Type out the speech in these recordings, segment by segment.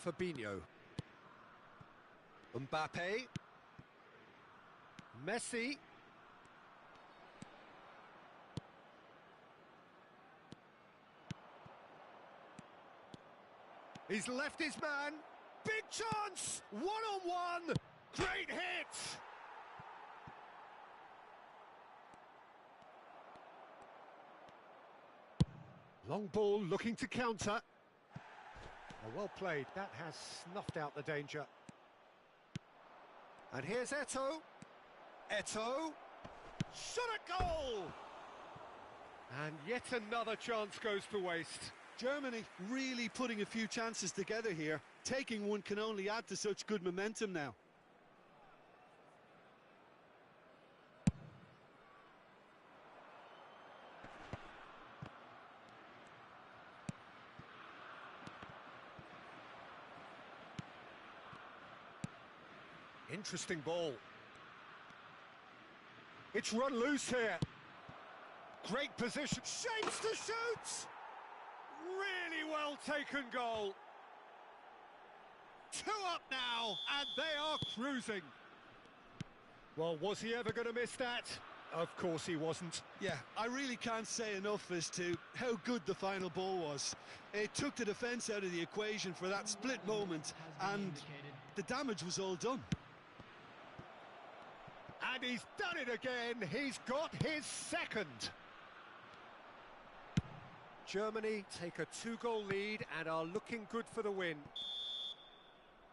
Fabinho. Mbappe. Messi. He's left his man. Big chance! One-on-one! Great hit! Long ball looking to counter. Oh, well played. That has snuffed out the danger. And here's Eto'o. Eto'o. Shot at goal! And yet another chance goes to waste. Germany really putting a few chances together here. Taking one can only add to such good momentum now. Interesting ball. It's run loose here. Great position. Shapes to shoot! Really well taken goal. 2 up now, and they are cruising. Well, was he ever going to miss that? Of course he wasn't. Yeah, I really can't say enough as to how good the final ball was. It took the defence out of the equation for that split moment, and the damage was all done. And he's done it again. He's got his second. Germany take a 2-goal lead and are looking good for the win.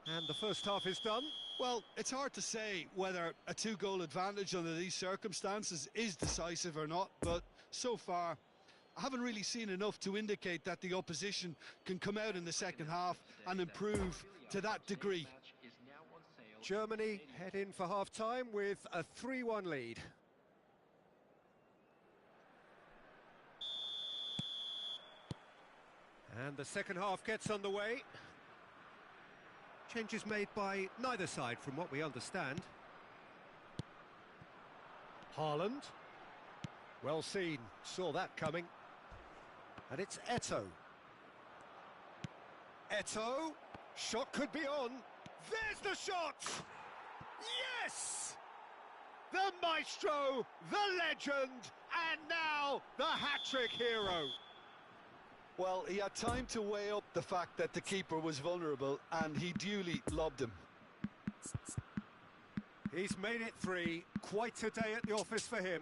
And the first half is done. Well, it's hard to say whether a 2-goal advantage under these circumstances is decisive or not, but so far I haven't really seen enough to indicate that the opposition can come out in the second half and improve to that degree. Germany head in for half-time with a 3-1 lead. And the second half gets underway. Changes made by neither side from what we understand. Haaland. Well seen, saw that coming. And it's Eto'o. Eto'o. Shot could be on. There's the shot! Yes! The maestro, the legend, and now the hat-trick hero. Well, he had time to weigh up the fact that the keeper was vulnerable, and he duly lobbed him. He's made it 3. Quite a day at the office for him.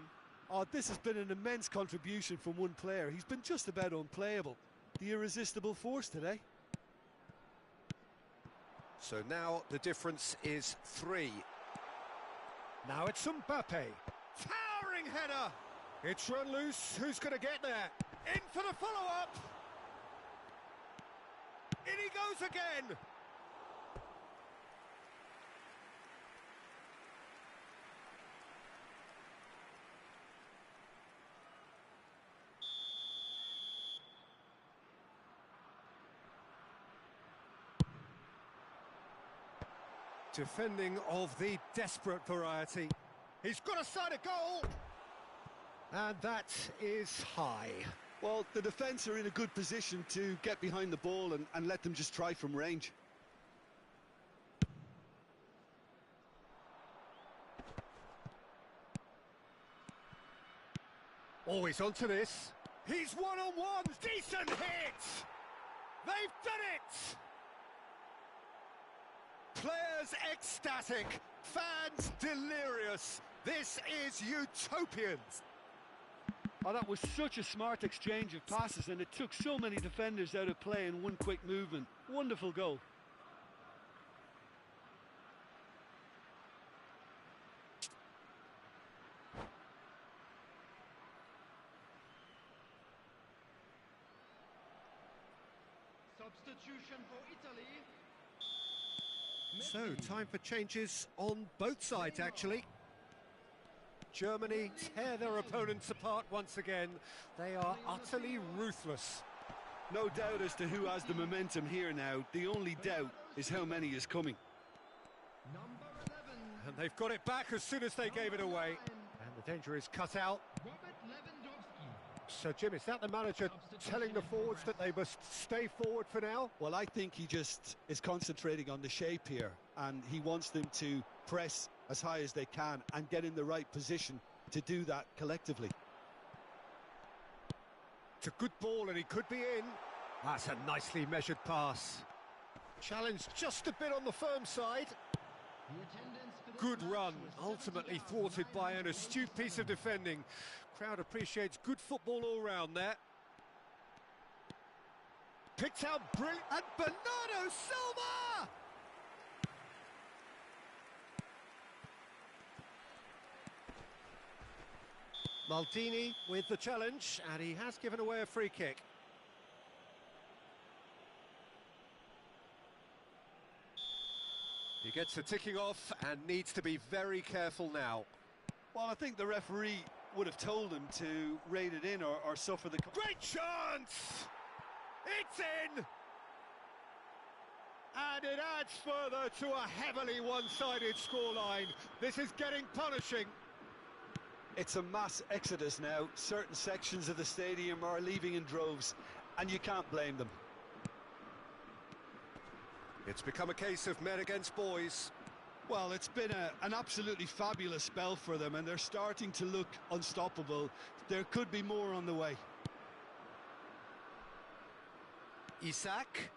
Oh, this has been an immense contribution from one player. He's been just about unplayable. The irresistible force today. So now the difference is 3. Now it's Mbappe. Towering header! It's run loose. Who's going to get there? In for the follow-up! In he goes again! Defending of the desperate variety. He's got a side of goal! And that is high. Well, the defence are in a good position to get behind the ball and let them just try from range. Always onto this. He's one-on-one. Decent hit! They've done it! Players ecstatic, fans delirious. This is utopian. Oh, that was such a smart exchange of passes, and it took so many defenders out of play in one quick movement. Wonderful goal. Substitution for Italy. So, time for changes on both sides, actually. Germany tear their opponents apart once again. They are utterly ruthless. No doubt as to who has the momentum here now. The only doubt is how many is coming. Number 11. And they've got it back as soon as they gave it away. And the danger is cut out. Robert Lewandowski. So, Jim, is that the manager telling the forwards that they must stay forward for now? Well, I think he just is concentrating on the shape here, and he wants them to press as high as they can and get in the right position to do that collectively. It's a good ball and he could be in. That's a nicely measured pass. Challenge just a bit on the firm side. Good run, ultimately thwarted by an astute piece of defending. Crowd appreciates good football all round there. Picked out brilliant, and Bernardo Silva! Maldini with the challenge, and he has given away a free kick. He gets the ticking off and needs to be very careful now. Well, I think the referee would have told him to rate it in or suffer the... Great chance! It's in! And it adds further to a heavily one-sided scoreline. This is getting punishing. It's a mass exodus now. Certain sections of the stadium are leaving in droves, and you can't blame them. It's become a case of men against boys. Well, it's been an absolutely fabulous spell for them, and they're starting to look unstoppable. There could be more on the way. Isak.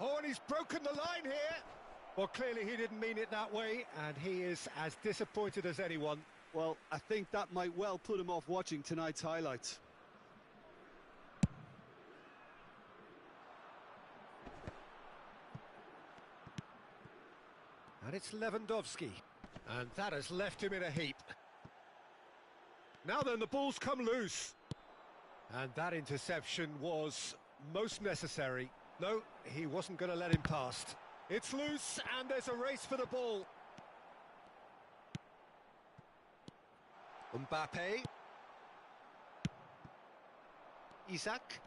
Oh, and he's broken the line here. Well, clearly he didn't mean it that way, and he is as disappointed as anyone. Well, I think that might well put him off watching tonight's highlights. And it's Lewandowski. And that has left him in a heap. Now then, the ball's come loose. And that interception was most necessary. No, he wasn't going to let him past. It's loose, and there's a race for the ball. Mbappe. Isak.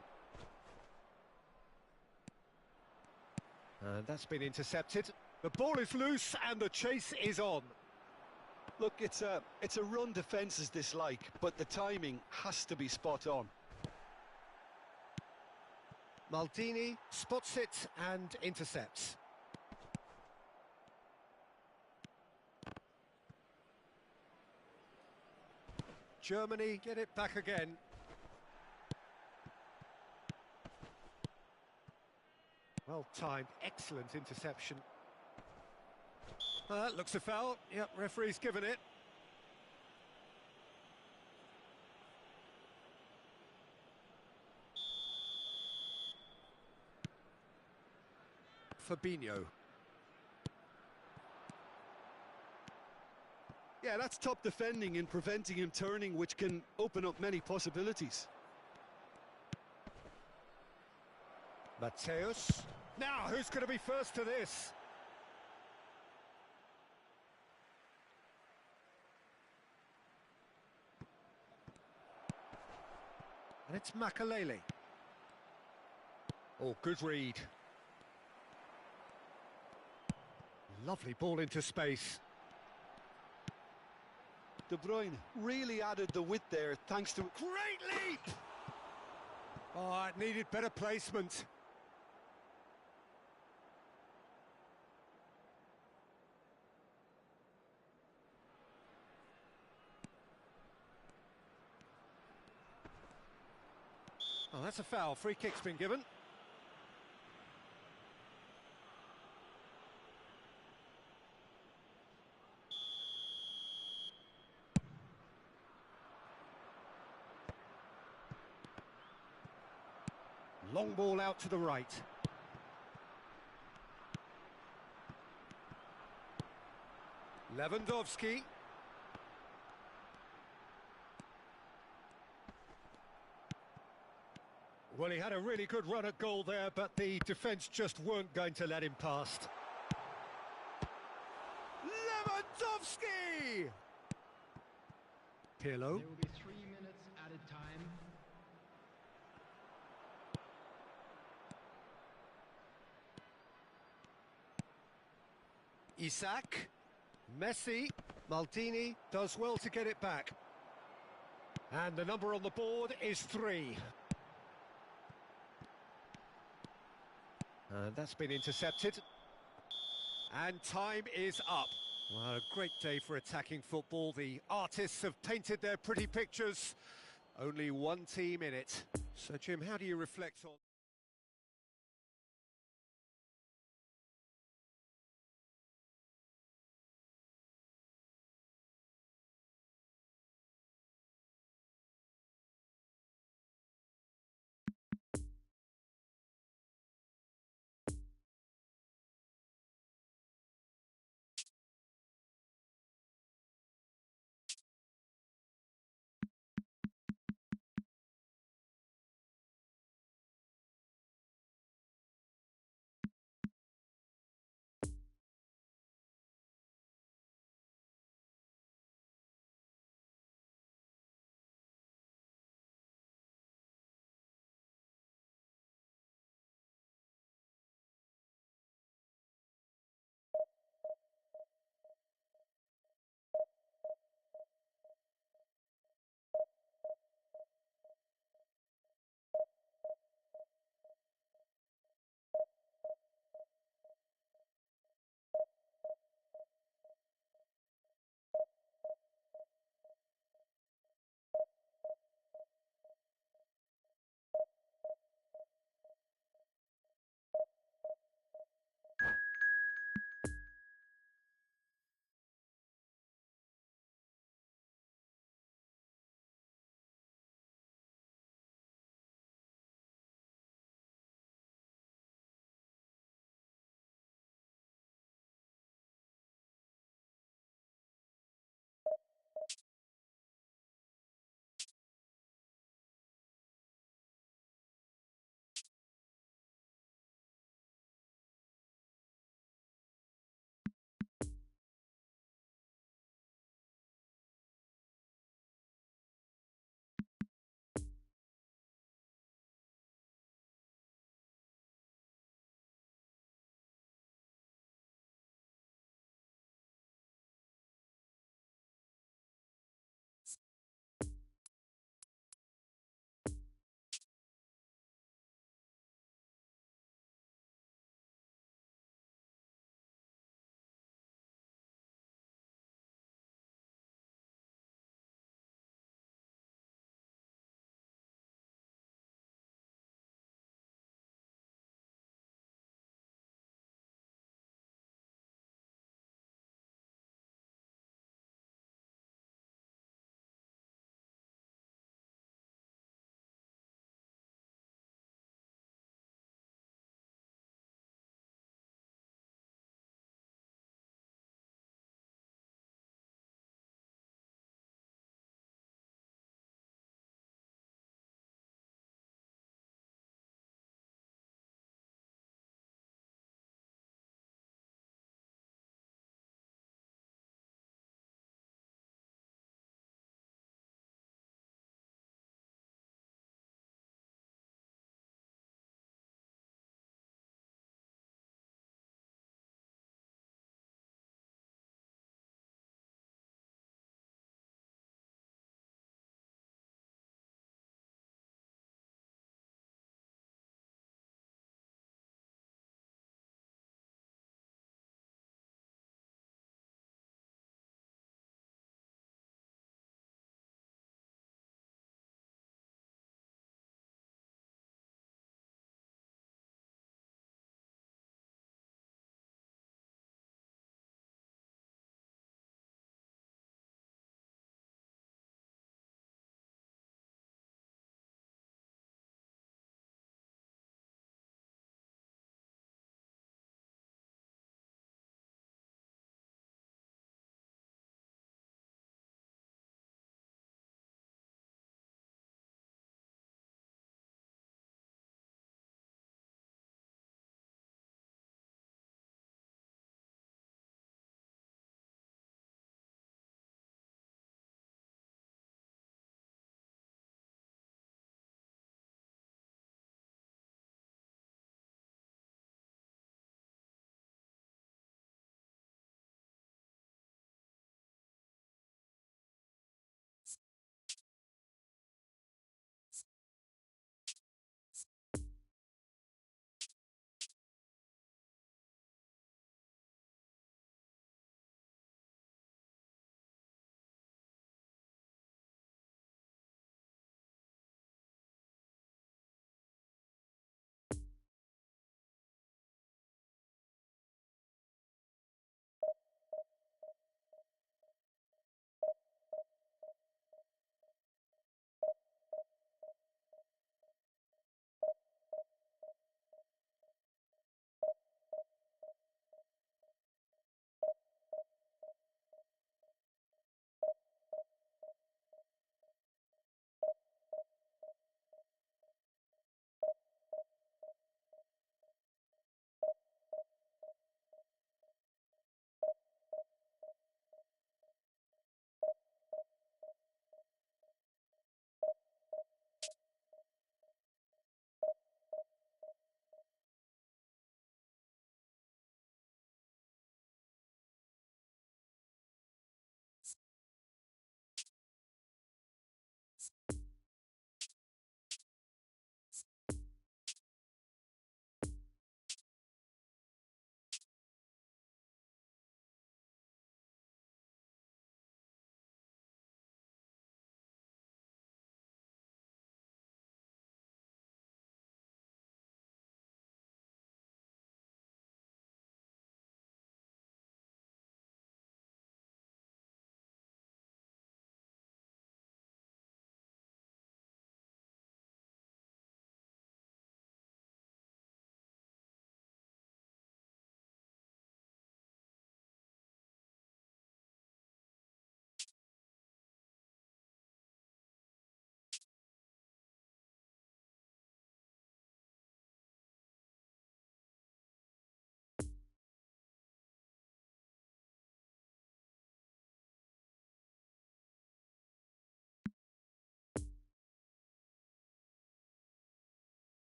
And that's been intercepted. The ball is loose and the chase is on. Look, it's a run defence's dislike, but the timing has to be spot on. Maldini spots it and intercepts. Germany get it back again. Well timed, excellent interception. Looks a foul. Yep, referee's given it. Fabinho. Yeah, that's top defending and preventing him turning, which can open up many possibilities. Mateus. Now, who's going to be first to this? And it's Makalele. Oh, good read. Lovely ball into space. De Bruyne really added the width there, thanks to... Great leap! Oh, it needed better placement. Oh, that's a foul. Free kick's been given. Long ball out to the right. Lewandowski. Well, he had a really good run at goal there, but the defence just weren't going to let him past. Lewandowski! Pirlo. There will be 3 minutes added time. Isak. Messi. Maldini does well to get it back. And the number on the board is 3. And that's been intercepted. And time is up. Well, a great day for attacking football. The artists have painted their pretty pictures. Only one team in it. So, Jim, how do you reflect on...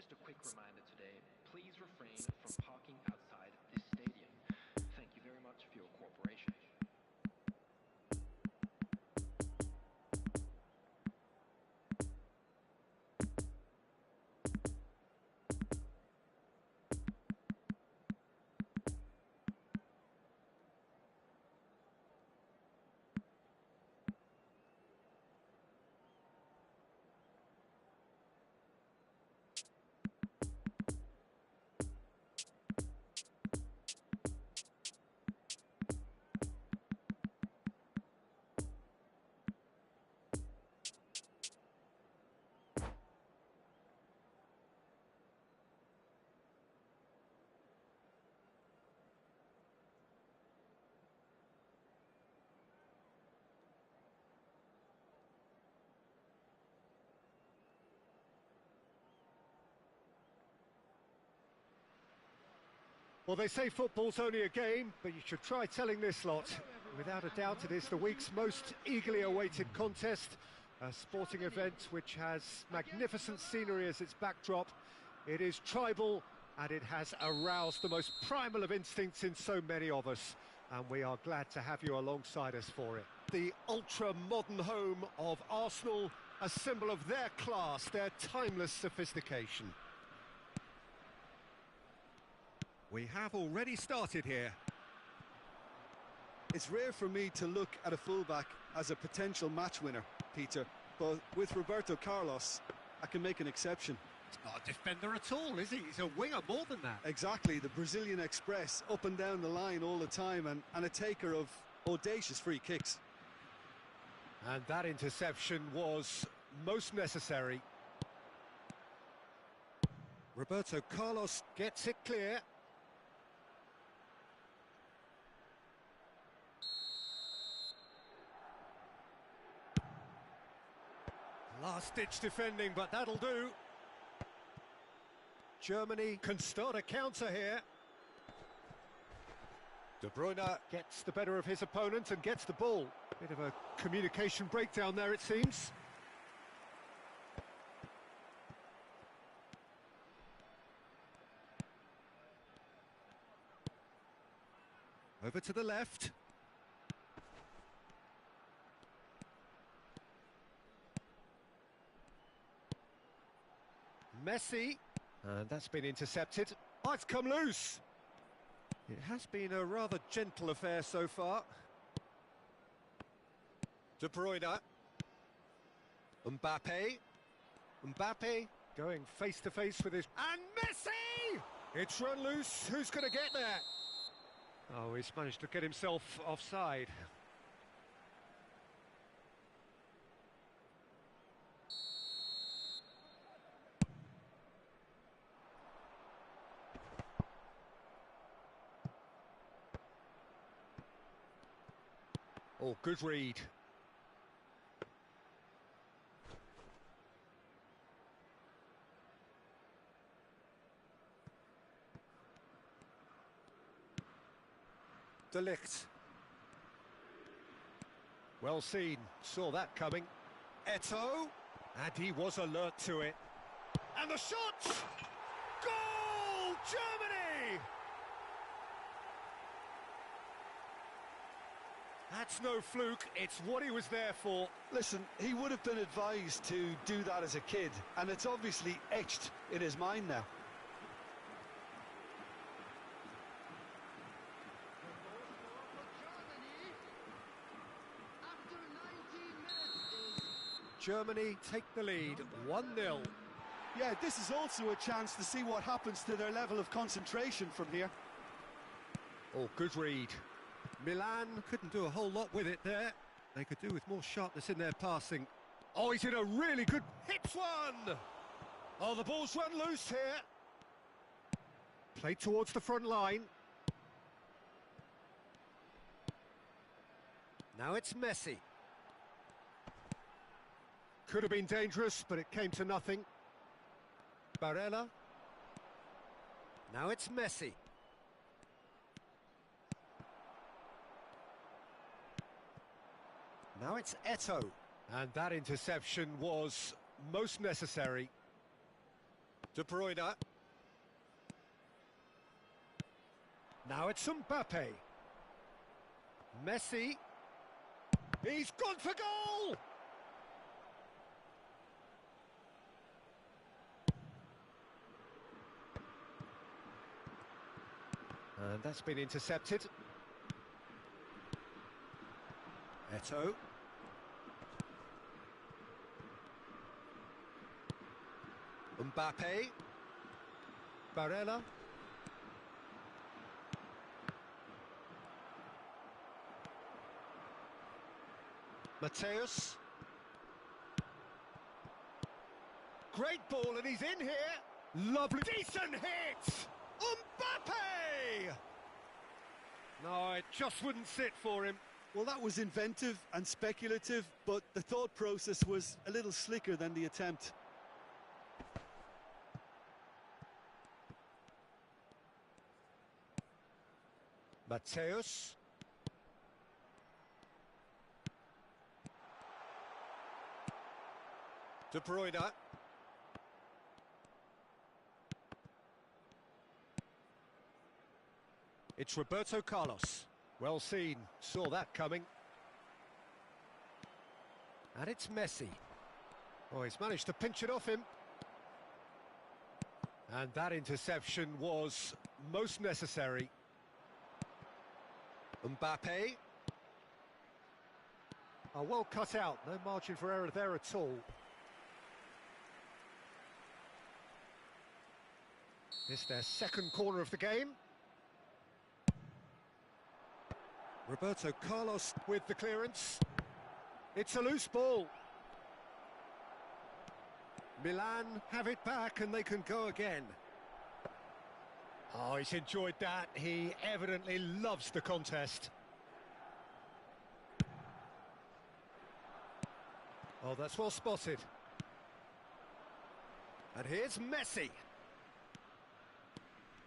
Just a quick reminder today, please refrain from parking outside this stadium. Thank you very much for your cooperation. Well, they say football's only a game, but you should try telling this lot. Without a doubt, it is the week's most eagerly awaited contest, a sporting event which has magnificent scenery as its backdrop. It is tribal, and it has aroused the most primal of instincts in so many of us, and we are glad to have you alongside us for it. The ultra-modern home of Arsenal, a symbol of their class, their timeless sophistication. We have already started here. It's rare for me to look at a fullback as a potential match winner, Peter, but with Roberto Carlos, I can make an exception. He's not a defender at all, is he? He's a winger more than that. Exactly, the Brazilian Express, up and down the line all the time, and a taker of audacious free kicks. And that interception was most necessary. Roberto Carlos gets it clear. Last-ditch defending, but that'll do. Germany can start a counter here. De Bruyne gets the better of his opponent and gets the ball. Bit of a communication breakdown there, it seems. Over to the left. Messi, and that's been intercepted. Oh, it's come loose. It has been a rather gentle affair so far. De Bruyne. Mbappe going face to face with his... And Messi! It's run loose. Who's going to get there? Oh, he's managed to get himself offside. Oh, good read. De Ligt. Well seen, saw that coming. Eto'o, and he was alert to it. And the shot! Goal! Germany! That's no fluke, it's what he was there for. Listen, he would have been advised to do that as a kid, and it's obviously etched in his mind now. Germany take the lead, 1-0. Yeah, this is also a chance to see what happens to their level of concentration from here. Oh, good read. Milan couldn't do a whole lot with it there. They could do with more sharpness in their passing. Oh, he's in a really good... Hits one! Oh, the ball's run loose here. Played towards the front line. Now it's Messi. Could have been dangerous, but it came to nothing. Barella. Now it's Messi. Now it's Eto'o. And that interception was most necessary. De Bruyne. Now it's Mbappe. Messi. He's gone for goal! And that's been intercepted. Eto'o. Mbappe. Barella. Mateus. Great ball, and he's in here. Lovely. Decent hit! Mbappe! No, it just wouldn't sit for him. Well, that was inventive and speculative, but the thought process was a little slicker than the attempt. Mateus. De Bruyne. It's Roberto Carlos. Well seen, saw that coming. And it's Messi. Oh, he's managed to pinch it off him. And that interception was most necessary. Mbappe. Oh, well cut out, no margin for error there at all. It's their second corner of the game. Roberto Carlos with the clearance. It's a loose ball. Milan have it back and they can go again. Oh, he's enjoyed that. He evidently loves the contest. Oh, that's well spotted. And here's Messi.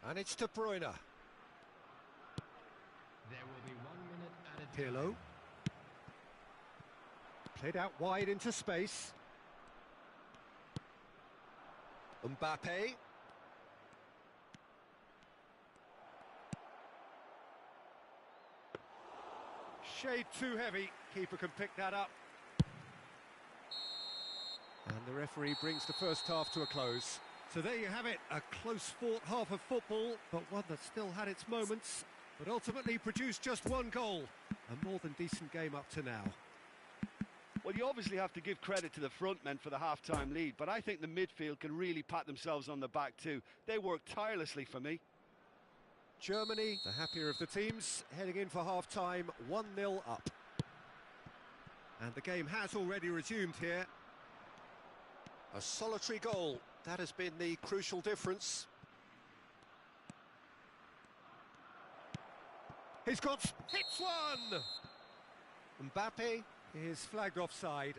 And it's De Bruyne. There will be 1 minute added Pirlo. Played out wide into space. Mbappe. Shade too heavy. Keeper can pick that up. And the referee brings the first half to a close. So there you have it, a close-fought half of football, but one that still had its moments, but ultimately produced just one goal. A more than decent game up to now. Well, you obviously have to give credit to the front men for the half-time lead, but I think the midfield can really pat themselves on the back too. They worked tirelessly for me. Germany, the happier of the teams, heading in for half-time, 1-0 up. And the game has already resumed here. A solitary goal, that has been the crucial difference. He's got... hits one! Mbappe is flagged offside.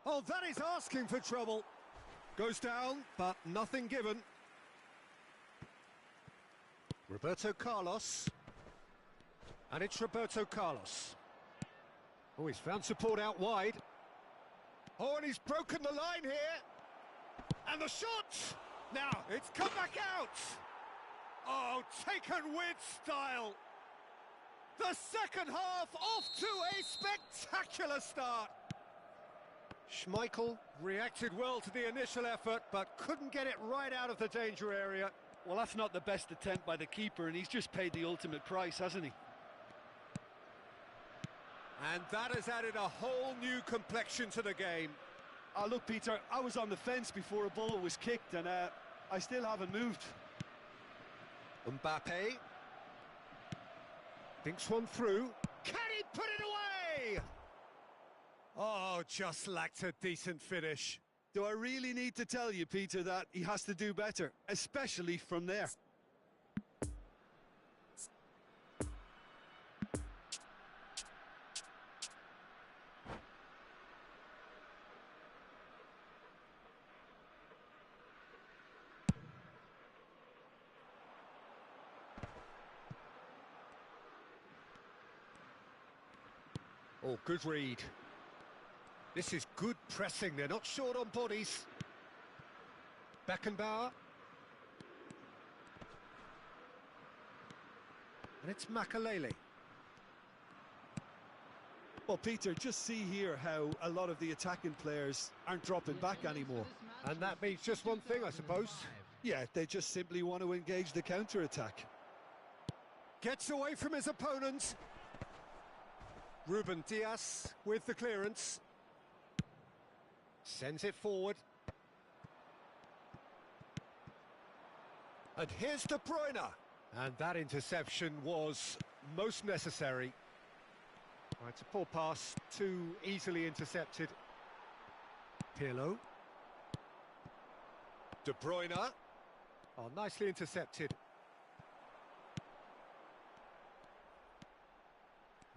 Oh, that is asking for trouble. Goes down, but nothing given. Roberto Carlos. And it's Roberto Carlos. Oh, he's found support out wide. Oh, and he's broken the line here. And the shot! Now, it's come back out! Oh, taken with style. The second half off to a spectacular start. Schmeichel reacted well to the initial effort, but couldn't get it right out of the danger area. Well, that's not the best attempt by the keeper, and he's just paid the ultimate price, hasn't he? And that has added a whole new complexion to the game. Look, Peter, I was on the fence before a ball was kicked, and I still haven't moved. Mbappe. Thinks one through. Can he put it away? Oh, just lacked a decent finish. Do I really need to tell you, Peter, that he has to do better, especially from there? Oh, good read. This is good pressing, they're not short on bodies. Beckenbauer. And it's Makalele. Well, Peter, just see here how a lot of the attacking players aren't dropping back anymore. And that means just one thing, I suppose. Yeah, they just simply want to engage the counter-attack. Gets away from his opponent. Ruben Dias with the clearance. Sends it forward. And here's De Bruyne. And that interception was most necessary. Right, it's a poor pass, too easily intercepted. Pirlo. De Bruyne. Oh, nicely intercepted.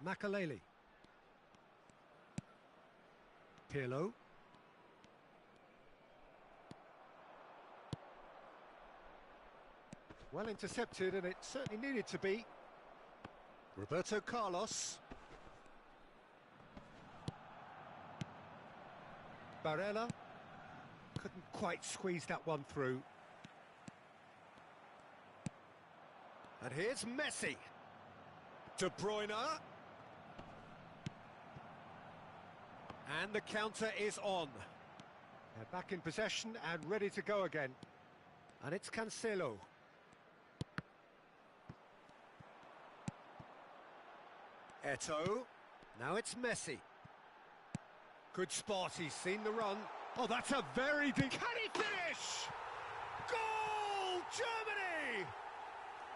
Makalele. Pirlo. Well intercepted, and it certainly needed to be. Roberto Carlos. Barella. Couldn't quite squeeze that one through. And here's Messi. De Bruyne. And the counter is on. They're back in possession and ready to go again. And it's Cancelo. Eto'o. Now it's Messi. Good spot, he's seen the run. Oh, that's a very deep... Can he finish? Goal, Germany!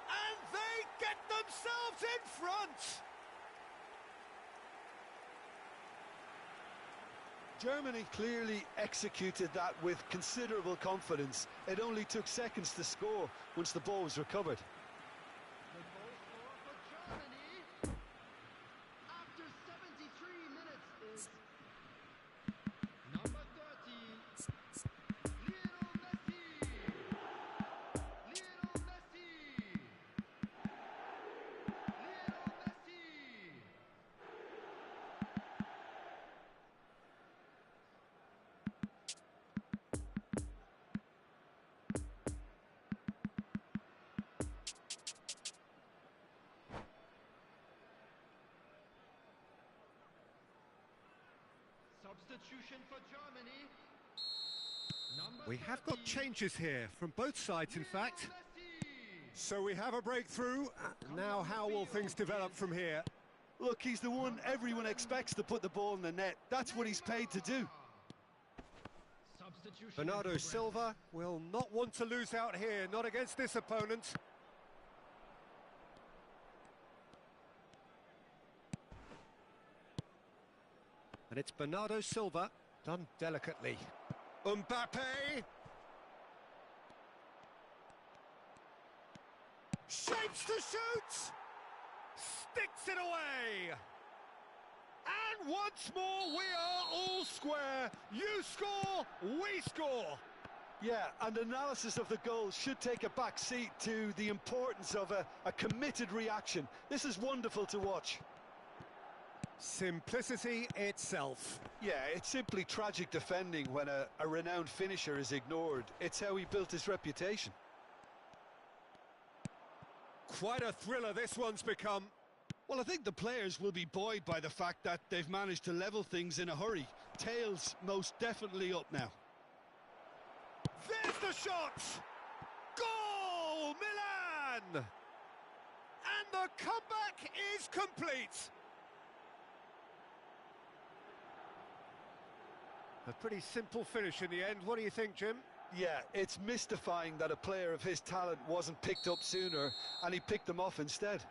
And they get themselves in front! Germany clearly executed that with considerable confidence. It only took seconds to score once the ball was recovered. The goal scorer for Germany after 73 minutes is number 30, Lionel Messi. Lionel Messi. Lionel Messi. Substitution for Germany. We have got changes here, from both sides in fact. So we have a breakthrough. Now how will things develop from here? Look, he's the one everyone expects to put the ball in the net. That's what he's paid to do. Bernardo Silva will not want to lose out here, not against this opponent. And it's Bernardo Silva, done delicately. Mbappe! Shapes to shoot! Sticks it away! And once more we are all square. You score, we score! Yeah, and analysis of the goal should take a back seat to the importance of a committed reaction. This is wonderful to watch. Simplicity itself. Yeah, it's simply tragic defending when a renowned finisher is ignored. It's how he built his reputation. Quite a thriller this one's become. Well, I think the players will be buoyed by the fact that they've managed to level things in a hurry. Tails most definitely up now. There's the shot! Goal, Milan! And the comeback is complete. A pretty simple finish in the end. What do you think, Jim? Yeah, it's mystifying that a player of his talent wasn't picked up sooner, and he picked them off instead.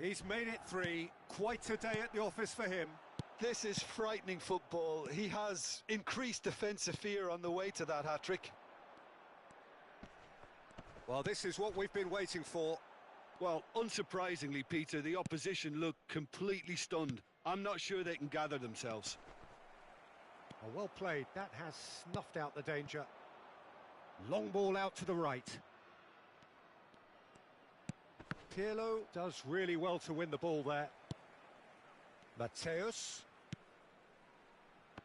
He's made it 3. Quite a day at the office for him. This is frightening football. He has increased defensive fear on the way to that hat-trick. Well, this is what we've been waiting for. Well, unsurprisingly, Peter, the opposition look completely stunned. I'm not sure they can gather themselves. Oh, well played. That has snuffed out the danger. Long ball out to the right. Pirlo does really well to win the ball there. Mateus.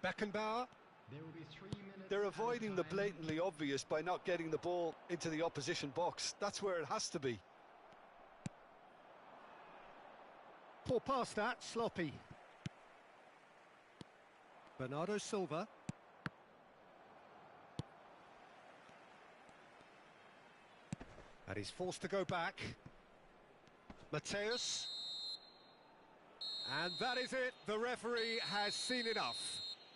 Beckenbauer. There will be 3 minutes. They're added avoiding the time. blatantly obvious by not getting the ball into the opposition box. That's where it has to be. Poor pass that, sloppy. Bernardo Silva. And he's forced to go back. Mateus. And that is it. The referee has seen enough.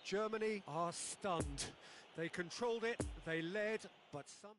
Germany are stunned. They controlled it, they led, but some...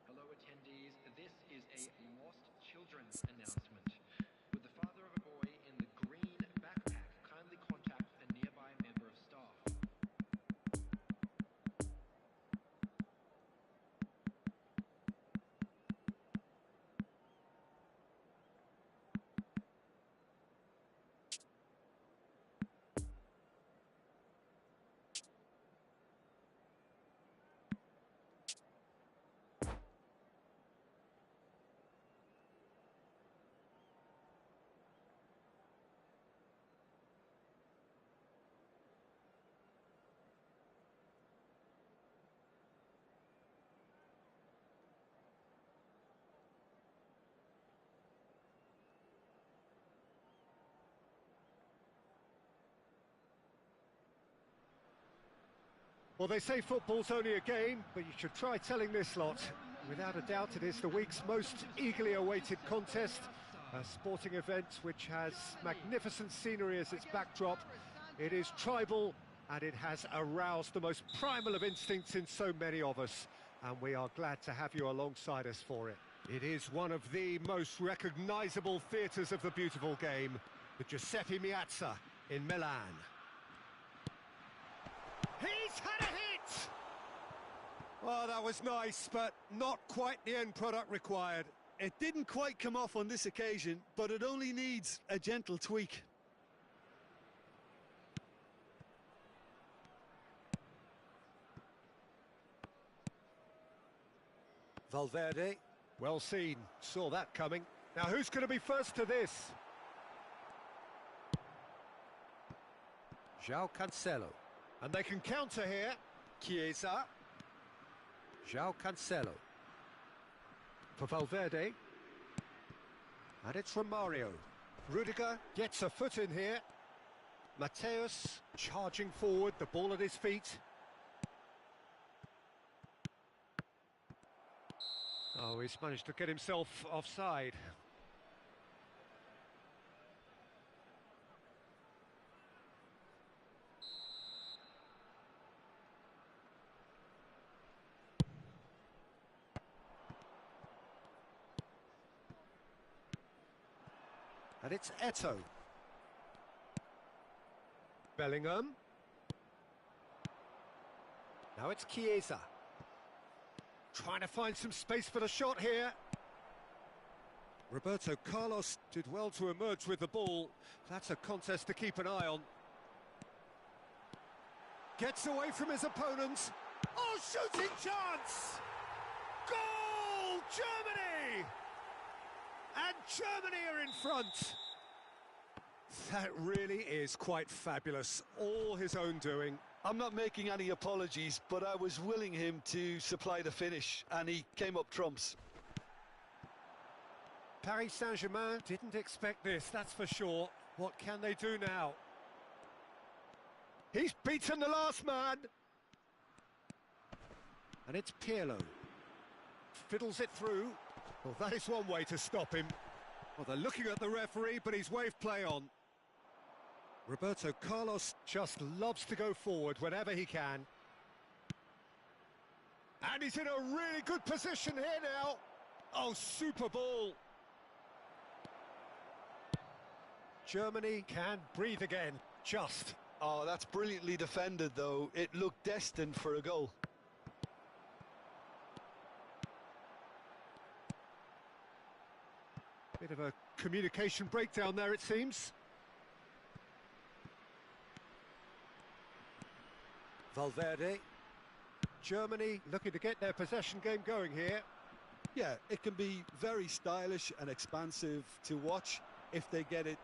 Hello attendees, this is a lost children's announcement. Would the father of a boy in the green backpack kindly contact a nearby member of staff? Well, they say football's only a game, but you should try telling this lot. Without a doubt, it is the week's most eagerly awaited contest. A sporting event which has magnificent scenery as its backdrop. It is tribal, and it has aroused the most primal of instincts in so many of us. And we are glad to have you alongside us for it. It is one of the most recognisable theatres of the beautiful game, the Giuseppe Meazza in Milan. He's had a hit! Oh, that was nice, but not quite the end product required. It didn't quite come off on this occasion, but it only needs a gentle tweak. Valverde, well seen, saw that coming. Now who's going to be first to this? João Cancelo. And they can counter here. Chiesa. João Cancelo. For Valverde. And it's Romario. Rudiger gets a foot in here. Mateus charging forward, the ball at his feet. Oh, he's managed to get himself offside. And it's Eto'o. Bellingham. Now it's Chiesa. Trying to find some space for the shot here. Roberto Carlos did well to emerge with the ball. That's a contest to keep an eye on. Gets away from his opponents. Oh, shooting chance! Goal, Germany! And Germany are in front. That really is quite fabulous. All his own doing. I'm not making any apologies, but I was willing him to supply the finish, and he came up trumps. Paris Saint-Germain didn't expect this, that's for sure. What can they do now? He's beaten the last man. And it's Pirlo. Fiddles it through. Well, that is one way to stop him. Well, they're looking at the referee, but he's waved play on. Roberto Carlos just loves to go forward whenever he can. And he's in a really good position here now. Oh, super ball. Germany can breathe again, just. Oh, that's brilliantly defended, though. It looked destined for a goal. Bit of a communication breakdown there, it seems. Valverde. Germany looking to get their possession game going here. Yeah, it can be very stylish and expansive to watch if they get it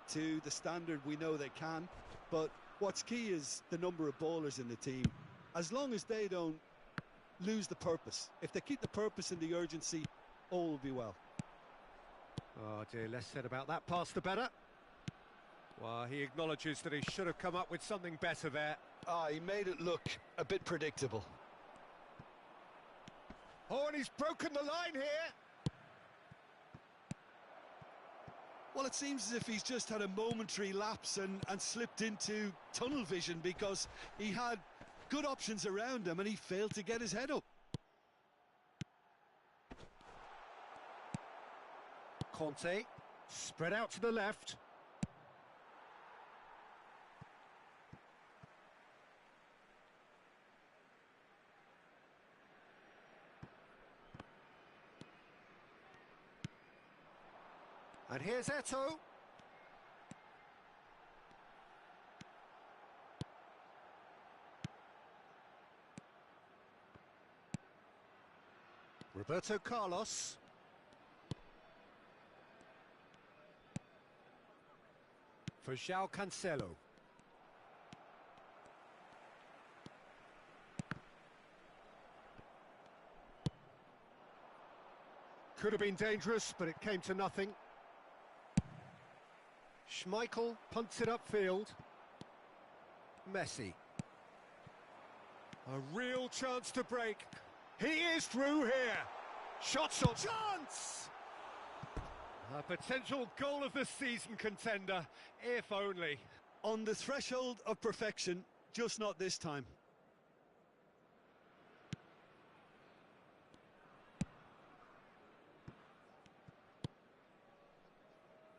to the standard we know they can. But what's key is the number of ballers in the team. As long as they don't lose the purpose. If they keep the purpose and the urgency, all will be well. Oh dear, less said about that pass the better. Well, he acknowledges that he should have come up with something better there. Ah, he made it look a bit predictable. Oh, and he's broken the line here. Well, it seems as if he's just had a momentary lapse and slipped into tunnel vision, because he had good options around him and he failed to get his head up. Conte, spread out to the left. And here's Eto'o. Roberto Carlos. For João Cancelo. Could have been dangerous, but it came to nothing. Schmeichel punts it upfield. Messi. A real chance to break. He is through here. Shots on chance! A potential goal of the season contender, if only. On the threshold of perfection, just not this time.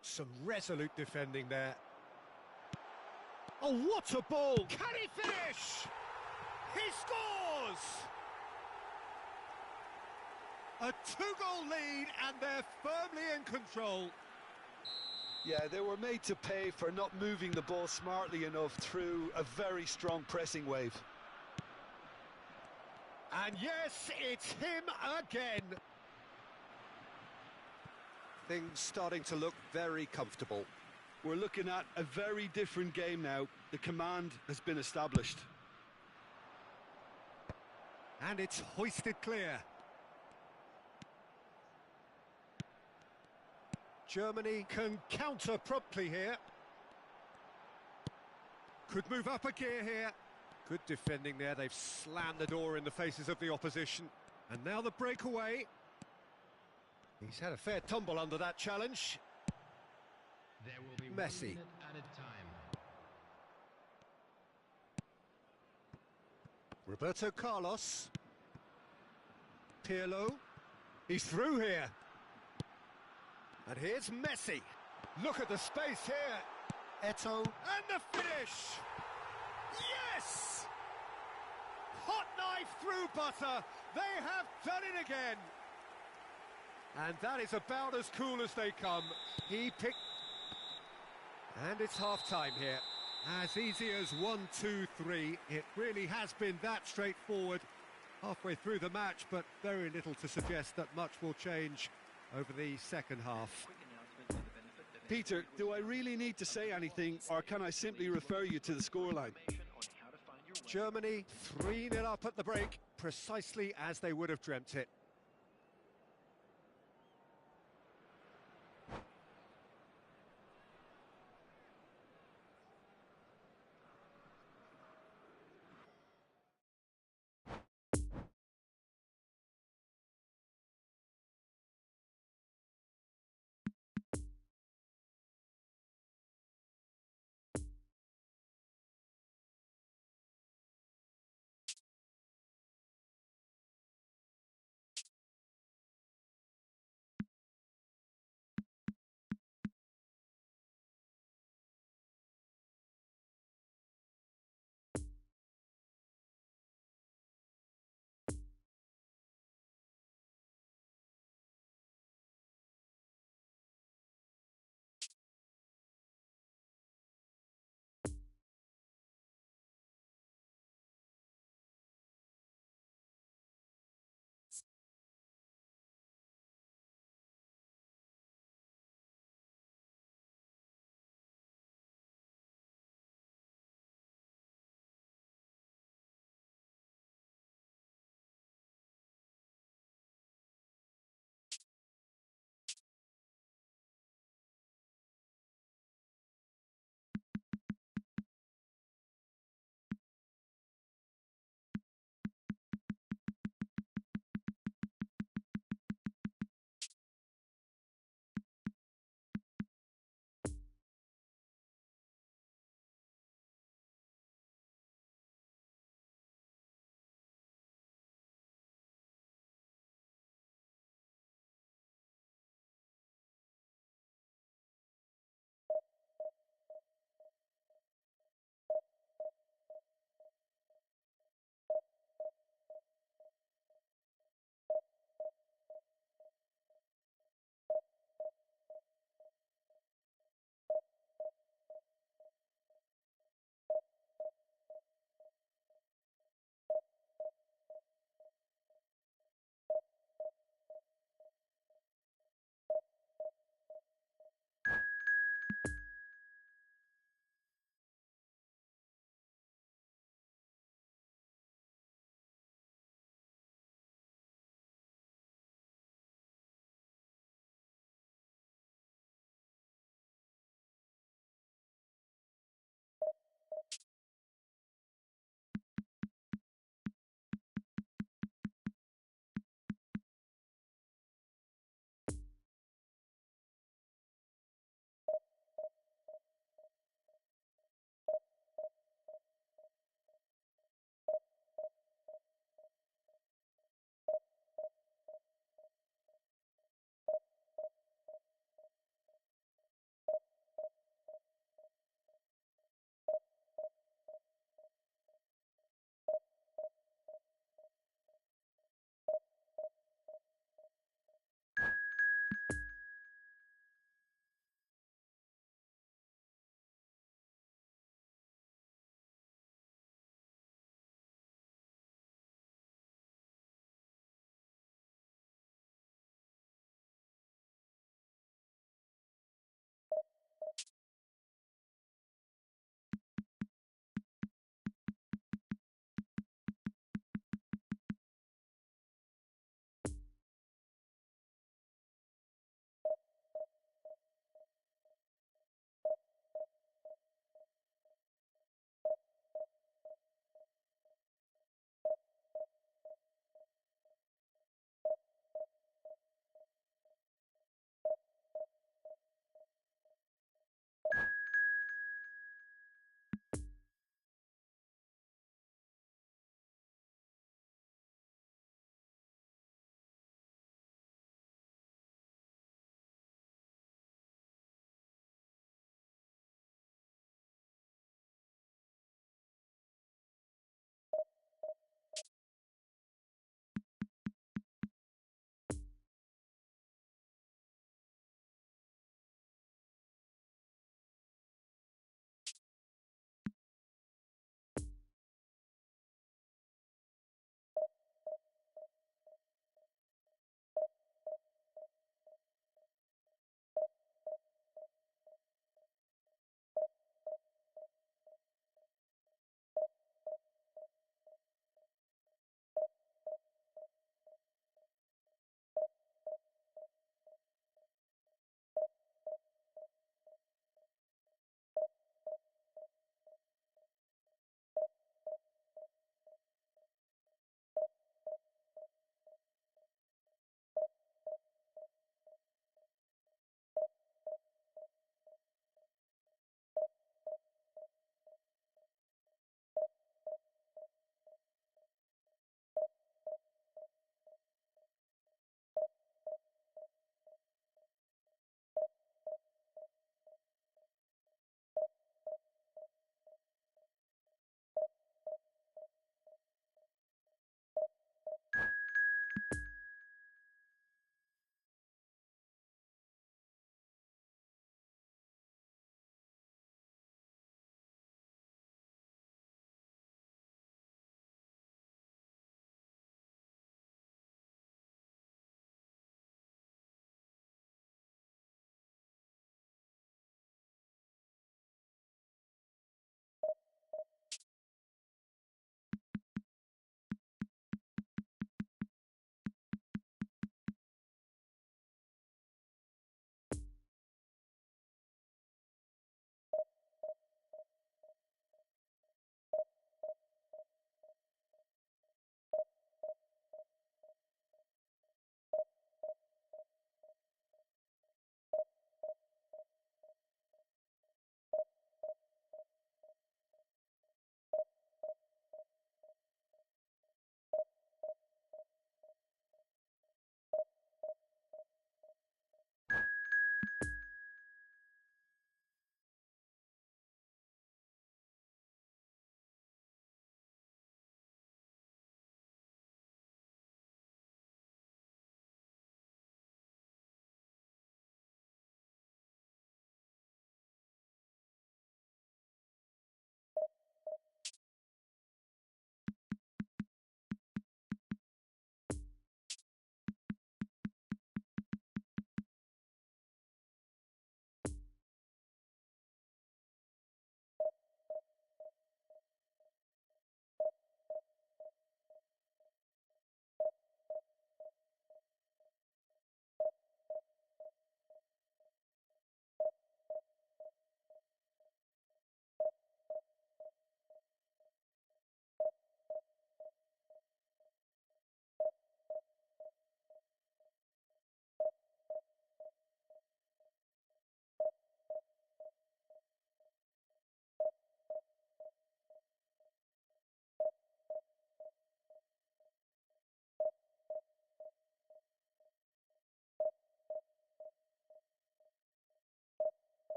Some resolute defending there. Oh, what a ball! Can he finish? He scores! A two-goal lead, and they're firmly in control. Yeah, they were made to pay for not moving the ball smartly enough through a very strong pressing wave. And yes, it's him again. Things starting to look very comfortable. We're looking at a very different game now. The command has been established. And it's hoisted clear. Germany can counter promptly here. Could move up a gear here. Good defending there. They've slammed the door in the faces of the opposition. And now the breakaway. He's had a fair tumble under that challenge. There will be Messi. 1 minute added time. Roberto Carlos. Pirlo. He's through here. And here's Messi. Look at the space here. Eto'o. And the finish! Yes! Hot knife through butter. They have done it again. And that is about as cool as they come. He picked... And it's half-time here. As easy as 1, 2, 3. It really has been that straightforward. Halfway through the match, but very little to suggest that much will change over the second half. Peter, do I really need to say anything, or can I simply refer you to the scoreline? Germany 3-0 up at the break, precisely as they would have dreamt it.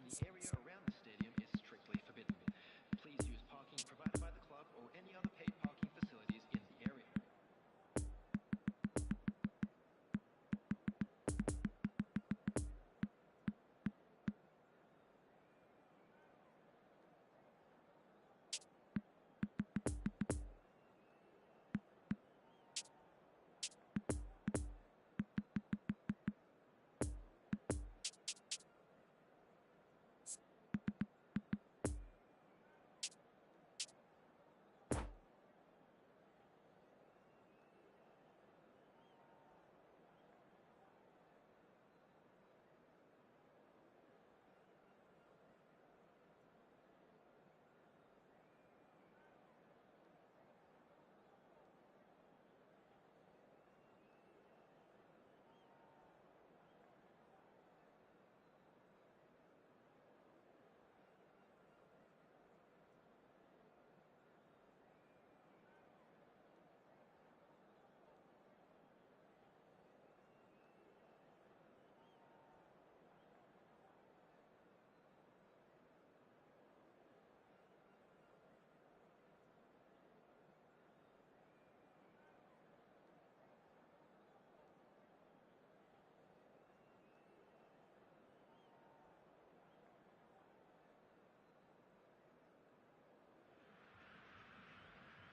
in the area around the stadium is strictly forbidden. Please use parking provided by the club or any other paid parking facilities in the area.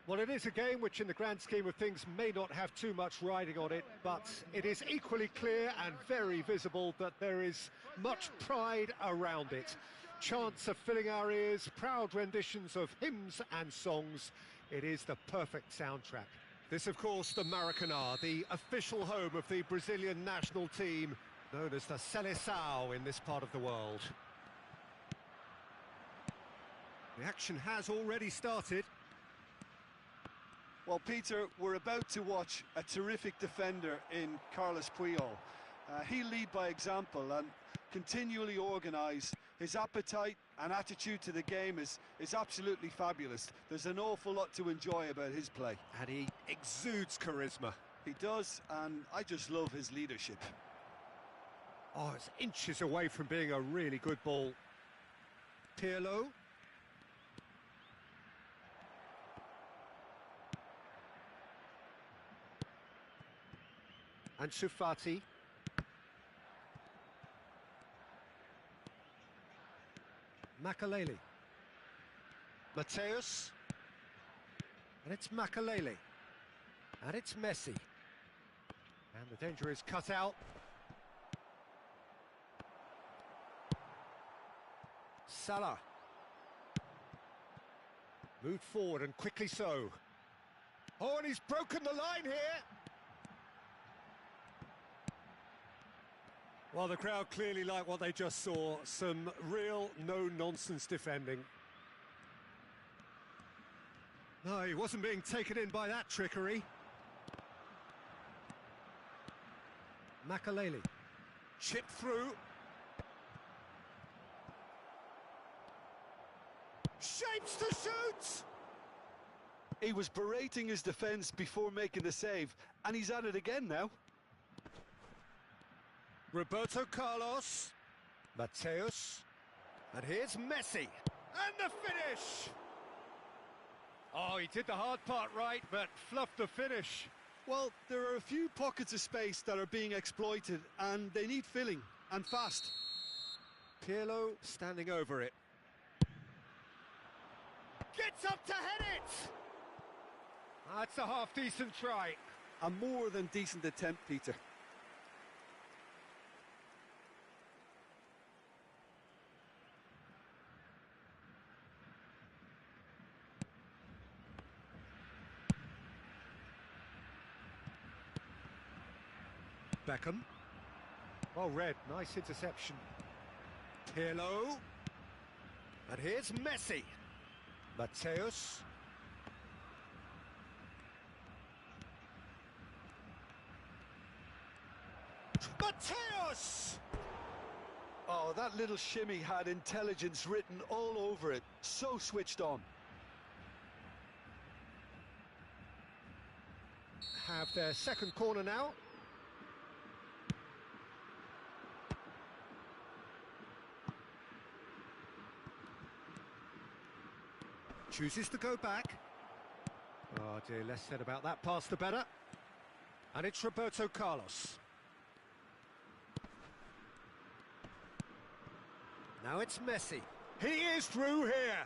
Well, it is a game which in the grand scheme of things may not have too much riding on it, but it is equally clear and very visible that there is much pride around it. Chants are filling our ears, proud renditions of hymns and songs. It is the perfect soundtrack. This, of course, the Maracanã, the official home of the Brazilian national team, known as the Seleção in this part of the world. The action has already started. Well, Peter, we're about to watch a terrific defender in Carlos Puyol. He'll lead by example and continually organise. His appetite and attitude to the game is absolutely fabulous. There's an awful lot to enjoy about his play. And he exudes charisma. He does, and I just love his leadership. Oh, it's inches away from being a really good ball. Pirlo. And Sufati. Makaleli. Mateus. And it's Makaleli. And it's Messi. And the danger is cut out. Salah. Moved forward and quickly so. Oh, and he's broken the line here. Well, the crowd clearly like what they just saw. Some real no-nonsense defending. No, he wasn't being taken in by that trickery. Makaleli. Chipped through. Shapes to shoot! He was berating his defence before making the save, and he's at it again now. Roberto Carlos, Mateus, and here's Messi, and the finish! Oh, he did the hard part right, but fluffed the finish. Well, there are a few pockets of space that are being exploited, and they need filling, and fast. Pirlo standing over it. Gets up to head it! That's a half-decent try. A more than decent attempt, Peter. Beckham. Well read, nice interception. Pirlo. And here's Messi. Mateus. Mateus! Oh, that little shimmy had intelligence written all over it. So switched on. Have their second corner now. Chooses to go back. Oh dear, less said about that pass the better. And it's Roberto Carlos. Now it's Messi. He is through here.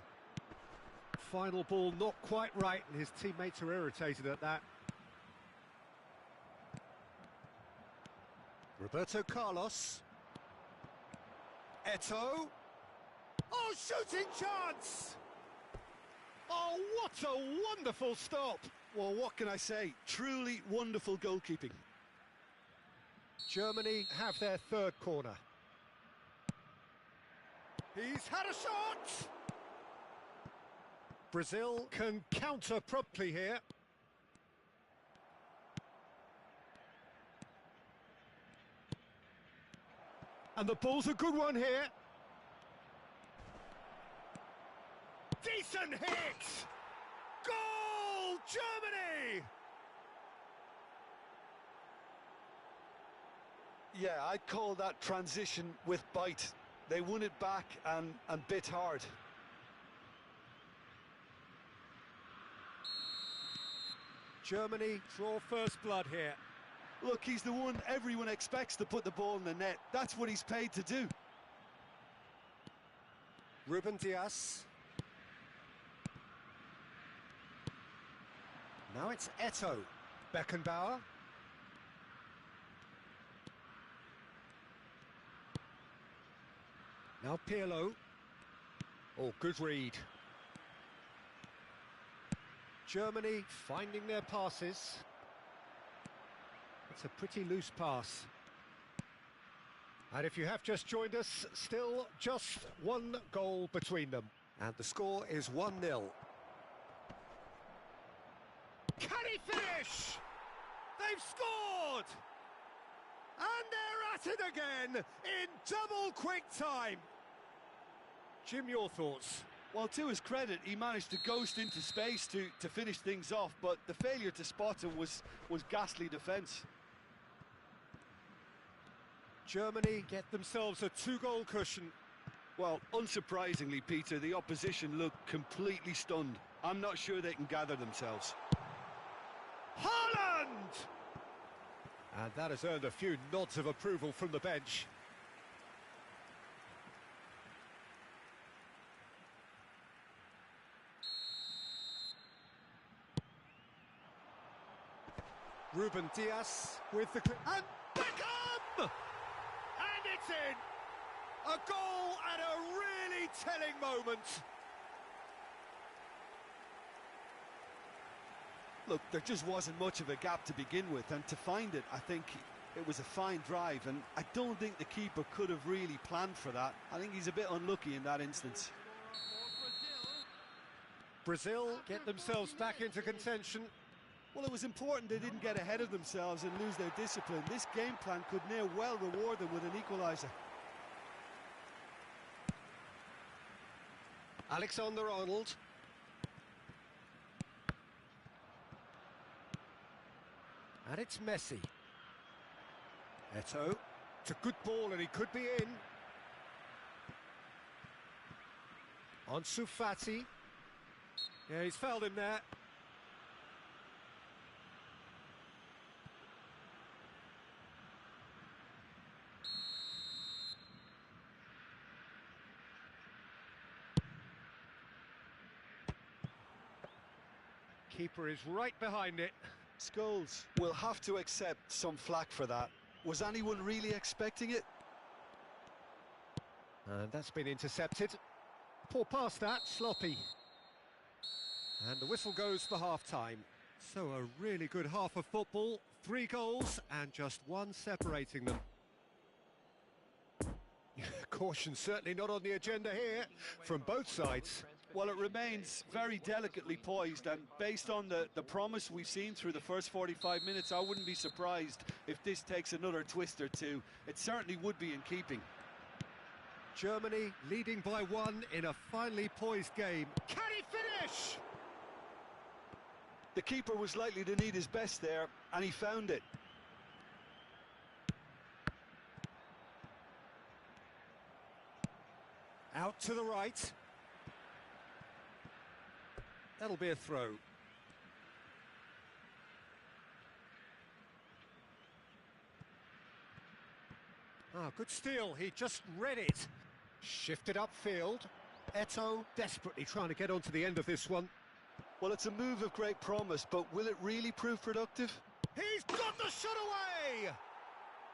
Final ball not quite right, and his teammates are irritated at that. Roberto Carlos. Eto'o. Oh, shooting chance! Oh, what a wonderful stop! Well, what can I say? Truly wonderful goalkeeping. Germany have their third corner. He's had a shot! Brazil can counter promptly here. And the ball's a good one here. Decent hit! Goal, Germany! Yeah, I'd call that transition with bite. They won it back and bit hard. Germany draw first blood here. Look, he's the one everyone expects to put the ball in the net. That's what he's paid to do. Ruben Dias. Now it's Eto'o. Beckenbauer. Now Pirlo. Oh, good read. Germany finding their passes. It's a pretty loose pass. And if you have just joined us, still just one goal between them. And the score is 1-0. Can he finish? They've scored! And they're at it again in double quick time. Jim, your thoughts? Well, to his credit, he managed to ghost into space to finish things off, but the failure to spot him was ghastly defence. Germany get themselves a 2-goal cushion. Well, unsurprisingly, Peter, the opposition looked completely stunned. I'm not sure they can gather themselves. Haaland! And that has earned a few nods of approval from the bench. Ruben Dias with the... And Beckham! And it's in! A goal at a really telling moment. Look, there just wasn't much of a gap to begin with, and to find it, I think it was a fine drive, and I don't think the keeper could have really planned for that. I think he's a bit unlucky in that instance. Brazil get themselves back into contention. Well, it was important they didn't get ahead of themselves and lose their discipline. This game plan could near well reward them with an equaliser. Alexander-Arnold. And it's Messi. Eto'o. It's a good ball and he could be in. Ansu Fati. Yeah, he's fouled him there. Keeper is right behind it. Scholes will have to accept some flack for that. Was anyone really expecting it? And that's been intercepted. Poor pass that, sloppy. And the whistle goes for half-time. So a really good half of football, 3 goals and just one separating them. Caution certainly not on the agenda here from both sides. Well, it remains very delicately poised, and based on the promise we've seen through the first 45 minutes, I wouldn't be surprised if this takes another twist or two. It certainly would be in keeping. Germany leading by 1 in a finely poised game. Can he finish? The keeper was likely to need his best there, and he found it. Out to the right. That'll be a throw. Ah, good steal, he just read it. Shifted upfield. Eto'o desperately trying to get onto the end of this one. Well, it's a move of great promise, but will it really prove productive? He's got the shot away!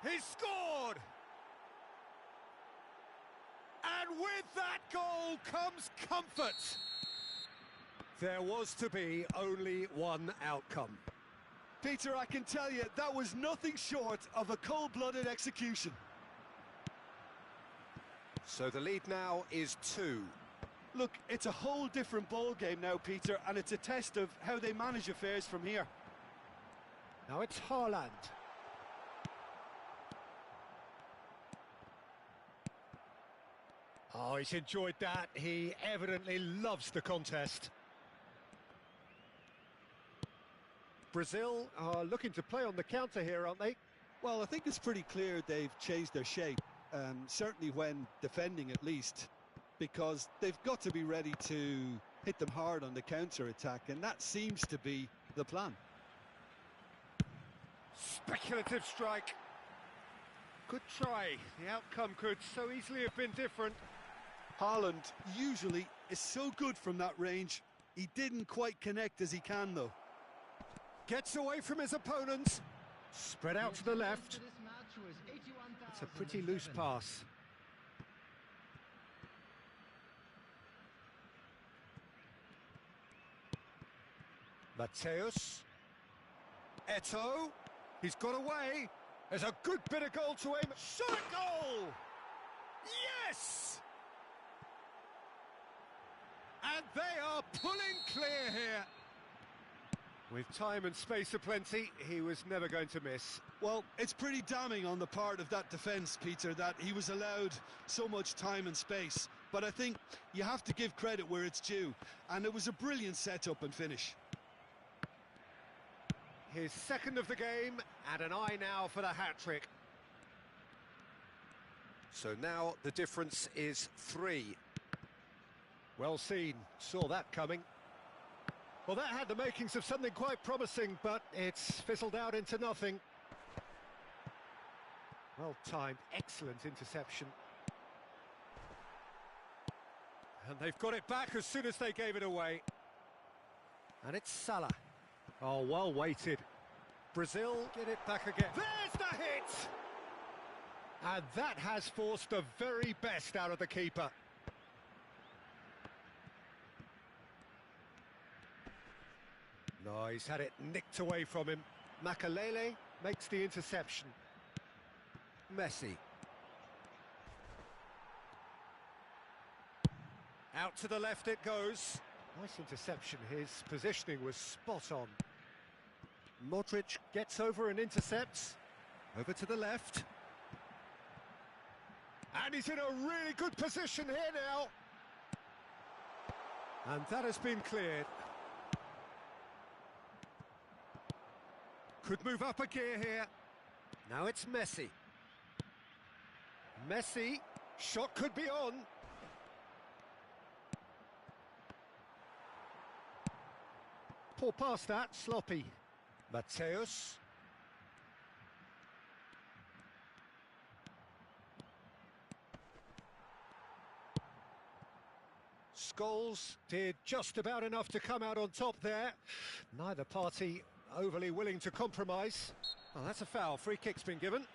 He's scored! And with that goal comes comfort. There was to be only one outcome. Peter, I can tell you, that was nothing short of a cold-blooded execution. So the lead now is 2. Look, it's a whole different ball game now, Peter, and it's a test of how they manage affairs from here. Now it's Haaland. Oh, he's enjoyed that. He evidently loves the contest. Brazil are looking to play on the counter here, aren't they? Well, I think it's pretty clear they've changed their shape, certainly when defending at least, because they've got to be ready to hit them hard on the counter-attack, and that seems to be the plan. Speculative strike. Good try. The outcome could so easily have been different. Haaland usually is so good from that range. He didn't quite connect as he can, though. Gets away from his opponents. Spread out to the left. It's a pretty loose pass. Mateus. Eto'o. He's got away. There's a good bit of goal to aim. Shot at goal! Yes! And they are pulling clear here. With time and space aplenty, he was never going to miss. Well, it's pretty damning on the part of that defence, Peter, that he was allowed so much time and space. But I think you have to give credit where it's due. And it was a brilliant setup and finish. His second of the game, and an eye now for the hat-trick. So now the difference is 3. Well seen, saw that coming. Well, that had the makings of something quite promising, but it's fizzled out into nothing. Well timed, excellent interception. And they've got it back as soon as they gave it away. And it's Salah. Oh, well weighted. Brazil get it back again. There's the hit! And that has forced the very best out of the keeper. No, he's had it nicked away from him. Makalele makes the interception. Messi. Out to the left it goes. Nice interception, his positioning was spot on. Modric gets over and intercepts. Over to the left. And he's in a really good position here now. And that has been cleared. Could move up a gear here. Now it's Messi. Messi. Shot could be on. Poor pass that, sloppy. Mateus. Scholes did just about enough to come out on top there. Neither party overly willing to compromise. Well, that's a foul. Free kick's been given.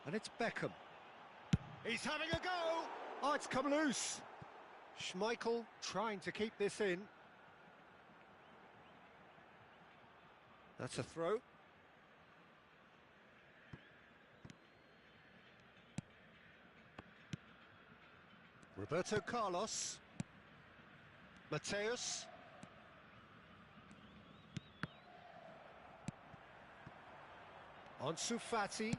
And it's Beckham. He's having a go. Oh, it's come loose. Schmeichel trying to keep this in. That's a throw. Roberto Carlos. Mateus. Ansu Fati.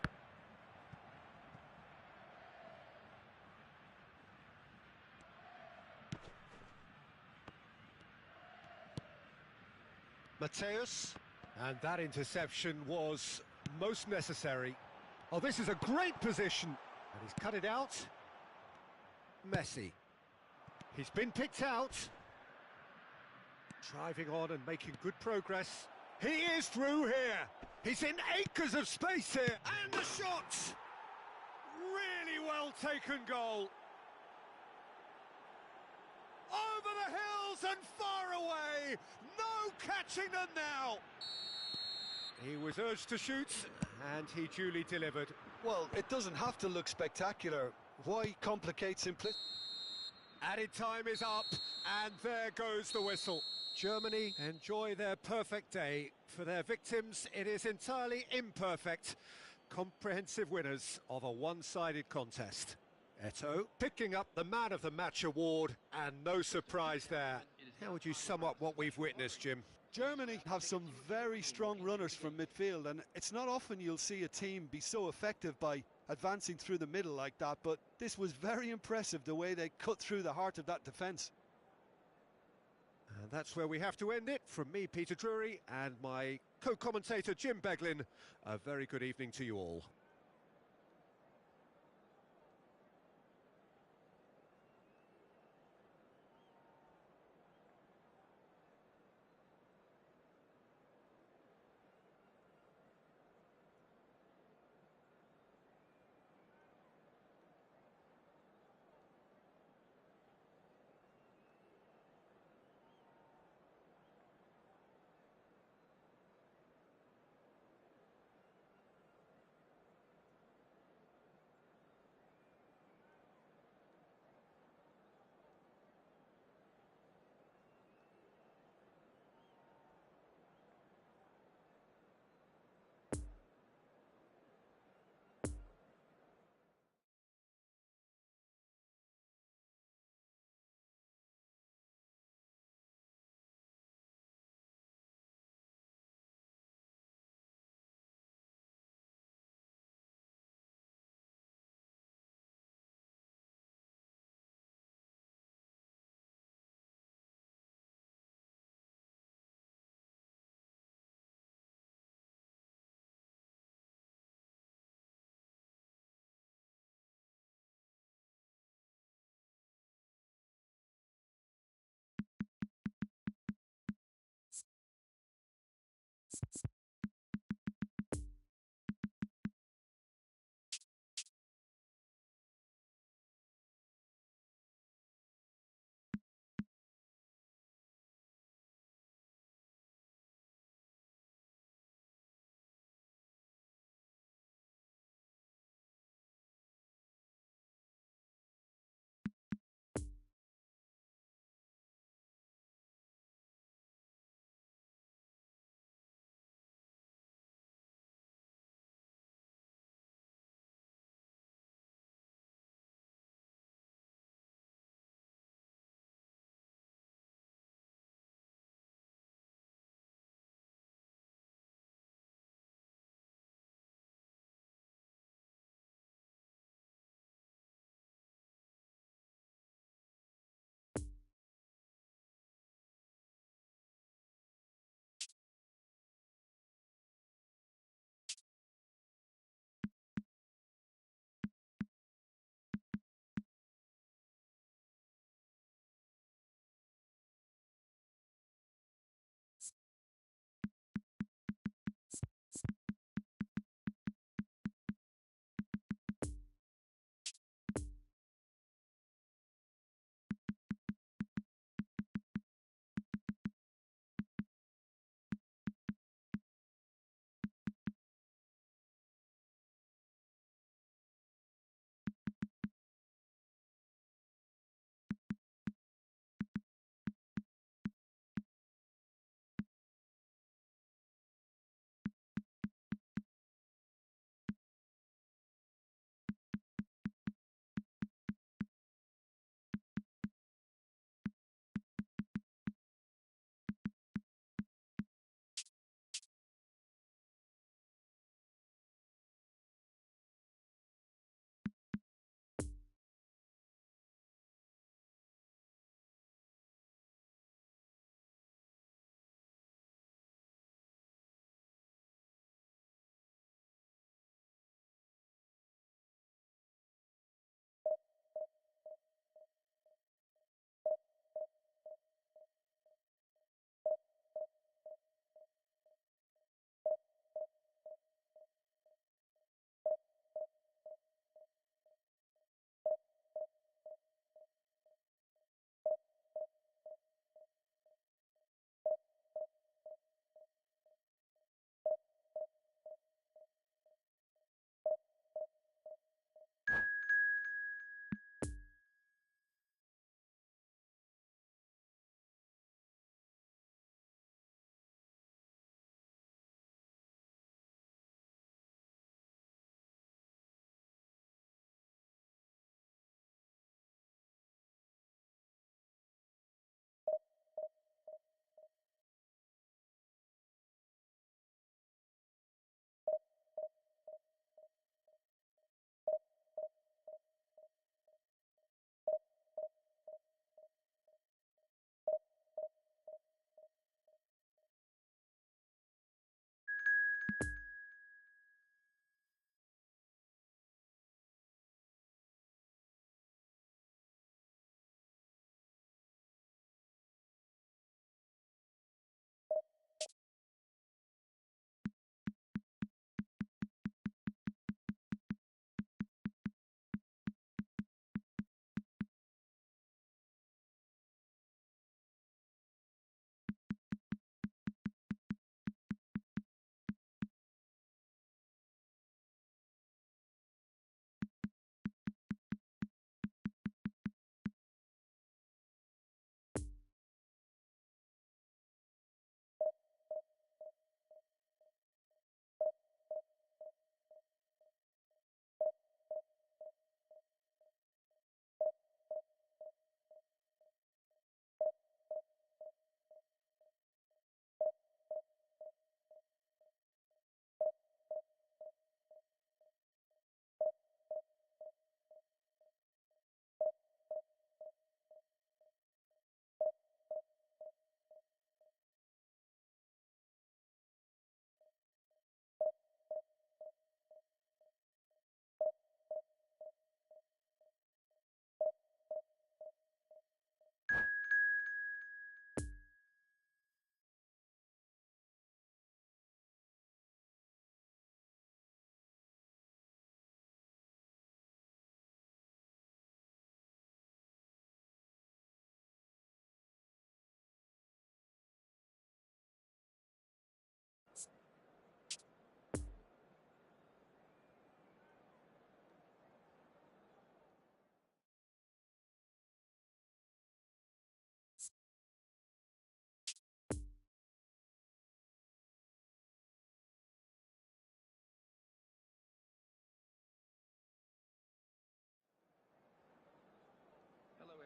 Mateus. And that interception was most necessary. Oh, this is a great position. And he's cut it out. Messi. He's been picked out. Driving on and making good progress. He is through here. He's in acres of space here. And the shot! Really well taken goal. Over the hills and far away. No catching them now. He was urged to shoot, and he duly delivered. Well, it doesn't have to look spectacular. Why complicate simplicity? Added time is up, and there goes the whistle. Germany enjoy their perfect day. For their victims, it is entirely imperfect. Comprehensive winners of a one-sided contest. Eto'o picking up the Man of the Match award, and no surprise there. How would you sum up what we've witnessed, Jim? Germany have some very strong runners from midfield, and it's not often you'll see a team be so effective by advancing through the middle like that, but this was very impressive, the way they cut through the heart of that defence. And that's where we have to end it. From me, Peter Drury, and my co-commentator, Jim Beglin, a very good evening to you all.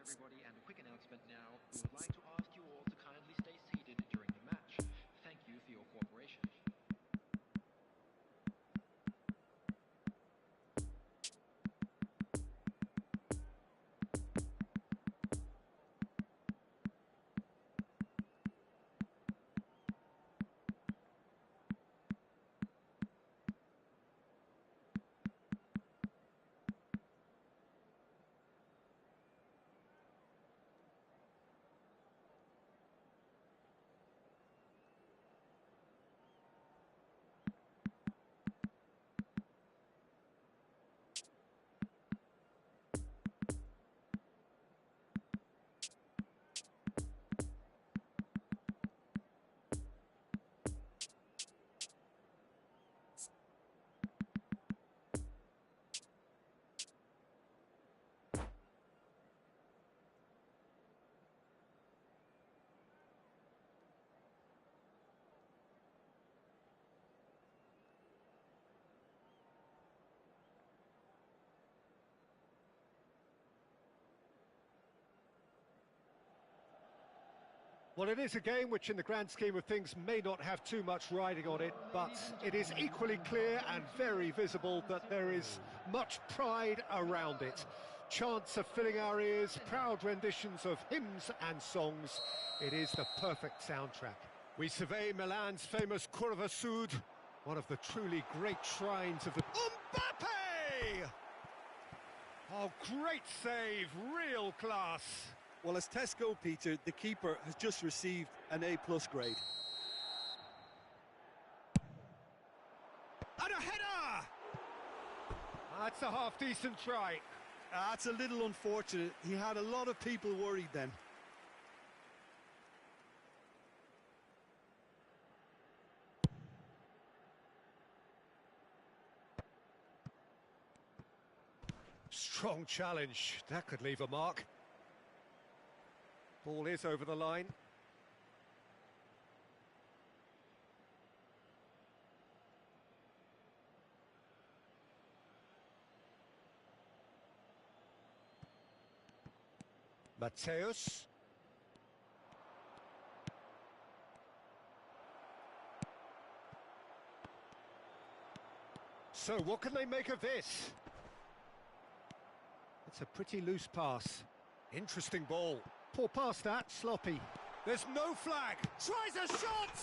everybody, and a quick announcement now. We would like to ask you all to kindly stay seated during the match. Thank you for your cooperation. Well, it is a game which in the grand scheme of things may not have too much riding on it, but it is equally clear and very visible that there is much pride around it. Chants are filling our ears, proud renditions of hymns and songs. It is the perfect soundtrack. We survey Milan's famous Curva Sud, one of the truly great shrines of the... Mbappe! Oh, great save, real class. Well, as Tesco, Peter, the keeper has just received an A+ grade. And a header! That's a half-decent try. That's a little unfortunate. He had a lot of people worried then. Strong challenge. That could leave a mark. Ball is over the line. Mateus. So what can they make of this? It's a pretty loose pass. Interesting ball. Poor pass that, sloppy. There's no flag. Tries a shot!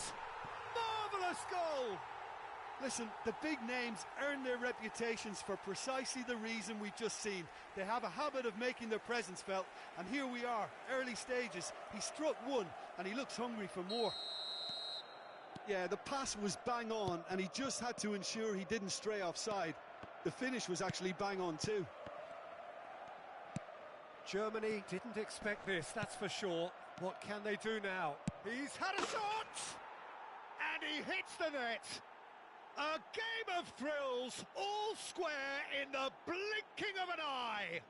Marvellous goal! Listen, the big names earn their reputations for precisely the reason we've just seen. They have a habit of making their presence felt, and here we are, early stages. He struck one, and he looks hungry for more. Yeah, the pass was bang on, and he just had to ensure he didn't stray offside. The finish was actually bang on too. Germany didn't expect this, that's for sure. What can they do now? He's had a shot! And he hits the net! A game of thrills, all square in the blinking of an eye!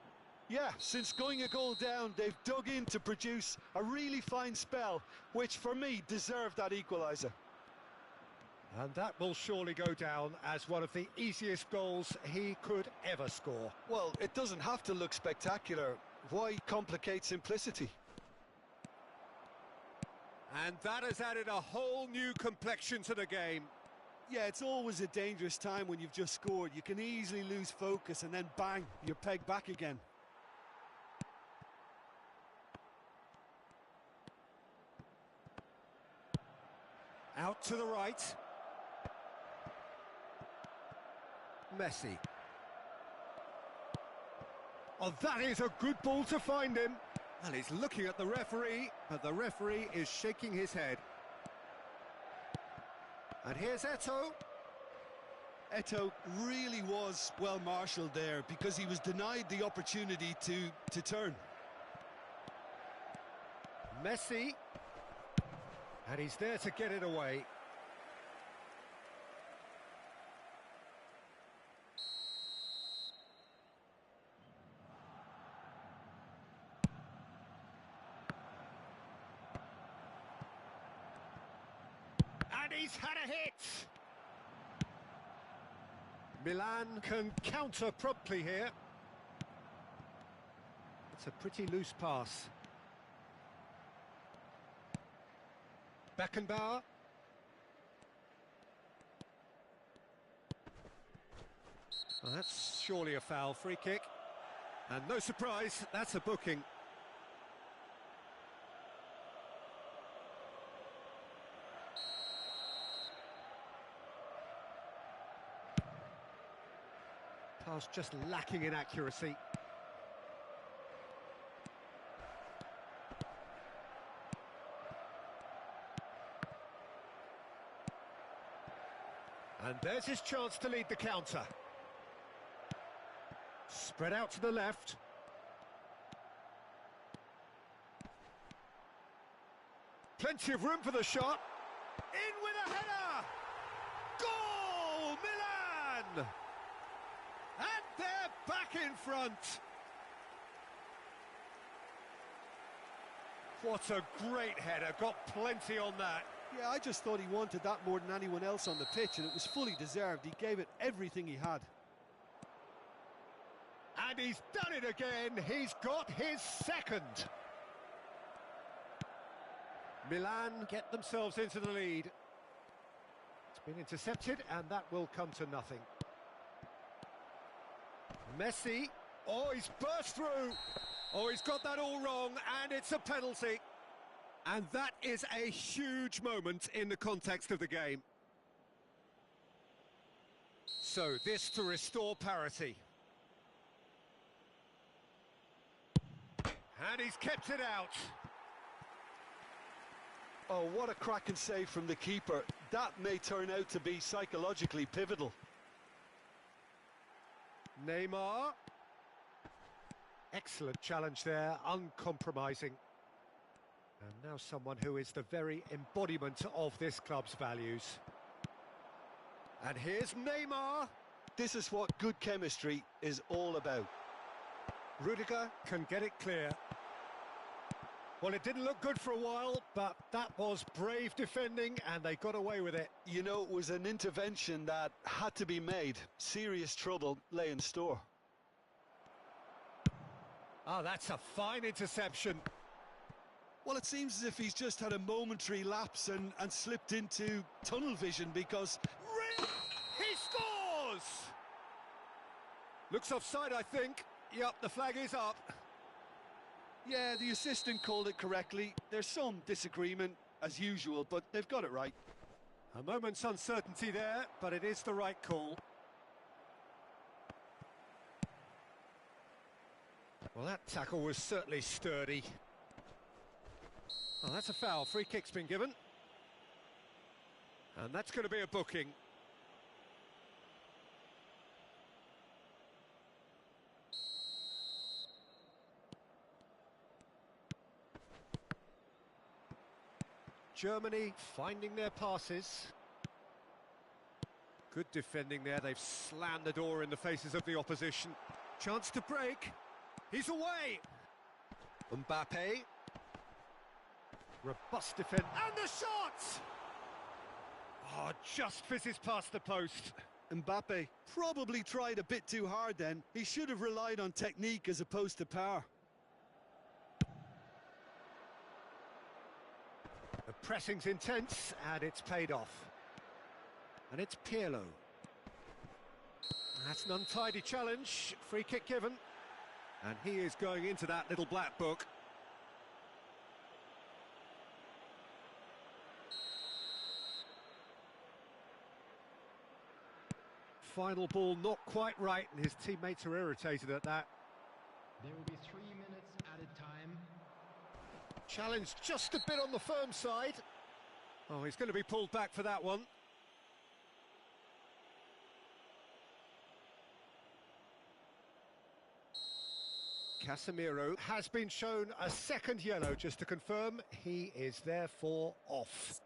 Yeah, since going a goal down, they've dug in to produce a really fine spell, which for me deserved that equaliser. And that will surely go down as one of the easiest goals he could ever score. Well, it doesn't have to look spectacular. Why complicate simplicity? And that has added a whole new complexion to the game. Yeah, it's always a dangerous time when you've just scored. You can easily lose focus and then bang, you're pegged back again. Out to the right. Messi. Oh, that is a good ball to find him. And he's looking at the referee, but the referee is shaking his head. And here's Eto'o. Eto'o really was well marshalled there because he was denied the opportunity to turn. Messi. And he's there to get it away. And he's had a hit. Milan can counter promptly here. That's a pretty loose pass. Beckenbauer. Well, that's surely a foul. Free kick. And no surprise, that's a booking. Pass just lacking in accuracy. And there's his chance to lead the counter. Spread out to the left. Plenty of room for the shot. In with a header! Goal! Milan! And they're back in front. What a great header, got plenty on that. Yeah, I just thought he wanted that more than anyone else on the pitch, and it was fully deserved. He gave it everything he had. And he's done it again. He's got his second. Milan get themselves into the lead. It's been intercepted, and that will come to nothing. Messi. Oh, he's burst through. Oh, he's got that all wrong, and it's a penalty. And that is a huge moment in the context of the game. So, this to restore parity. And he's kept it out. Oh, what a cracking save from the keeper. That may turn out to be psychologically pivotal. Neymar. Excellent challenge there, uncompromising. And now someone who is the very embodiment of this club's values. And here's Neymar. This is what good chemistry is all about. Rudiger can get it clear. Well, it didn't look good for a while, but that was brave defending, and they got away with it. You know, it was an intervention that had to be made. Serious trouble lay in store. Oh, that's a fine interception. Well, it seems as if he's just had a momentary lapse and slipped into tunnel vision because... He scores! Looks offside, I think. Yep, the flag is up. Yeah, the assistant called it correctly. There's some disagreement, as usual, but they've got it right. A moment's uncertainty there, but it is the right call. Well, that tackle was certainly sturdy. Oh, that's a foul. Free kick's been given. And that's going to be a booking. Germany finding their passes. Good defending there. They've slammed the door in the faces of the opposition. Chance to break. He's away. Mbappe. Robust defense. And the shot! Oh, just fizzes past the post. Mbappe probably tried a bit too hard then. He should have relied on technique as opposed to power. The pressing's intense, and it's paid off. And it's Pirlo. That's an untidy challenge. Free kick given. And he is going into that little black book. Final ball not quite right, and his teammates are irritated at that. There will be 3 minutes added time. Challenge just a bit on the firm side. Oh, he's going to be pulled back for that one. Casemiro has been shown a second yellow, just to confirm he is therefore off.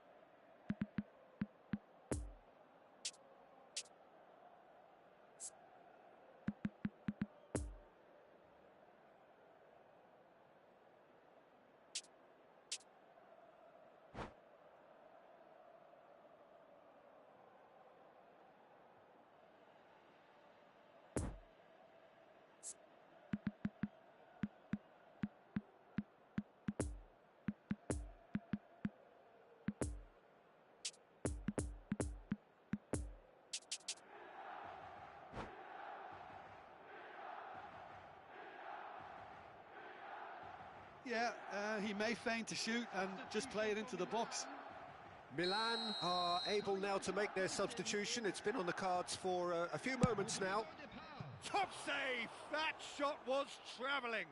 Yeah, he may feign to shoot and just play it into the box. Milan are able now to make their substitution. It's been on the cards for a few moments now. Top save! That shot was travelling.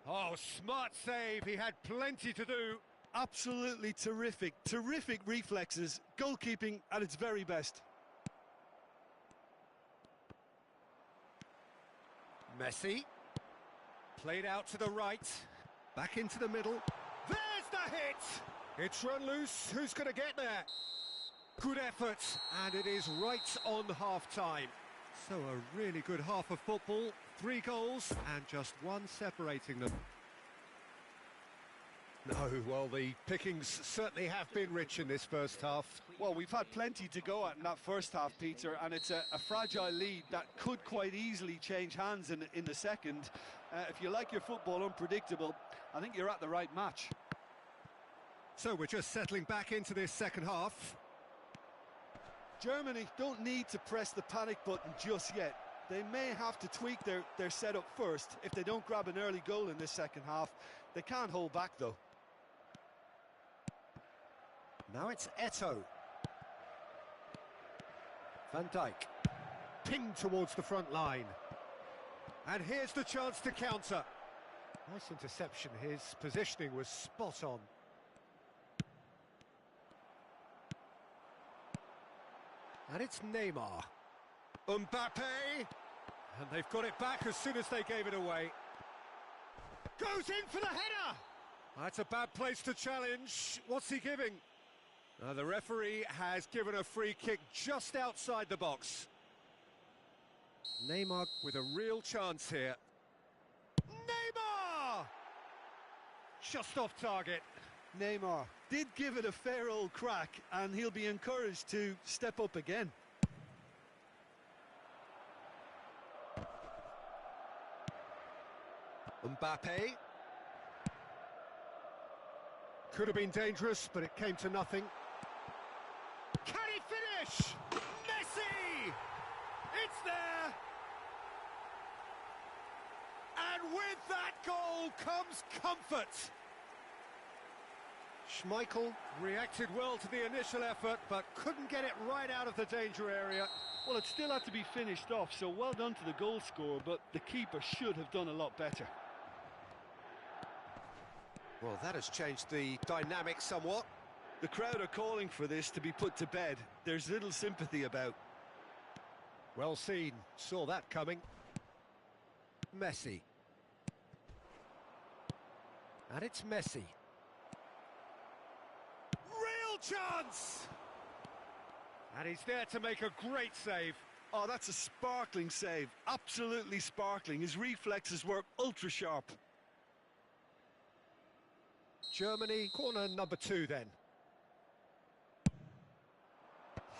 Oh, smart save. He had plenty to do. Absolutely terrific. Terrific reflexes. Goalkeeping at its very best. Messi. Played out to the right. Back into the middle. There's the hit! It's run loose. Who's going to get there? Good effort. And it is right on half-time. So a really good half of football. 3 goals and just one separating them. No, well, the pickings certainly have been rich in this first half. Well, we've had plenty to go at in that first half, Peter, and it's a fragile lead that could quite easily change hands in the second. If you like your football unpredictable, I think you're at the right match. So we're just settling back into this second half. Germany don't need to press the panic button just yet. They may have to tweak their setup first if they don't grab an early goal in this second half. They can't hold back, though. Now it's Eto'o. Van Dijk. Pinged towards the front line. And here's the chance to counter. Nice interception. His positioning was spot on. And it's Neymar. Mbappe. And they've got it back as soon as they gave it away. Goes in for the header! That's a bad place to challenge. What's he giving? The referee has given a free kick just outside the box. Neymar with a real chance here. Neymar! Just off target. Neymar did give it a fair old crack, and he'll be encouraged to step up again. Mbappe. Could have been dangerous, but it came to nothing. Can he finish? Messi! It's there! And with that goal comes comfort. Schmeichel reacted well to the initial effort, but couldn't get it right out of the danger area. Well, it still had to be finished off, so well done to the goal scorer, but the keeper should have done a lot better. Well, that has changed the dynamic somewhat. The crowd are calling for this to be put to bed. There's little sympathy about. Well seen. Saw that coming. Messi. And it's Messi. Real chance! And he's there to make a great save. Oh, that's a sparkling save. Absolutely sparkling. His reflexes were ultra sharp. Germany, corner number 2 then.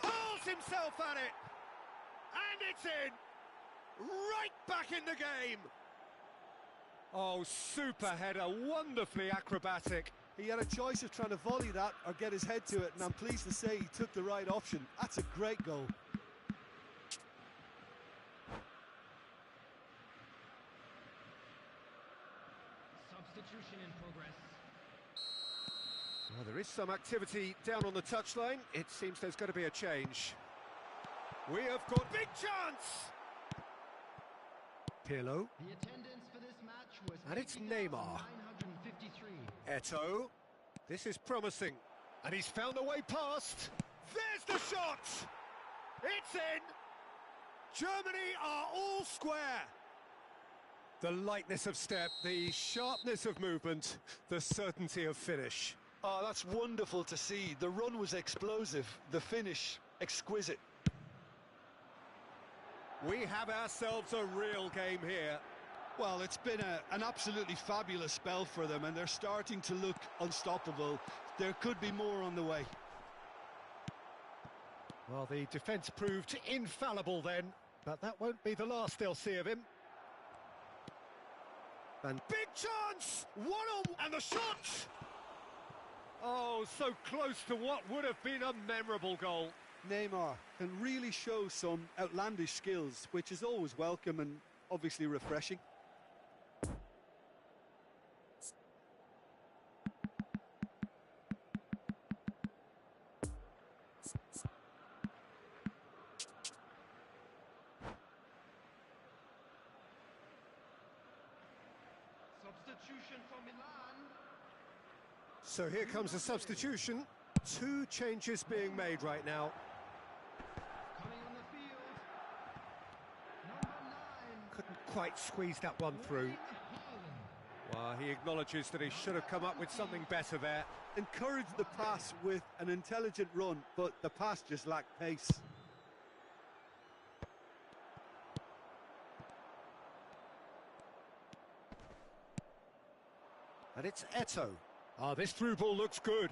Hurls himself at it! And it's in! Right back in the game! Oh, super header, wonderfully acrobatic. He had a choice of trying to volley that or get his head to it, and I'm pleased to say he took the right option. That's a great goal. Substitution in progress. Well, there is some activity down on the touchline. It seems there's going to be a change. We have got big chance! Pirlo. The attendance for this match was And it's Neymar. 953. Eto'o. This is promising. And he's found a way past. There's the shot! It's in! Germany are all square. The lightness of step, the sharpness of movement, the certainty of finish. Oh, that's wonderful to see. The run was explosive, the finish exquisite. We have ourselves a real game here. Well, it's been an absolutely fabulous spell for them, and they're starting to look unstoppable. There could be more on the way. Well, the defence proved infallible then, but that won't be the last they'll see of him. And big chance! And the shot! Oh, so close to what would have been a memorable goal. Neymar can really show some outlandish skills, which is always welcome and obviously refreshing. So here comes a substitution. Two changes being made right now. Coming on the field. Number 9. Couldn't quite squeeze that one through. Well, he acknowledges that he should have come up with something better there. Encouraged the pass with an intelligent run, but the pass just lacked pace. And it's Eto. Oh, this through ball looks good.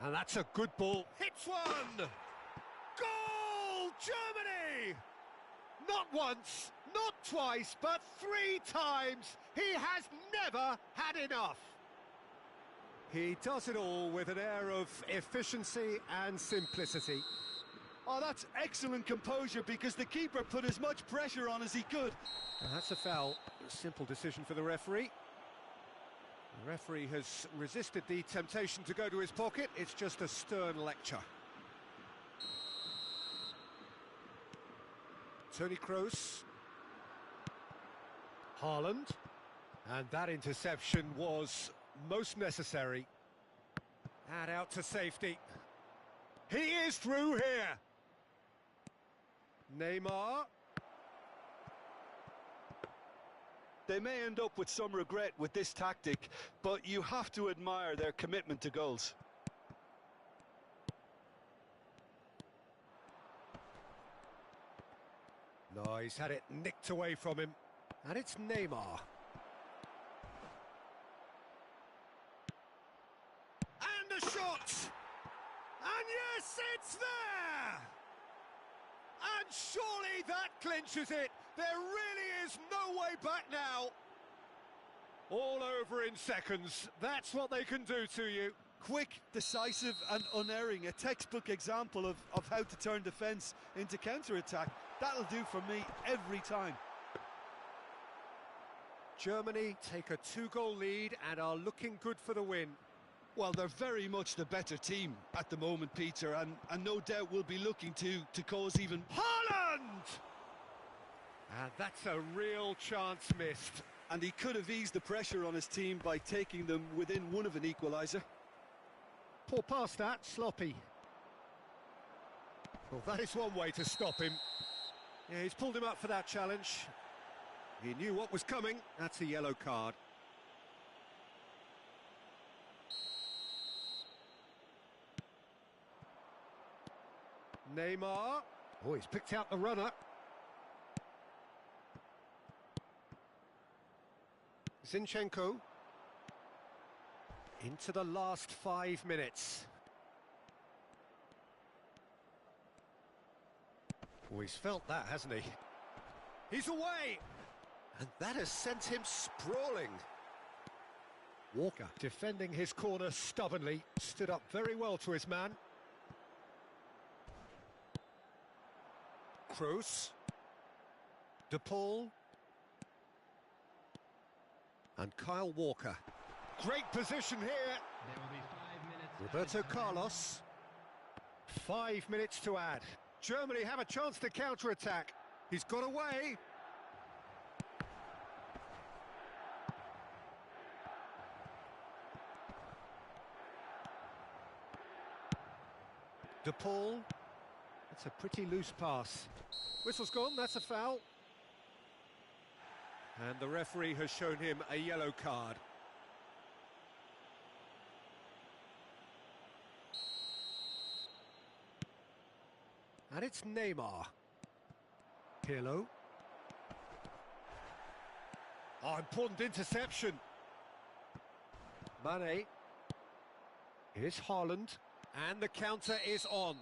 And that's a good ball. Hits one! Goal! Germany! Not once, not twice, but 3 times. He has never had enough. He does it all with an air of efficiency and simplicity. Oh, that's excellent composure because the keeper put as much pressure on as he could. And that's a foul. A simple decision for the referee. The referee has resisted the temptation to go to his pocket. It's just a stern lecture. Toni Kroos. Haaland. And that interception was most necessary. And out to safety. He is through here. Neymar. They may end up with some regret with this tactic, but you have to admire their commitment to goals. No, he's had it nicked away from him. And it's Neymar. And a shot! And yes, it's there! And surely that clinches it. There really is no way back now. All over in seconds. That's what they can do to you. Quick, decisive and unerring. A textbook example of how to turn defence into counter-attack. That'll do for me every time. Germany take a 2-goal lead and are looking good for the win. Well, they're very much the better team at the moment, Peter, and no doubt will be looking to cause even... Haaland! And that's a real chance missed. And he could have eased the pressure on his team by taking them within one of an equaliser. Poor pass that, sloppy. Well, that is one way to stop him. Yeah, he's pulled him up for that challenge. He knew what was coming. That's a yellow card. Neymar. Oh, he's picked out the runner. Zinchenko. Into the last 5 minutes. Oh, he's felt that, hasn't he? He's away! And that has sent him sprawling. Walker, defending his corner stubbornly, stood up very well to his man. Kroos. De Paul. And Kyle Walker. Great position here. There will be 5 minutes. Roberto Carlos. 5 minutes to add. Germany have a chance to counter-attack. He's got away. De Paul. That's a pretty loose pass. Whistle's gone, that's a foul. And the referee has shown him a yellow card. And it's Neymar. Pirlo. Oh, important interception. Mane. Here's Haaland. And the counter is on.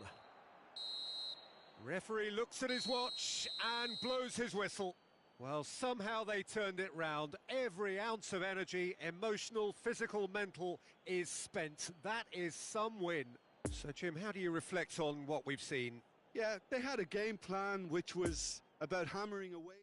Referee looks at his watch and blows his whistle. Well, somehow they turned it round. Every ounce of energy, emotional, physical, mental, is spent. That is some win. So, Jim, how do you reflect on what we've seen? Yeah, they had a game plan which was about hammering away.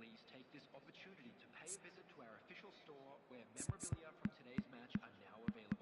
Please take this opportunity to pay a visit to our official store where memorabilia from today's match are now available.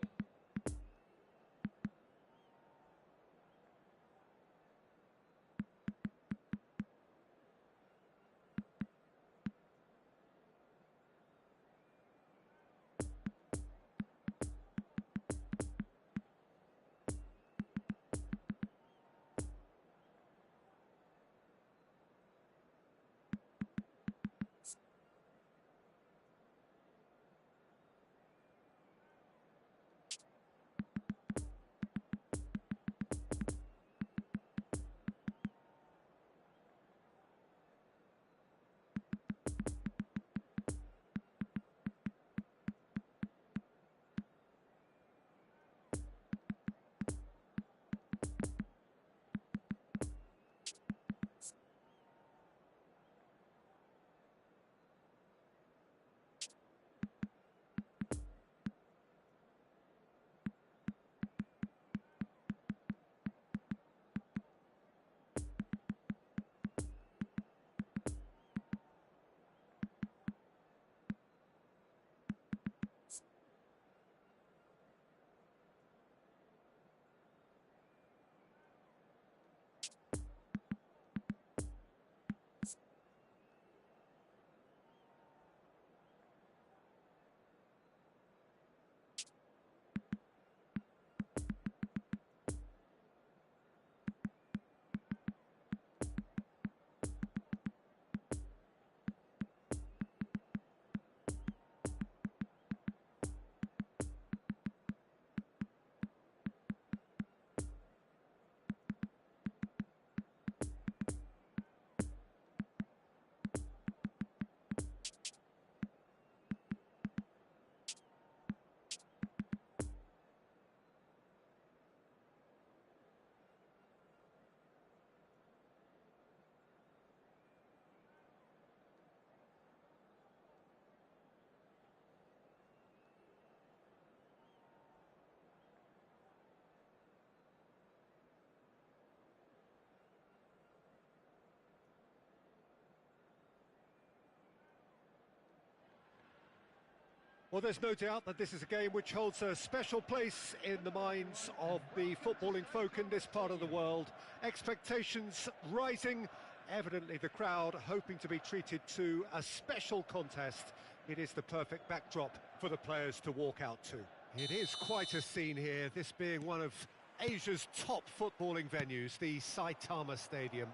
Well, there's no doubt that this is a game which holds a special place in the minds of the footballing folk in this part of the world. Expectations rising, evidently the crowd hoping to be treated to a special contest. It is the perfect backdrop for the players to walk out to. It is quite a scene here, this being one of Asia's top footballing venues, the Saitama Stadium.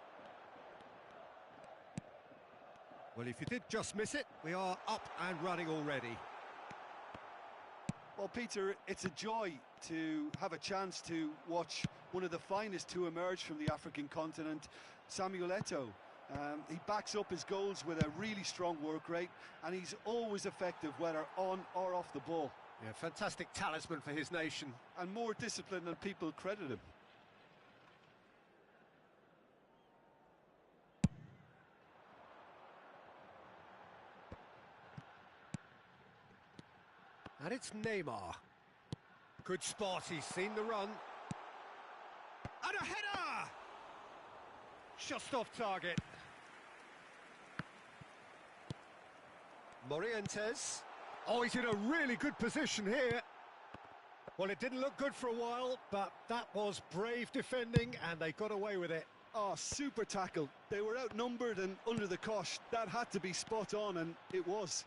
Well, if you did just miss it, we are up and running already. Well, Peter, it's a joy to have a chance to watch one of the finest to emerge from the African continent, Samuel Eto'o. He backs up his goals with a really strong work rate, and he's always effective, whether on or off the ball. Yeah, fantastic talisman for his nation. And more discipline than people credit him. And it's Neymar. Good spot, he's seen the run. And a header! Just off target. Morientes. Oh, he's in a really good position here. Well, it didn't look good for a while, but that was brave defending, and they got away with it. Oh, super tackle. They were outnumbered and under the cosh. That had to be spot on, and it was.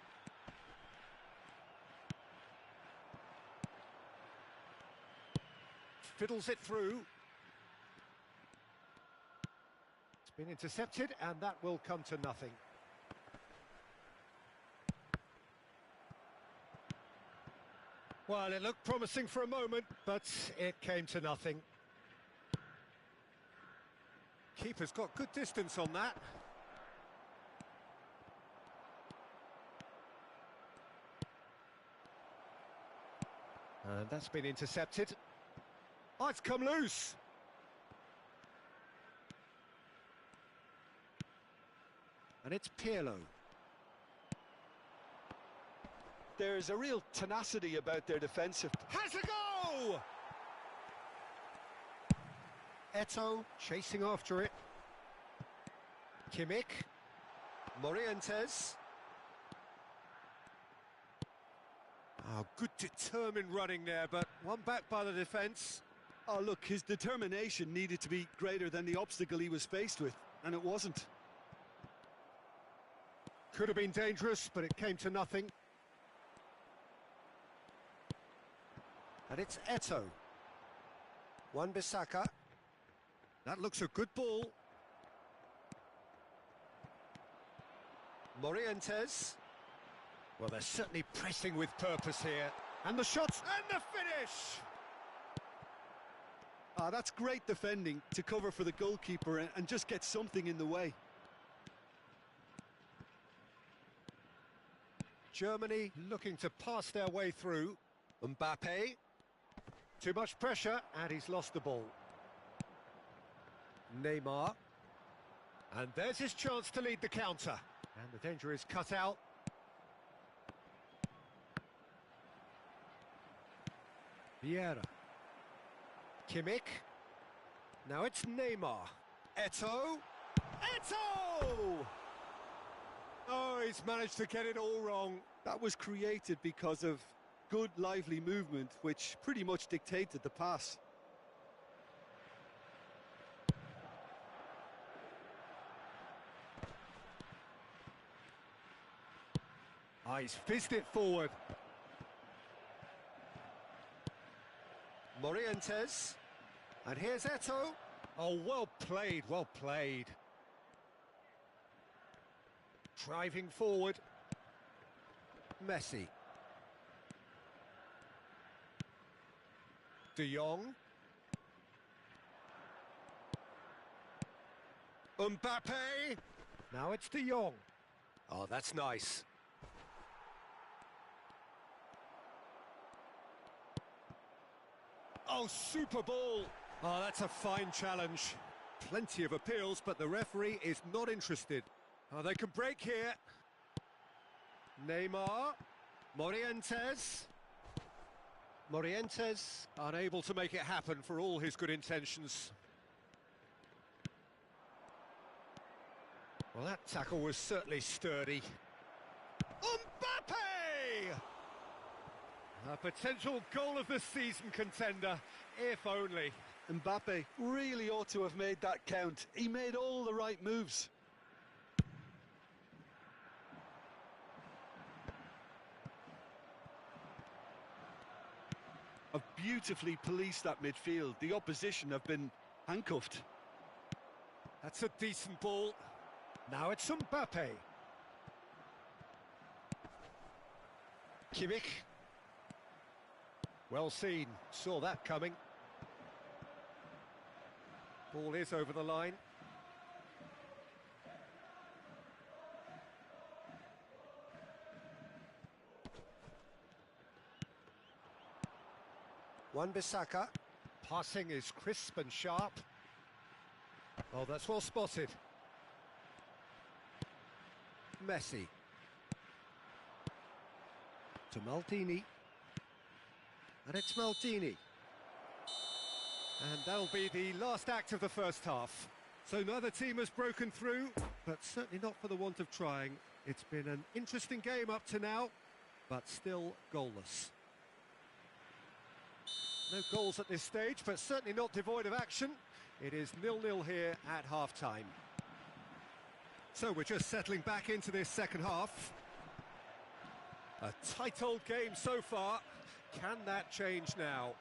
Fiddles it through. It's been intercepted, and that will come to nothing. Well, it looked promising for a moment, but it came to nothing. Keeper's got good distance on that. And that's been intercepted. Oh, it's come loose. And it's Pirlo. There's a real tenacity about their defensive. Has a go! Eto'o chasing after it. Kimmich. Morientes. Oh, good determined running there, but one back by the defence. Oh, look, his determination needed to be greater than the obstacle he was faced with, and it wasn't. Could have been dangerous, but it came to nothing. And it's Eto'o. Wan-Bissaka. That looks a good ball. Morientes. Well, they're certainly pressing with purpose here. And the shots and the finish! Ah, that's great defending to cover for the goalkeeper and just get something in the way. Germany looking to pass their way through. Mbappe. Too much pressure, and he's lost the ball. Neymar. And there's his chance to lead the counter. And the danger is cut out. Vieira. Kimmich. Now it's Neymar. Eto'o. Eto'o! Oh, he's managed to get it all wrong. That was created because of good, lively movement, which pretty much dictated the pass. Ah, he's fizzed it forward. Morientes. And here's Eto'o. Oh, well played, well played. Driving forward. Messi. De Jong. Mbappe. Now it's De Jong. Oh, that's nice. Oh, super ball. Oh, that's a fine challenge. Plenty of appeals, but the referee is not interested. Oh, they can break here. Neymar. Morientes. Morientes unable to make it happen for all his good intentions. Well, that tackle was certainly sturdy. Mbappe! A potential goal of the season contender, if only. Mbappe really ought to have made that count. He made all the right moves. Have beautifully policed that midfield. The opposition have been handcuffed. That's a decent ball. Now it's Mbappe. Kimmich. Well seen, saw that coming. Ball is over the line. Wan-Bissaka. Passing is crisp and sharp. Oh, that's well spotted. Messi. To Maldini. And it's Maldini. And that'll be the last act of the first half. So neither team has broken through, but certainly not for the want of trying. It's been an interesting game up to now, but still goalless. No goals at this stage, but certainly not devoid of action. It is 0-0 here at half-time. So we're just settling back into this second half. A tight old game so far. Can that change now?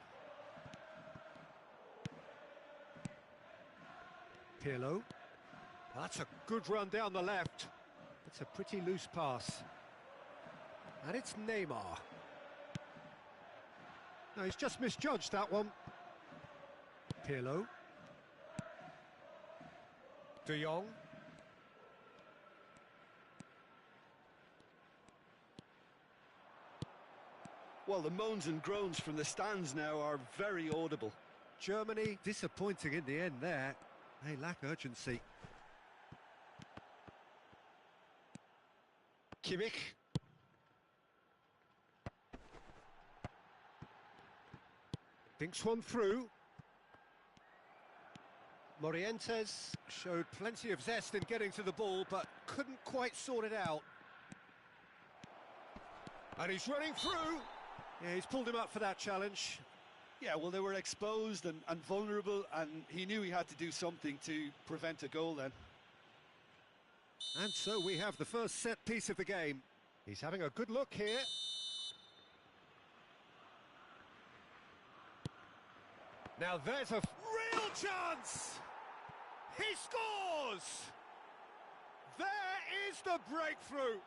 Pirlo. That's a good run down the left. It's a pretty loose pass. And it's Neymar. No, he's just misjudged that one. Pirlo. De Jong. Well, the moans and groans from the stands now are very audible. Germany disappointing in the end there. They lack urgency. Kimmich. Thinks one through. Morientes showed plenty of zest in getting to the ball, but couldn't quite sort it out. And he's running through. Yeah, he's pulled him up for that challenge. Yeah, well, they were exposed and vulnerable, and he knew he had to do something to prevent a goal then. And so we have the first set piece of the game. He's having a good look here. Now there's a real chance! He scores! There is the breakthrough!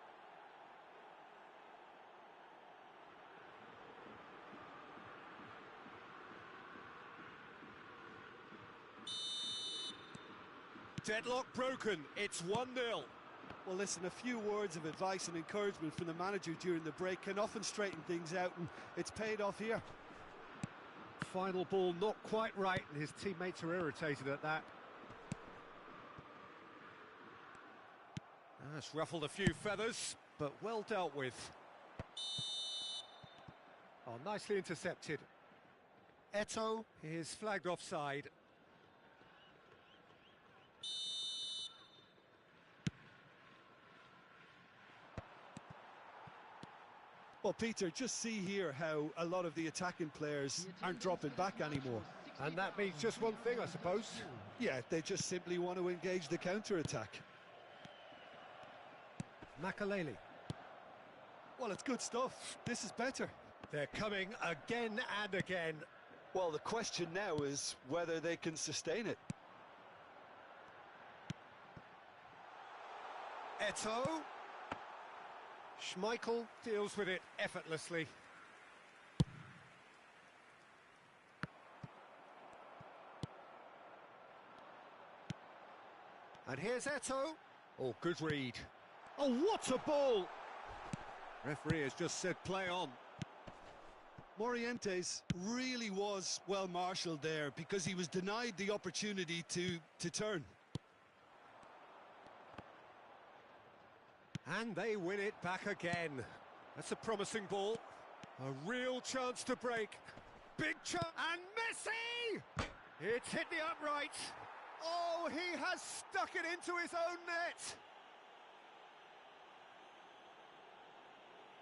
Deadlock broken, it's 1-0. Well, listen, a few words of advice and encouragement from the manager during the break can often straighten things out, and it's paid off here. Final ball not quite right, and his teammates are irritated at that. That's ruffled a few feathers, but well dealt with. Oh, nicely intercepted. Eto'o is flagged offside. Well, Peter, just see here how a lot of the attacking players aren't dropping back anymore. And that means just one thing, I suppose. Yeah, they just simply want to engage the counter-attack. Makaleli. Well, it's good stuff. This is better. They're coming again and again. Well, the question now is whether they can sustain it. Eto'o. Schmeichel deals with it effortlessly. And here's Eto'o. Oh, good read. Oh, what a ball! Referee has just said play on. Morientes really was well marshalled there because he was denied the opportunity to turn. And they win it back again. That's a promising ball. A real chance to break. Big chance. And Messi! It's hit the upright. Oh, he has stuck it into his own net.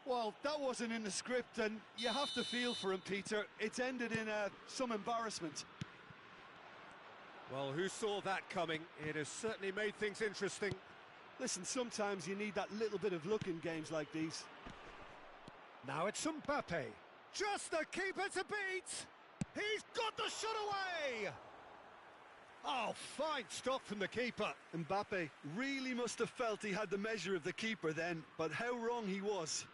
Well, that wasn't in the script, and you have to feel for him, Peter. It's ended in some embarrassment. Well, who saw that coming? It has certainly made things interesting. Listen, sometimes you need that little bit of luck in games like these. Now it's Mbappe. Just the keeper to beat. He's got the shot away. Oh, fine stop from the keeper. Mbappe really must have felt he had the measure of the keeper then, but how wrong he was.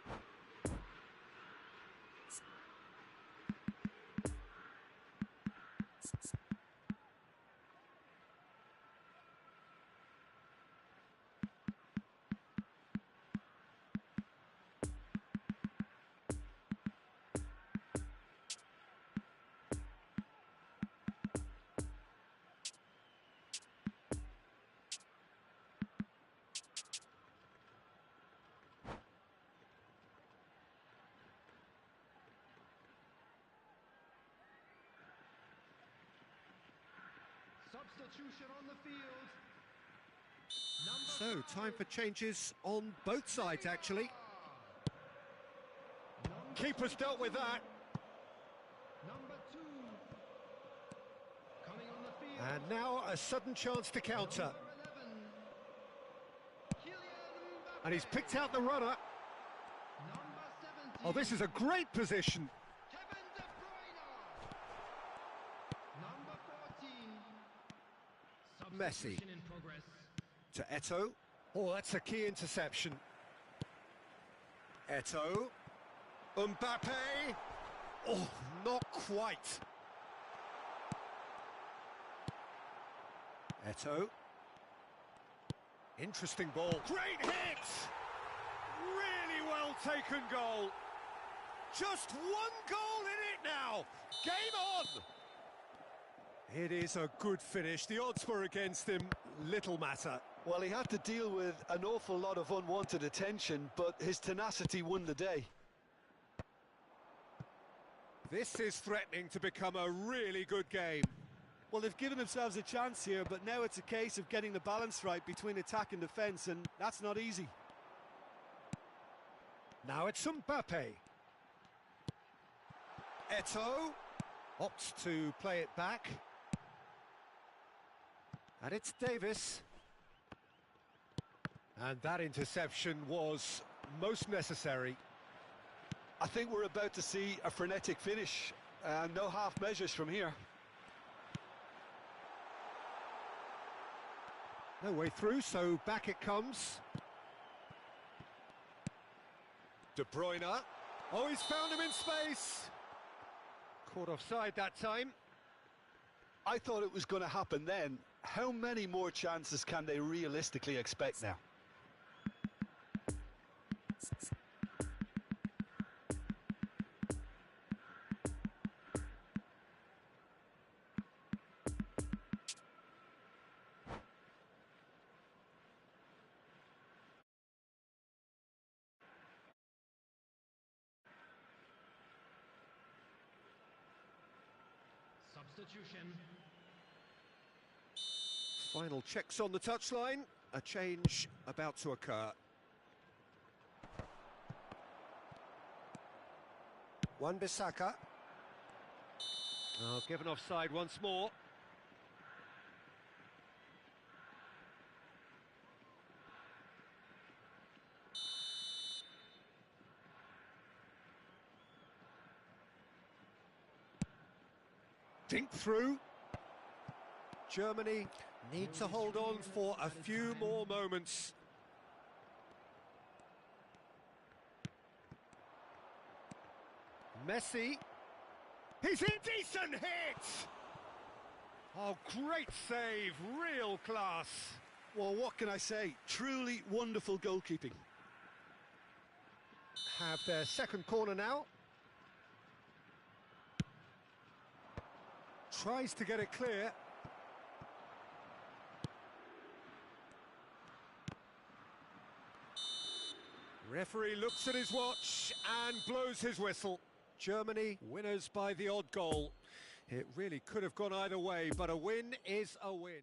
Substitution on the field. So, time for changes on both sides, actually. Keeper's dealt with that. Number 2. Coming on the field. And now a sudden chance to counter. Number 11. Kylian Mbappe. And he's picked out the runner. Number 17. Oh, this is a great position. Kevin De Bruyne. Number 14. Messi. Substitution in progress. To Eto'o. Oh, that's a key interception. Eto'o. Mbappe. Oh, not quite. Eto'o. Interesting ball. Great hit! Really well taken goal. Just one goal in it now. Game on! It is a good finish. The odds were against him. Little matter. Well, he had to deal with an awful lot of unwanted attention, but his tenacity won the day. This is threatening to become a really good game. Well, they've given themselves a chance here, but now it's a case of getting the balance right between attack and defence, and that's not easy. Now it's Mbappe. Eto'o opts to play it back. And it's Davis. And that interception was most necessary. I think we're about to see a frenetic finish. No half measures from here. No way through, so back it comes. De Bruyne. Oh, he's found him in space. Caught offside that time. I thought it was going to happen then. How many more chances can they realistically expect now? Substitution. Final checks on the touchline. A change about to occur. Wan-Bissaka. Oh, given offside once more. Dink through. Germany need to hold on for a few more moments. Messi. He's in, decent hit! Oh, great save, real class. Well, what can I say? Truly wonderful goalkeeping. Have their second corner now. Tries to get it clear. Referee looks at his watch and blows his whistle. Germany winners by the odd goal. It really could have gone either way, but a win is a win.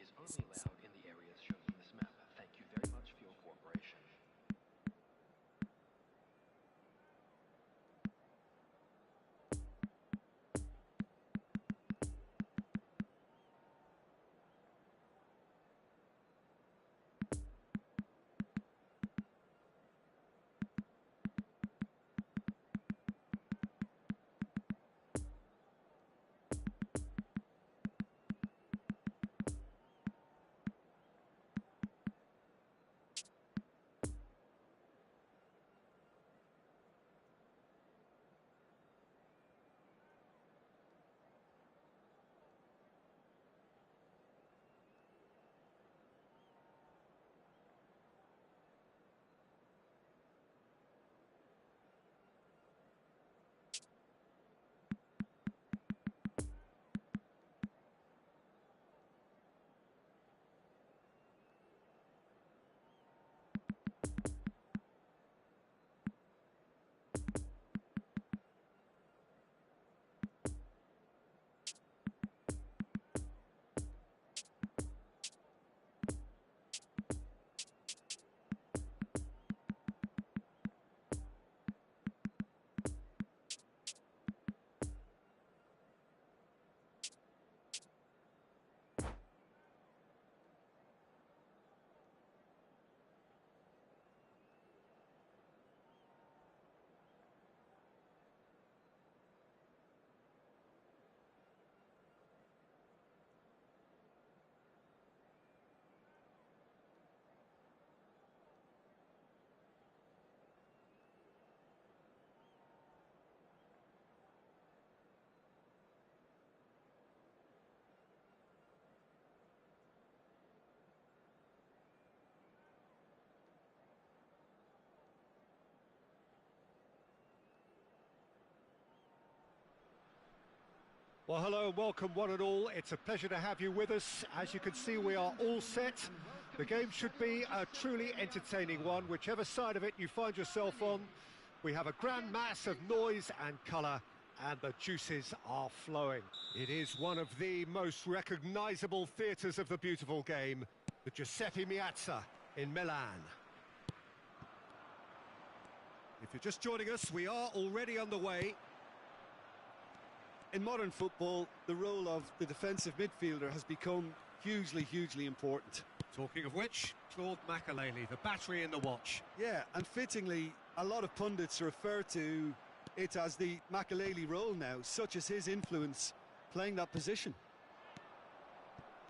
is only allowed in the areas shown on this map. Thank you very much for your cooperation. Well, hello and welcome one and all. It's a pleasure to have you with us. As you can see, we are all set. The game should be a truly entertaining one, whichever side of it you find yourself on. We have a grand mass of noise and colour, and the juices are flowing. It is one of the most recognisable theatres of the beautiful game, the Giuseppe Meazza in Milan. If you're just joining us, we are already underway. In modern football, the role of the defensive midfielder has become hugely important. Talking of which, Claude Makelele, the battery in the watch. Yeah, and fittingly, a lot of pundits refer to it as the Makelele role now, such as his influence playing that position.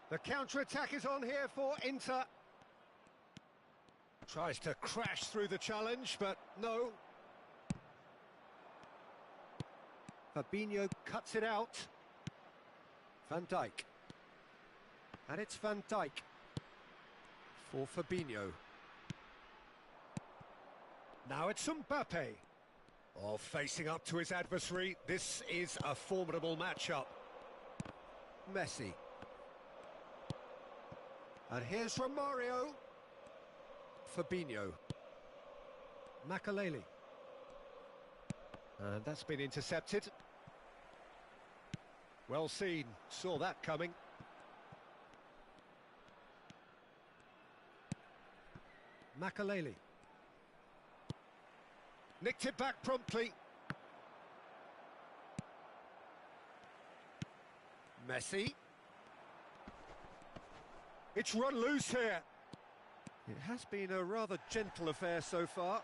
The counter-attack is on here for Inter. Tries to crash through the challenge, but no. Fabinho cuts it out. Van Dijk. And it's Van Dijk for Fabinho. Now it's Mbappe. Oh, facing up to his adversary. This is a formidable matchup. Messi. And here's Romario. Fabinho. Makelele. And that's been intercepted. Well seen, saw that coming. Makelele. Nicked it back promptly. Messi. It's run loose here. It has been a rather gentle affair so far.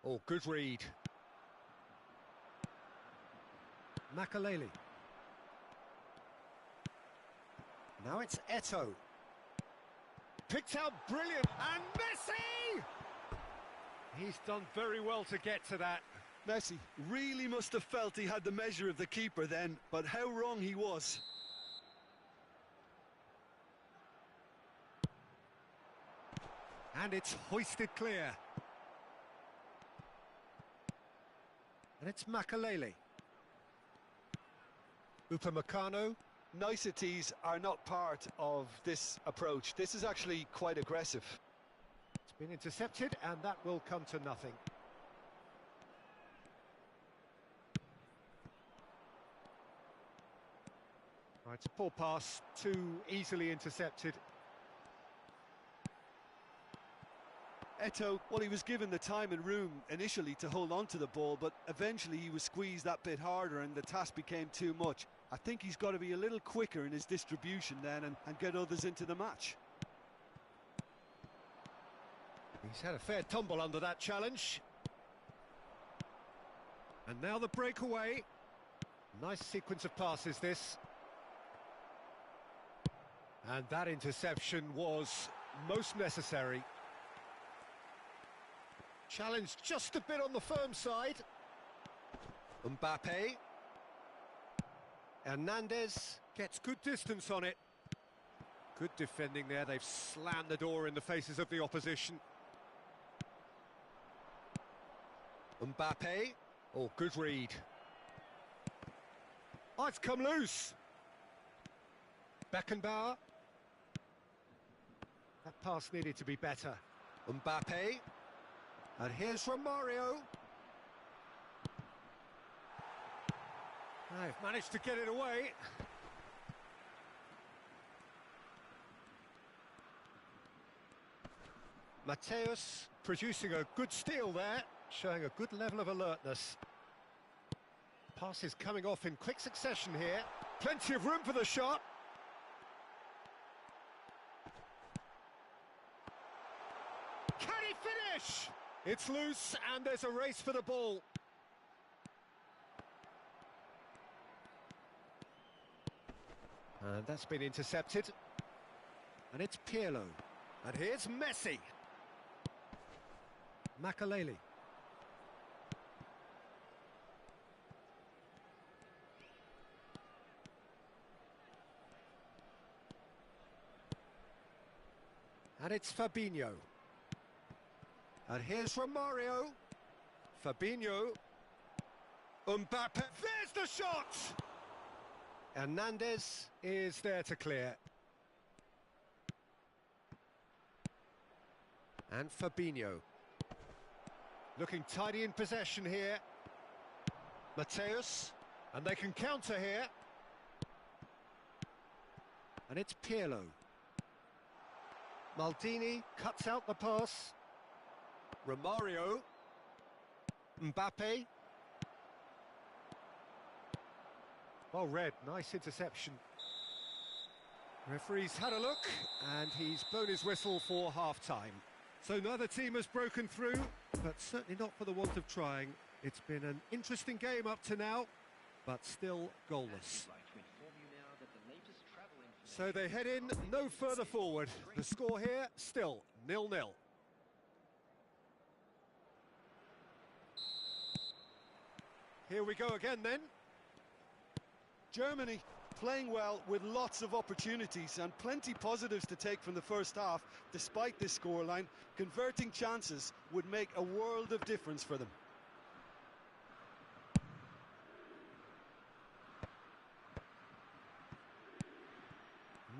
Oh, good read. Makelele. Now it's Eto'o. Picked out brilliant, and Messi! He's done very well to get to that. Messi really must have felt he had the measure of the keeper then, but how wrong he was. And it's hoisted clear. And it's Makelele. Upamecano. Niceties are not part of this approach. This is actually quite aggressive. It's been intercepted, and that will come to nothing. Right, it's a poor pass, too easily intercepted. Eto'o, well, he was given the time and room initially to hold on to the ball, but eventually he was squeezed that bit harder and the task became too much. I think he's got to be a little quicker in his distribution then and get others into the match. He's had a fair tumble under that challenge. And now the breakaway. Nice sequence of passes, this. And that interception was most necessary. Challenge just a bit on the firm side. Mbappe. Hernandez gets good distance on it. Good defending there. They've slammed the door in the faces of the opposition. Mbappe. Oh, good read. Oh, it's come loose. Beckenbauer. That pass needed to be better. Mbappe. And here's Romario. They've managed to get it away. Mateus producing a good steal there, showing a good level of alertness. Passes coming off in quick succession here. Plenty of room for the shot. Can he finish? It's loose and there's a race for the ball. And that's been intercepted. And it's Pirlo. And here's Messi. Makaleli. And it's Fabinho. And here's Romario. Fabinho. Mbappe. There's the shot! Hernandez is there to clear. And Fabinho. Looking tidy in possession here. Mateus. And they can counter here. And it's Pirlo. Maldini cuts out the pass. Romario. Mbappe. Well read, nice interception. Referee's had a look, and he's blown his whistle for half-time. So neither team has broken through, but certainly not for the want of trying. It's been an interesting game up to now, but still goalless. So they head in no further forward. The score here, still 0-0. Here we go again then. Germany playing well with lots of opportunities and plenty positives to take from the first half. Despite this scoreline, converting chances would make a world of difference for them.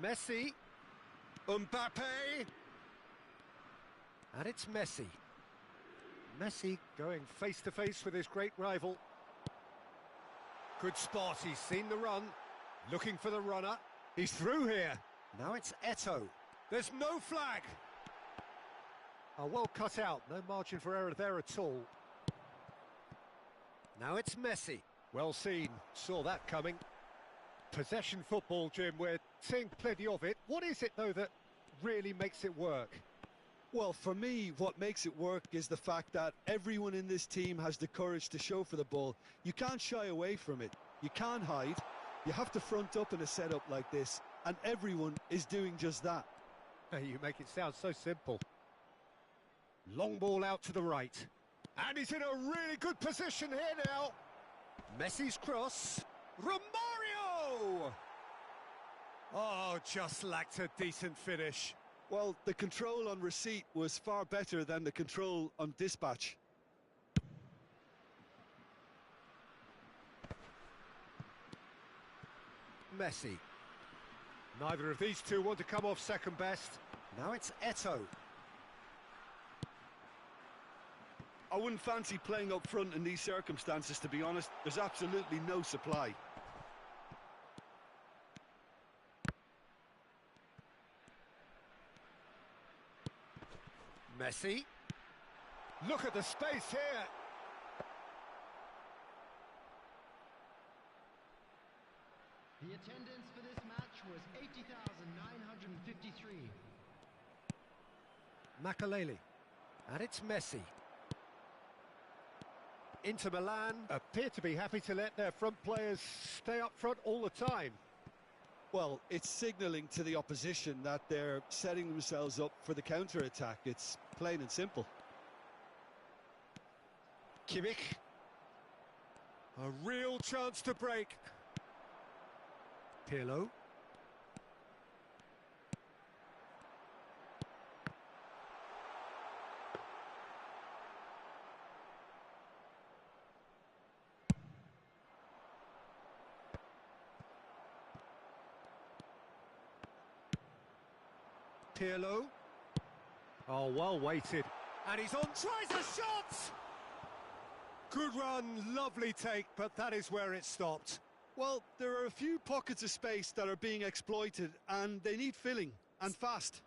Messi. Mbappe. And it's Messi. Messi going face-to-face with his great rival. Good spot, he's seen the run. Looking for the runner. He's through here. Now it's Eto'o. There's no flag. Oh, well cut out. No margin for error there at all. Now it's Messi. Well seen. Saw that coming. Possession football, Jim. We're seeing plenty of it. What is it, though, that really makes it work? Well, for me, what makes it work is the fact that everyone in this team has the courage to show for the ball. You can't shy away from it. You can't hide. You have to front up in a setup like this, and everyone is doing just that. You make it sound so simple. Long ball out to the right. And he's in a really good position here now. Messi's cross. Romario! Oh, just lacked a decent finish. Well, the control on receipt was far better than the control on dispatch. Messi. Neither of these two want to come off second best. Now it's Eto'o. I wouldn't fancy playing up front in these circumstances, to be honest. There's absolutely no supply. Messi. Look at the space here. The attendance for this match was 80,953. Makaleli. And it's Messi. Inter Milan appear to be happy to let their front players stay up front all the time. Well, it's signalling to the opposition that they're setting themselves up for the counter-attack. It's plain and simple. Kimmich. A real chance to break. Pirlo. Pirlo. Oh, well weighted. And he's on, tries a shot! Good run, lovely take, but that is where it stopped. Well, there are a few pockets of space that are being exploited, and they need filling, and fast.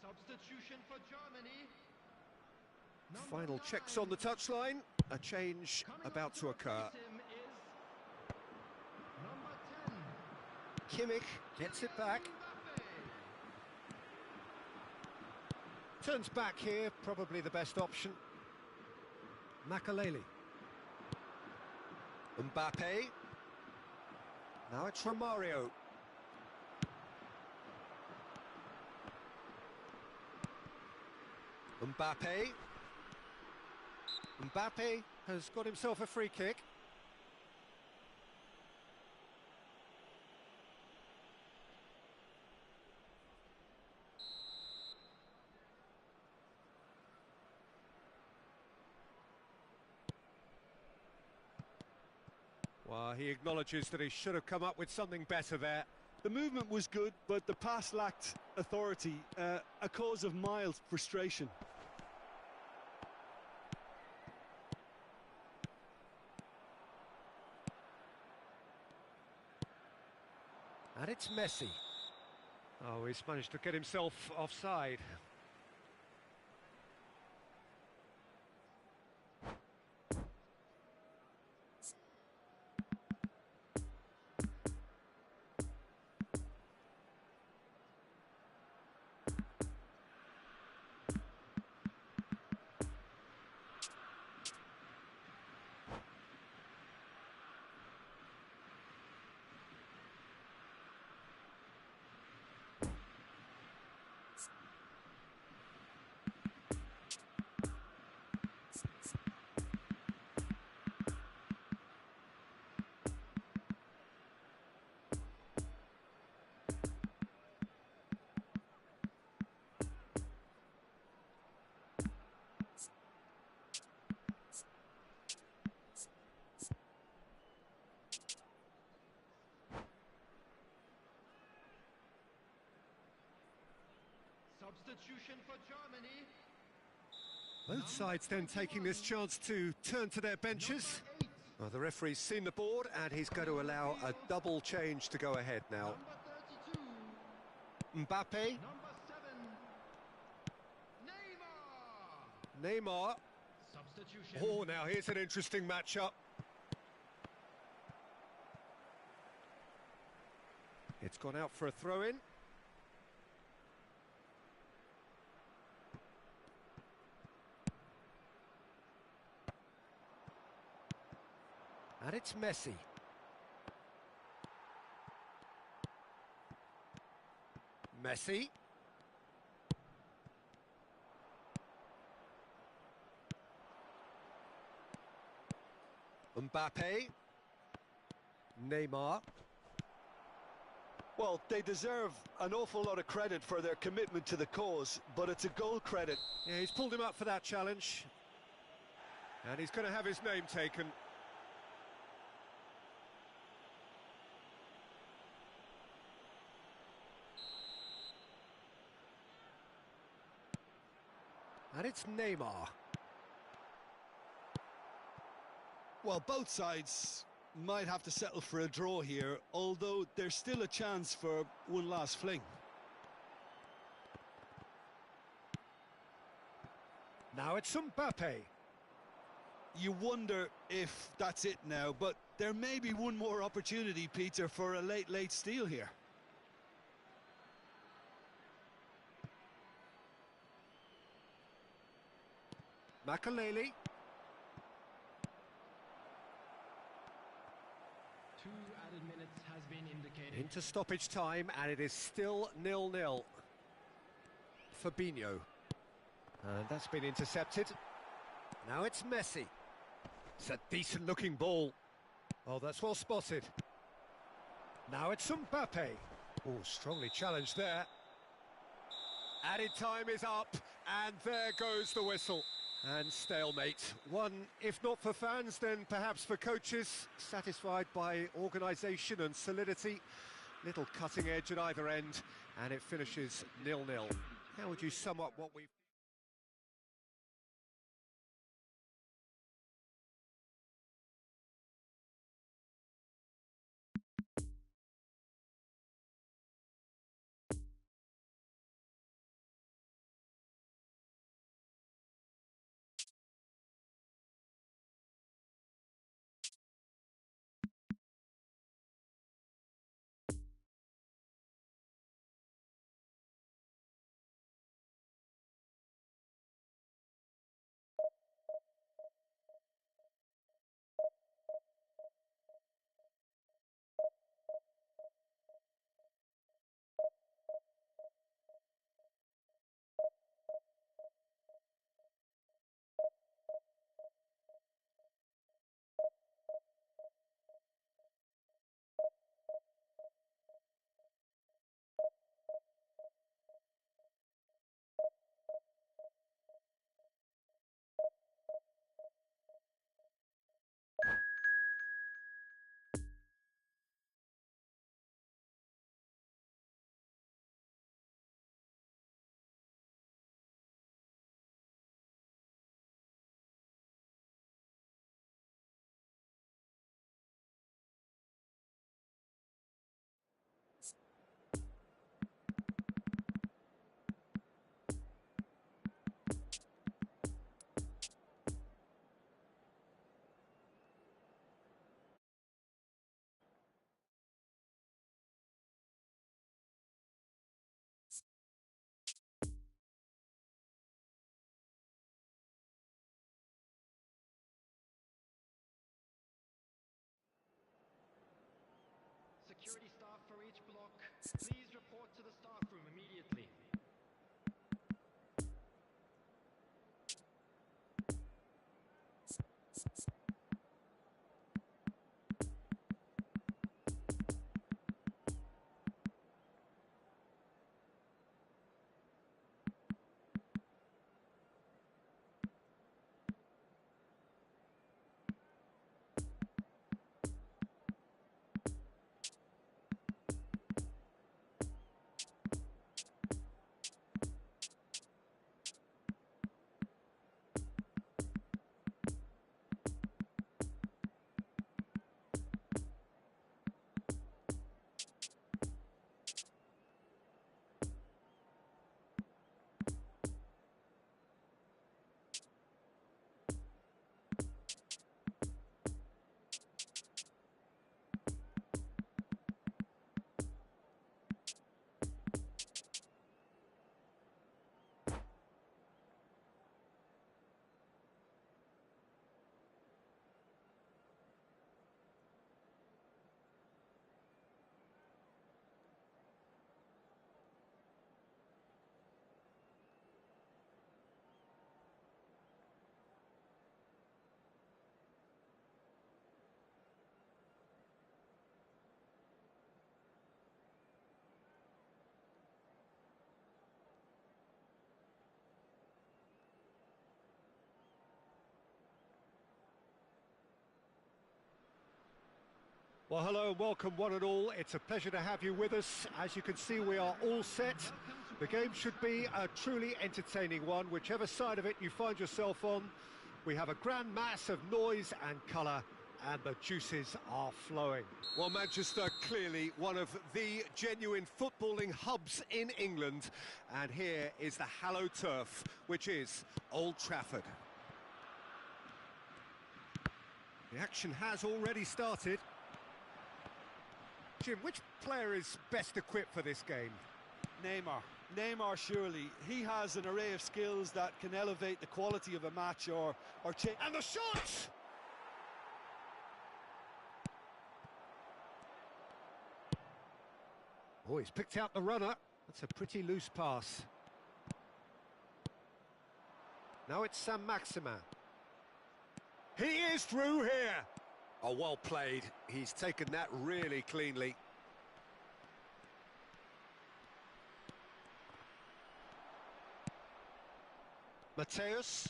Substitution for Germany. Final checks on the touchline. A change about to occur. Number Kimmich gets it back. 10, Turns back here, probably the best option. Makaleli. Mbappe. Now it's Romario. Mbappe. Mbappe has got himself a free kick. Well, he acknowledges that he should have come up with something better there. The movement was good, but the pass lacked authority, a cause of mild frustration. And it's Messi. Oh, he's managed to get himself offside. substitution for Germany. Both sides then taking this chance to turn to their benches. Well, the referee's seen the board and he's going to allow a double change to go ahead now. Number 32, Mbappe, number 7, Neymar. Neymar. Substitution. Oh, now here's an interesting matchup. It's gone out for a throw-in. And it's Messi. Messi. Mbappe. Neymar. Well, they deserve an awful lot of credit for their commitment to the cause, but it's a goal credit. Yeah, he's pulled him up for that challenge. And he's going to have his name taken. And it's Neymar. Well, both sides might have to settle for a draw here, although there's still a chance for one last fling. Now it's Mbappe. You wonder if that's it now, but there may be one more opportunity, Peter, for a late steal here. Makaleli. 2 added minutes has been indicated. Into stoppage time, and it is still 0-0. Fabinho. And that's been intercepted. Now it's Messi. It's a decent-looking ball. Oh, that's well spotted. Now it's Mbappe. Oh, strongly challenged there. Added time is up, and there goes the whistle. And stalemate. One, if not for fans, then perhaps for coaches, satisfied by organisation and solidity. Little cutting edge at either end, and it finishes 0-0. How would you sum up what we've... Security staff for each block, please report to the staff room immediately. Well, hello and welcome one and all. It's a pleasure to have you with us. As you can see, we are all set. The game should be a truly entertaining one, whichever side of it you find yourself on. We have a grand mass of noise and colour, and the juices are flowing. Well, Manchester, clearly one of the genuine footballing hubs in England. And here is the hallowed turf, which is Old Trafford. The action has already started. Jim, which player is best equipped for this game? Neymar, surely. He has an array of skills that can elevate the quality of a match or change. And the shot! Oh, he's picked out the runner. That's a pretty loose pass. Now it's Saint-Maximin. He is through here. Oh, well played. He's taken that really cleanly. Mateus.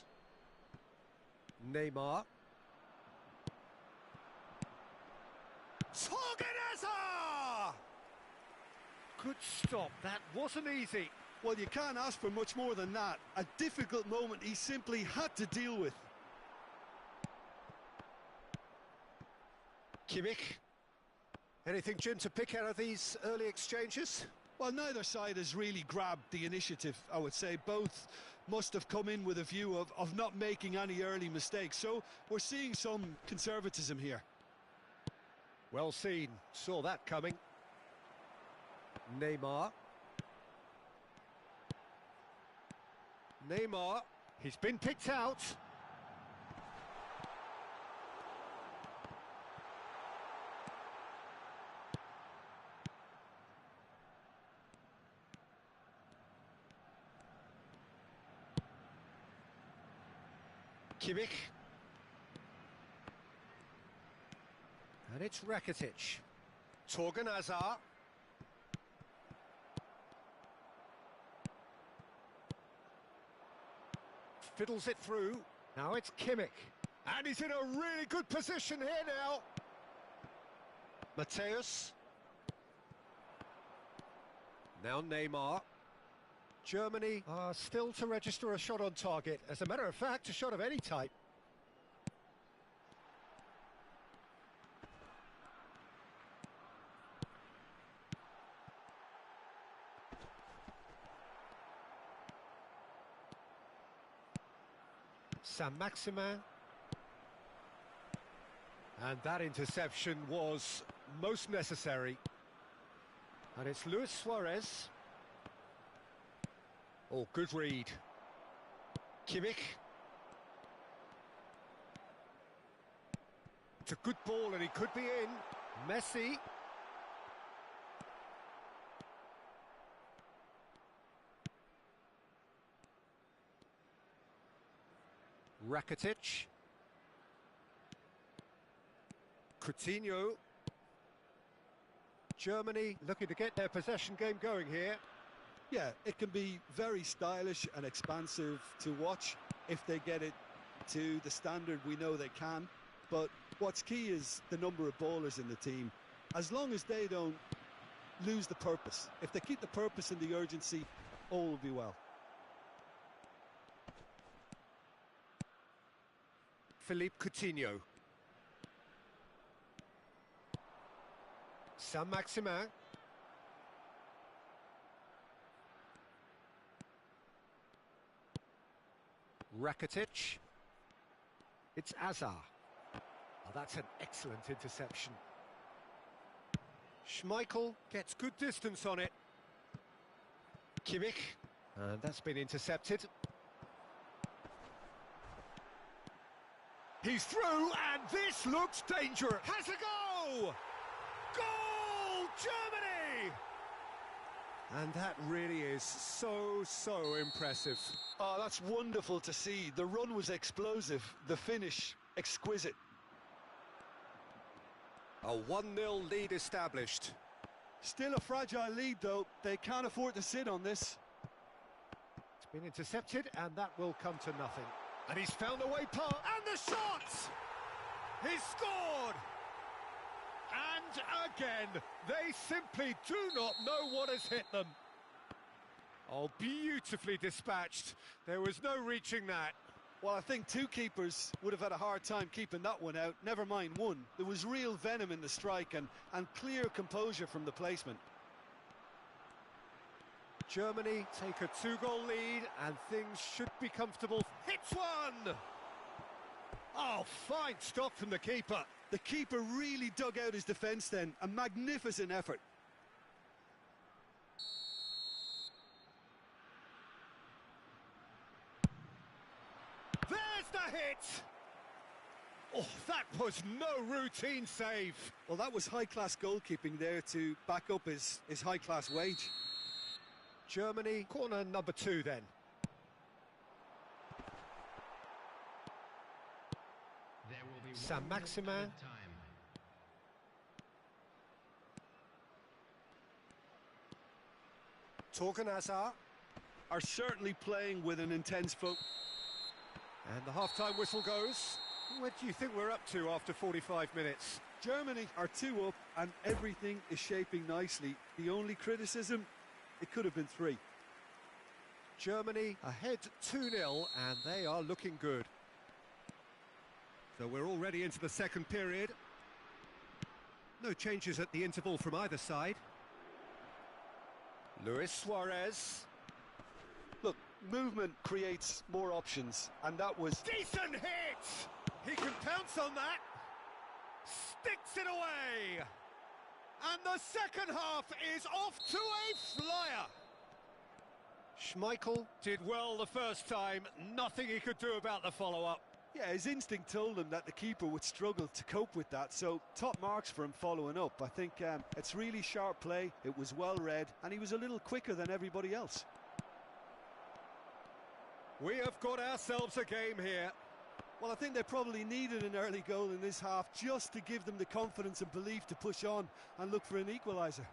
Neymar. Torgan! Good stop. That wasn't easy. Well, you can't ask for much more than that. A difficult moment he simply had to deal with. Kimmich. Anything, Jim, to pick out of these early exchanges? Well, neither side has really grabbed the initiative, I would say. Both must have come in with a view of not making any early mistakes. So we're seeing some conservatism here. Well seen. Saw that coming. Neymar. Neymar. He's been picked out. Kimmich. And it's Rakitic. Torgan Hazard. Fiddles it through. Now it's Kimmich. And he's in a really good position here now. Mateus. Now Neymar. Germany are still to register a shot on target. As a matter of fact, a shot of any type. Saint-Maximin. And that interception was most necessary. And it's Luis Suarez. Oh, good read. Kimmich. It's a good ball and he could be in. Messi. Rakitic. Coutinho. Germany looking to get their possession game going here. Yeah, it can be very stylish and expansive to watch if they get it to the standard we know they can. But what's key is the number of ballers in the team. As long as they don't lose the purpose, if they keep the purpose and the urgency, all will be well. Philippe Coutinho. Saint-Maximin. Rakitic. It's Hazard. Oh, that's an excellent interception. Schmeichel gets good distance on it. Kimmich. And that's been intercepted. He's through, and this looks dangerous. Has a go! Goal, Germany! And that really is so impressive. Oh, that's wonderful to see. The run was explosive, the finish exquisite. A 1-0 lead established. Still a fragile lead, though. They can't afford to sit on this. It's been intercepted, and that will come to nothing. And he's found a way past. And the shot! He's scored! And again, they simply do not know what has hit them. Oh, beautifully dispatched. There was no reaching that. Well, I think two keepers would have had a hard time keeping that one out, never mind one. There was real venom in the strike and clear composure from the placement. Germany take a 2-goal lead and things should be comfortable. Hits one! Oh, fine stop from the keeper. The keeper really dug out his defence then, a magnificent effort. There's the hit! Oh, that was no routine save. Well, that was high-class goalkeeping there to back up his high-class wage. Germany, corner number 2 then. There will be Saint-Maximin. Torgan Hazard. Are certainly playing with an intense focus. And the half-time whistle goes. What do you think we're up to after 45 minutes? Germany are 2 up and everything is shaping nicely. The only criticism, it could have been 3. Germany ahead 2-0 and they are looking good. So we're already into the second period. No changes at the interval from either side. Luis Suarez. Look, movement creates more options, and that was... Decent hit! He can pounce on that. Sticks it away. And the second half is off to a flyer. Schmeichel did well the first time. Nothing he could do about the follow-up. Yeah, his instinct told him that the keeper would struggle to cope with that, so top marks for him following up. I think it's really sharp play, it was well read, and he was a little quicker than everybody else. We have got ourselves a game here. Well, I think they probably needed an early goal in this half just to give them the confidence and belief to push on and look for an equaliser.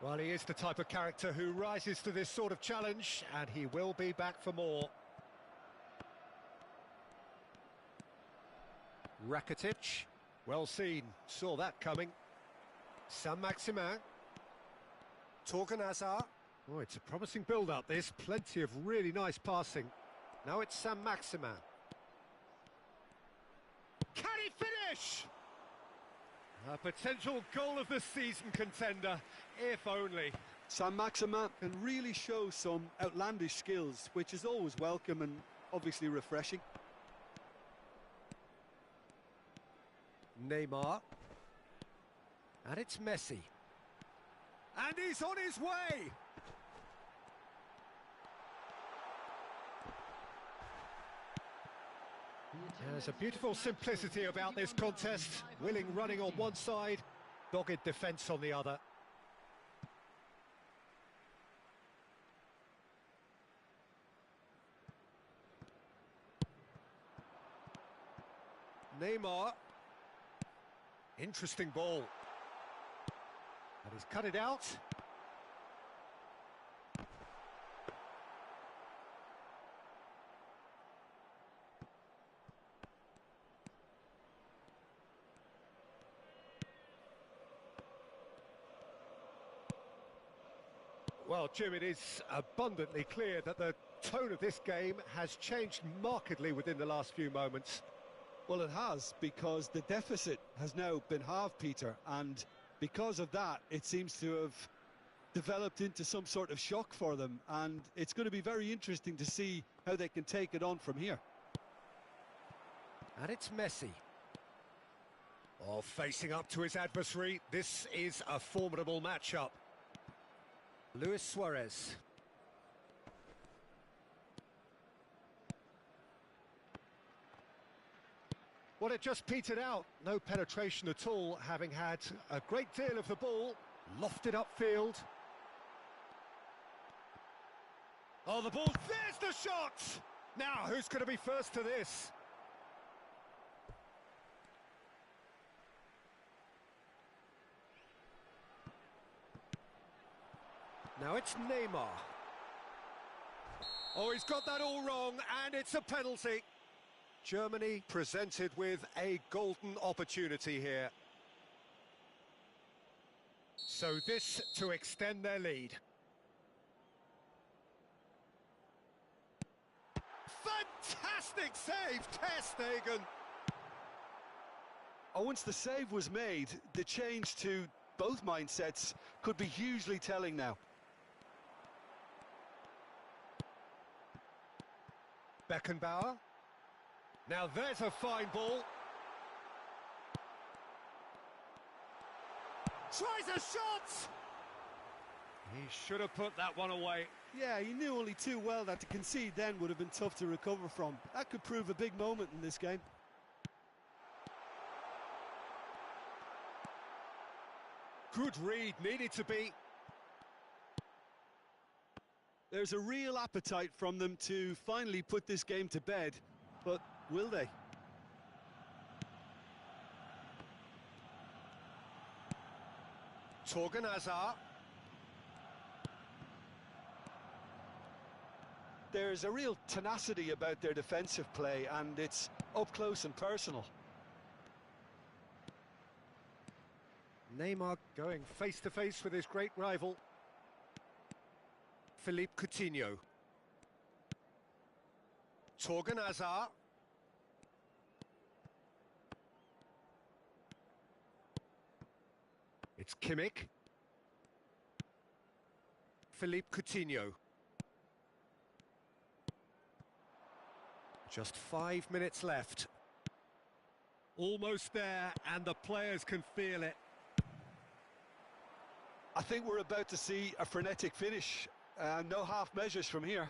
Well, he is the type of character who rises to this sort of challenge, and he will be back for more. Rakitic, well seen, saw that coming. Saint-Maximin. Torgan Hazard. Oh, it's a promising build-up, this. Plenty of really nice passing. Now it's Saint-Maximin. Can he finish? A potential goal of the season contender, if only. Saint-Maximin can really show some outlandish skills, which is always welcome and obviously refreshing. Neymar. And it's Messi. And he's on his way! There's a beautiful simplicity about this contest. Willing running on one side, dogged defence on the other. Neymar. Interesting ball. And he's cut it out. Well, Jim, it is abundantly clear that the tone of this game has changed markedly within the last few moments. Well, it has, because the deficit has now been halved, Peter, and because of that, it seems to have developed into some sort of shock for them, and it's going to be very interesting to see how they can take it on from here. And it's Messi. Oh, facing up to his adversary, this is a formidable matchup. Luis Suarez. Well, it just petered out. No penetration at all, having had a great deal of the ball. Lofted upfield. Oh, the ball. There's the shot! Now, who's going to be first to this? Now it's Neymar. Oh, he's got that all wrong, and it's a penalty. Germany presented with a golden opportunity here. So this to extend their lead. Fantastic save, Ter Stegen. Oh, once the save was made, the change to both mindsets could be hugely telling now. Beckenbauer. Now there's a fine ball. Tries a shot! He should have put that one away. Yeah, he knew only too well that to concede then would have been tough to recover from. That could prove a big moment in this game. Good read, needed to be. There's a real appetite from them to finally put this game to bed, but will they? Torgan Hazard. There's a real tenacity about their defensive play, and it's up close and personal. Neymar going face-to-face with his great rival. Philippe Coutinho. Torgan Hazard. It's Kimmich. Philippe Coutinho. Just 5 minutes left. Almost there, and the players can feel it. I think we're about to see a frenetic finish. No half measures from here.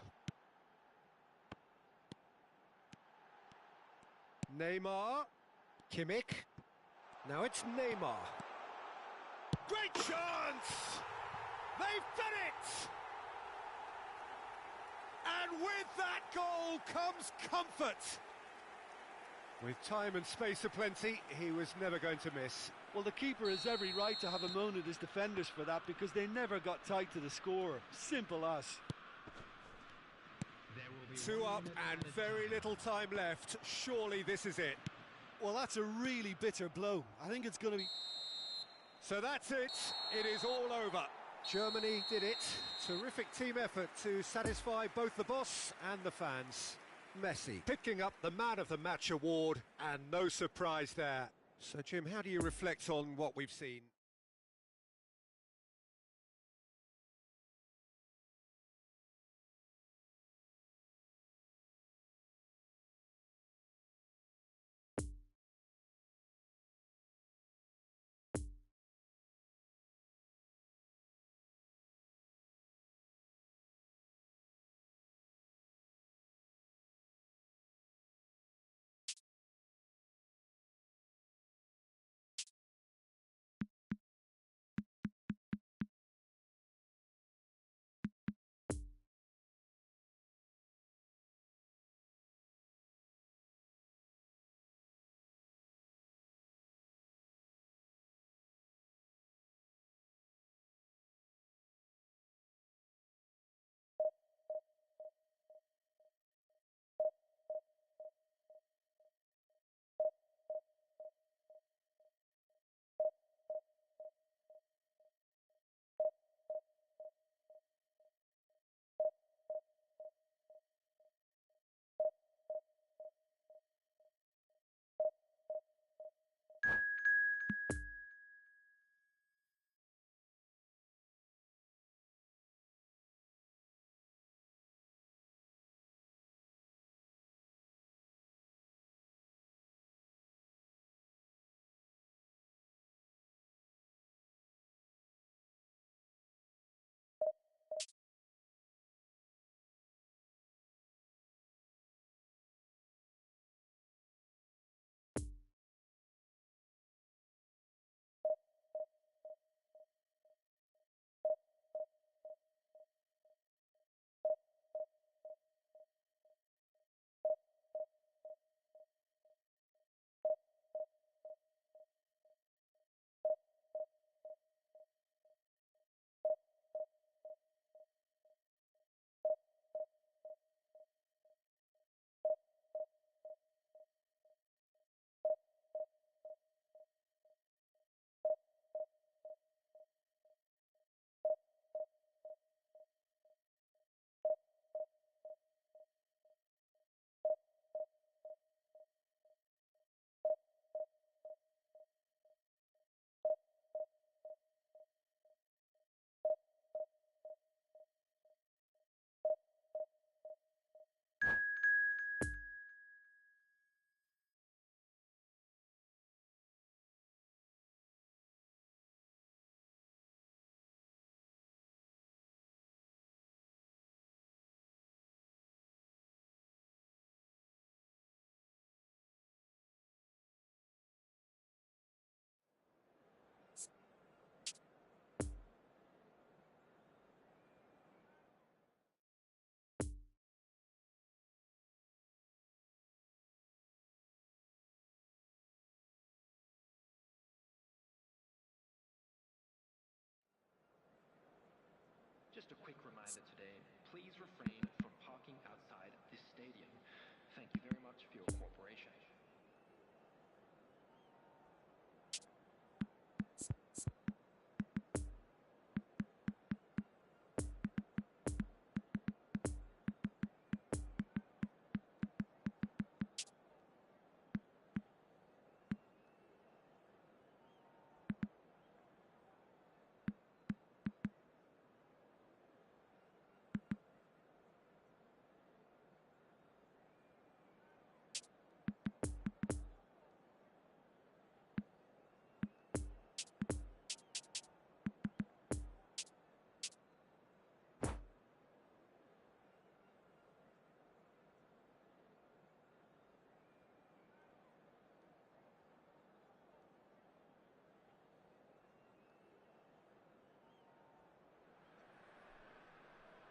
Neymar. Kimmich. Now it's Neymar. Great chance! They've done it! And with that goal comes comfort. With time and space aplenty, he was never going to miss. Well, the keeper has every right to have a moan at his defenders for that, because they never got tight to the scorer. Simple as. There will be 2 1 up minute and added very time. little time left. Surely this is it. Well, that's a really bitter blow. I think it's going to be... So that's it. It is all over. Germany did it. Terrific team effort to satisfy both the boss and the fans. Messi picking up the Man of the Match award, and no surprise there. So, Jim, how do you reflect on what we've seen? just a quick reminder today, please refrain from parking outside this stadium. Thank you very much for your cooperation.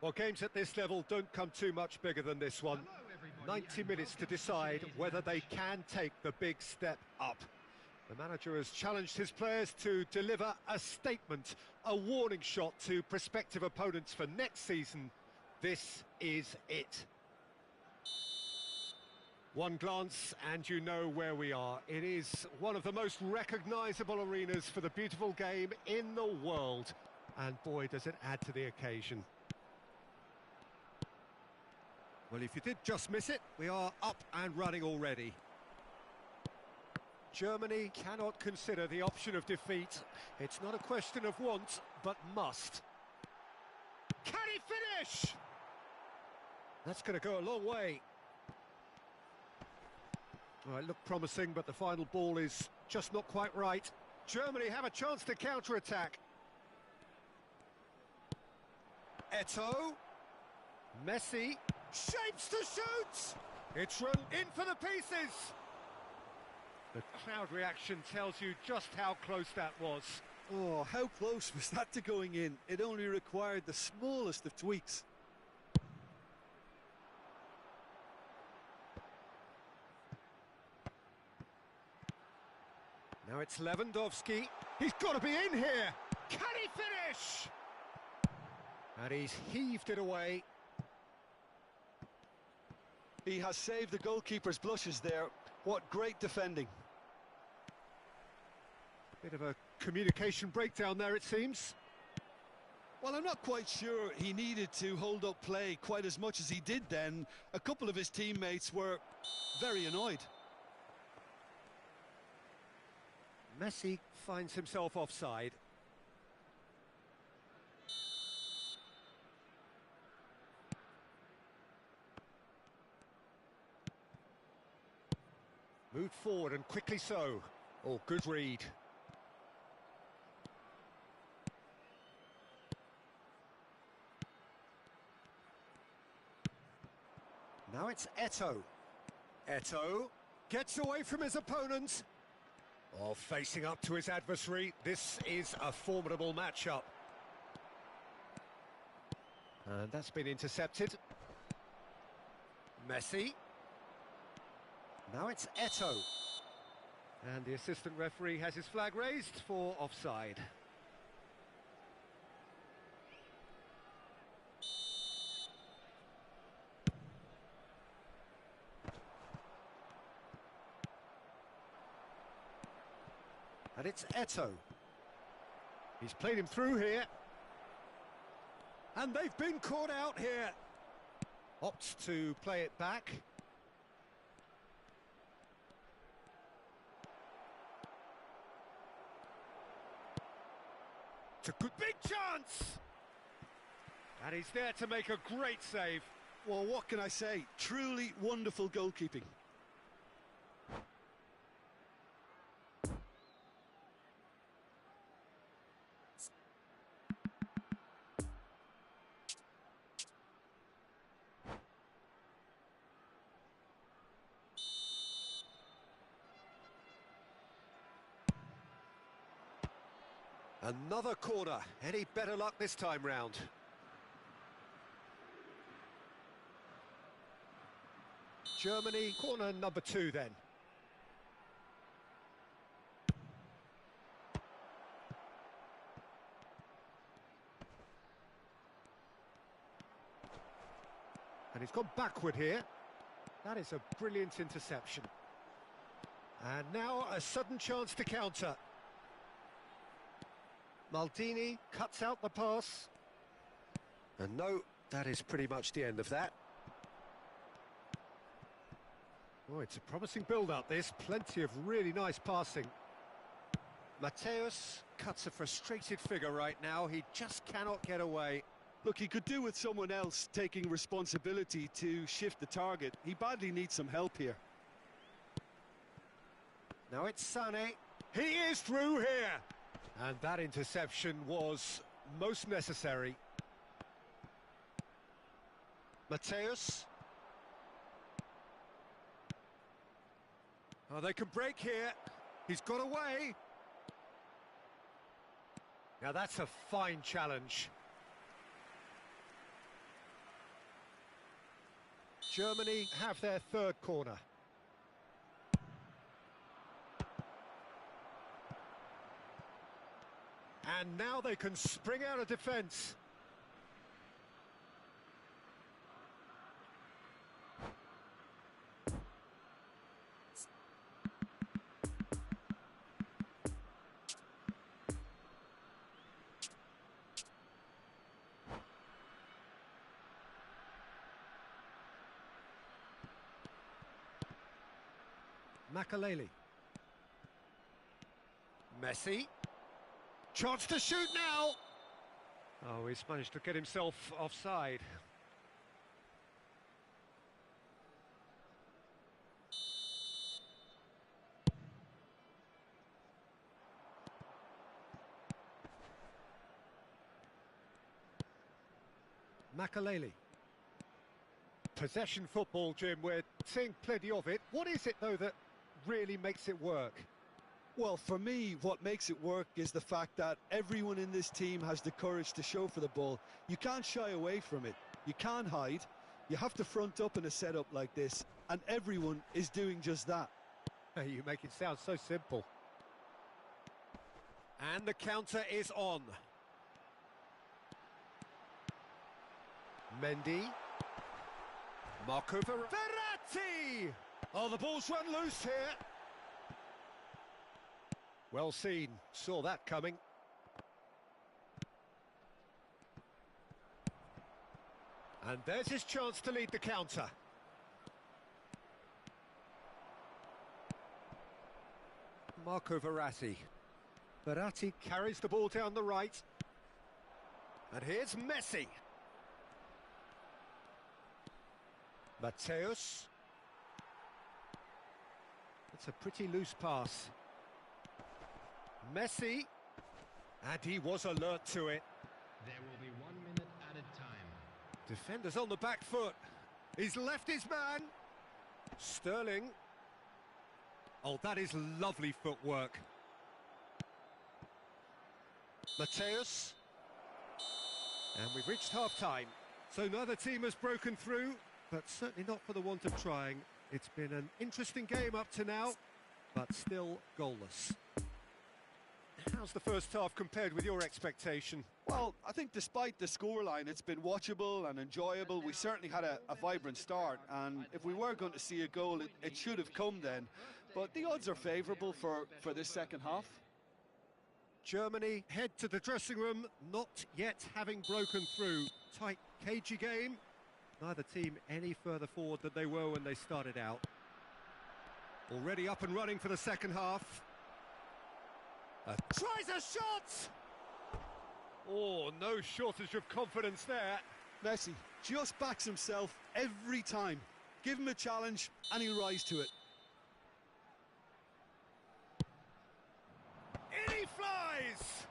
Well, games at this level don't come too much bigger than this one. 90 minutes to decide whether they can take the big step up. The manager has challenged his players to deliver a statement, a warning shot to prospective opponents for next season. This is it. One glance and you know where we are. It is one of the most recognisable arenas for the beautiful game in the world. And boy, does it add to the occasion. Well, if you did just miss it, we are up and running already. Germany cannot consider the option of defeat. It's not a question of want, but must. Can he finish? That's going to go a long way. Well, it looked promising, but the final ball is just not quite right. Germany have a chance to counter-attack. Eto'o. Messi. Shapes to shoot! It's run in for the pieces! The crowd reaction tells you just how close that was. Oh, how close was that to going in? It only required the smallest of tweaks. Now it's Lewandowski. He's got to be in here! Can he finish? And he's heaved it away. He has saved the goalkeeper's blushes there. What great defending. Bit of a communication breakdown there, it seems. Well, I'm not quite sure he needed to hold up play quite as much as he did then. A couple of his teammates were very annoyed. Messi finds himself offside. Moved forward and quickly so. Oh, good read. Now it's Eto'o. Eto'o gets away from his opponent. Oh, facing up to his adversary. This is a formidable matchup. And that's been intercepted. Messi. Now it's Eto'o. And the assistant referee has his flag raised for offside. And it's Eto'o. He's played him through here. And they've been caught out here. Opts to play it back. It's a good big chance! And he's there to make a great save. Well, what can I say? Truly wonderful goalkeeping. Another corner. Any better luck this time round? Germany, corner number 2 then. And he's gone backward here. That is a brilliant interception. And now a sudden chance to counter. Maldini cuts out the pass. And no, that is pretty much the end of that. Oh, it's a promising build-up, this. Plenty of really nice passing. Mateus cuts a frustrated figure right now. He just cannot get away. Look, he could do with someone else taking responsibility to shift the target. He badly needs some help here. Now it's Sané. He is through here. And that interception was most necessary. Mateus. Oh, they can break here. He's got away. Now that's a fine challenge. Germany have their third corner. And now they can spring out of defence. Makaleli. Messi. Chance to shoot now. Oh, he's managed to get himself offside. Makaleli. Possession football, Jim, we're seeing plenty of it. What is it, though, that really makes it work? Well, for me, what makes it work is the fact that everyone in this team has the courage to show for the ball. You can't shy away from it. You can't hide. You have to front up in a setup like this, and everyone is doing just that. You make it sound so simple. And the counter is on. Mendy. Marco Verratti! Oh, the ball's run loose here. Well seen, saw that coming. And there's his chance to lead the counter. Marco Verratti. Verratti carries the ball down the right. And here's Messi. Mateus. It's a pretty loose pass. Messi. And he was alert to it. There will be 1 minute added time. Defender's on the back foot. He's left his man. Sterling. Oh, that is lovely footwork. Mateus. And we've reached half-time. So neither team has broken through, but certainly not for the want of trying. It's been an interesting game up to now, but still goalless. How's the first half compared with your expectation? Well, I think despite the scoreline, it's been watchable and enjoyable. We certainly had a vibrant start, and if we were going to see a goal, it should have come then. But the odds are favourable for this second half. Germany head to the dressing room, not yet having broken through. Tight, cagey game. Neither team any further forward than they were when they started out. Already up and running for the second half. Tries a shot! Oh, no shortage of confidence there. Messi just backs himself every time. Give him a challenge and he'll rise to it. In he flies!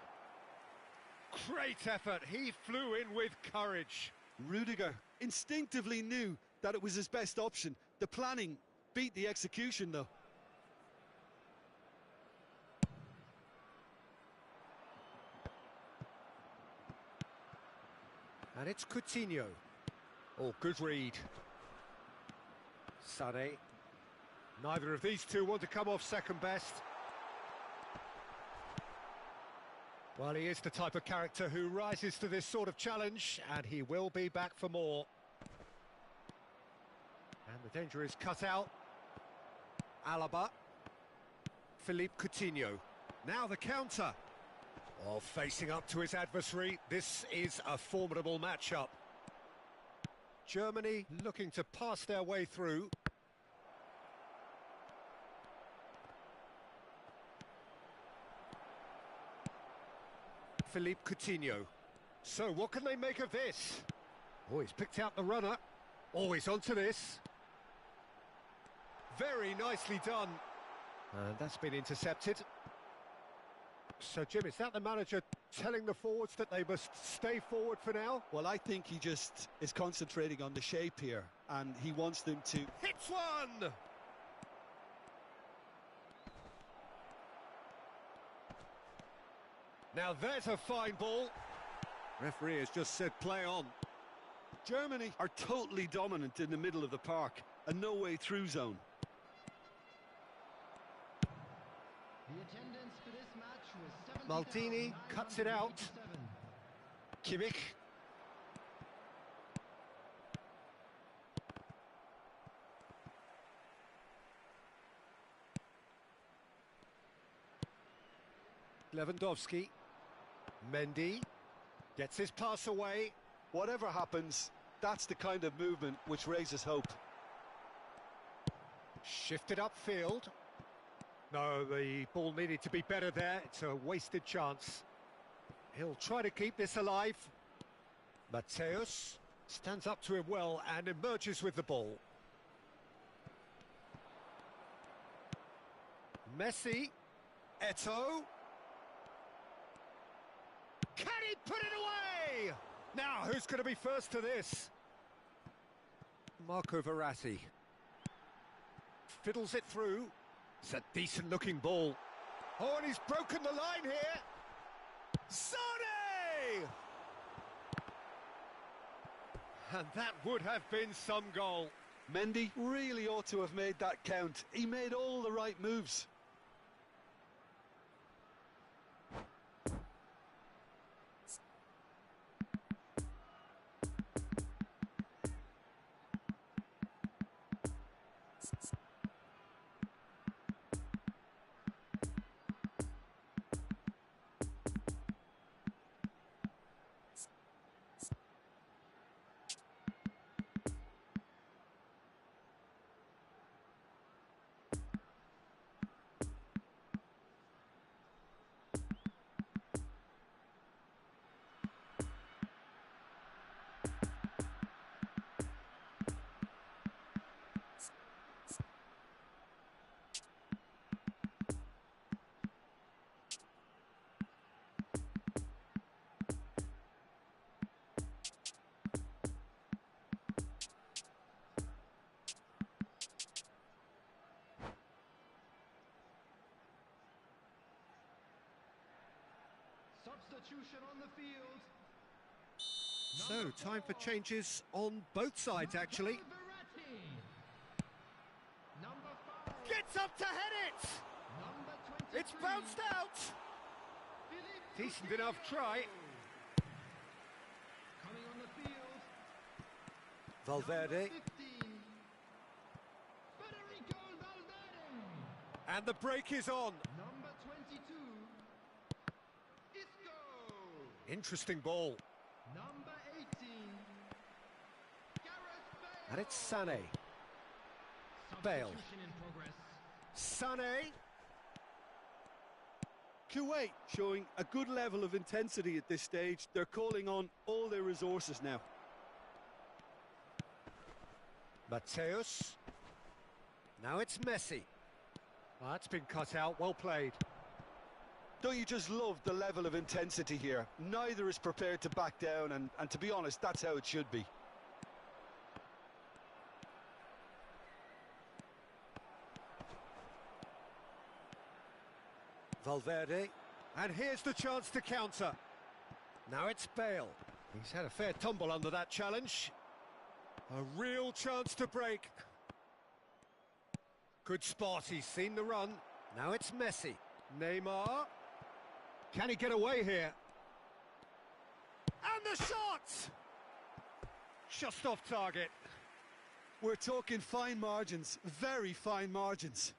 Great effort, he flew in with courage. Rudiger instinctively knew that it was his best option. The planning beat the execution though. And it's Coutinho. Oh, good read. Sané. Neither of these two want to come off second best. Well, he is the type of character who rises to this sort of challenge, and he will be back for more. And the danger is cut out. Alaba. Philippe Coutinho. Now the counter. While facing up to his adversary, this is a formidable matchup. Germany looking to pass their way through. Philippe Coutinho. So what can they make of this? Oh, he's picked out the runner. Oh, he's onto this. Very nicely done. And that's been intercepted. So, Jim, is that the manager telling the forwards that they must stay forward for now? Well, I think he just is concentrating on the shape here, and he wants them to... Hits one! Now there's a fine ball. Referee has just said play on. Germany are totally dominant in the middle of the park, a no-way through zone. The attendance for this match was Maldini cuts it out. Kimmich. Lewandowski. Mendy gets his pass away. Whatever happens, that's the kind of movement which raises hope. Shifted upfield. No, the ball needed to be better there. It's a wasted chance. He'll try to keep this alive. Mateus stands up to him well and emerges with the ball. Messi. Eto'o. Can he put it away? Now, who's going to be first to this? Marco Verratti. Fiddles it through. It's a decent-looking ball. Oh, and he's broken the line here. Sane! And that would have been some goal. Mendy really ought to have made that count. He made all the right moves. Substitution on the field. So, time for changes on both sides, actually. Number 5. Gets up to head it! Number 23. It's bounced out! Philippe Decent enough try. coming on the field. Valverde. Number 15. Federico Valverde. And the break is on. Number 22. Isco. Interesting ball. Number 18. Gareth Bale. And it's Sané. Bale. Substitution in progress. Sané. Kuwait showing a good level of intensity at this stage. They're calling on all their resources now. Mateus. Now it's Messi. Oh, that's been cut out. Well played. Don't you just love the level of intensity here? Neither is prepared to back down, and to be honest, that's how it should be. Valverde. And here's the chance to counter. Now it's Bale. He's had a fair tumble under that challenge. A real chance to break. Good spot, he's seen the run. Now it's Messi. Neymar. Can he get away here? And the shot! Just off target. We're talking fine margins, very fine margins.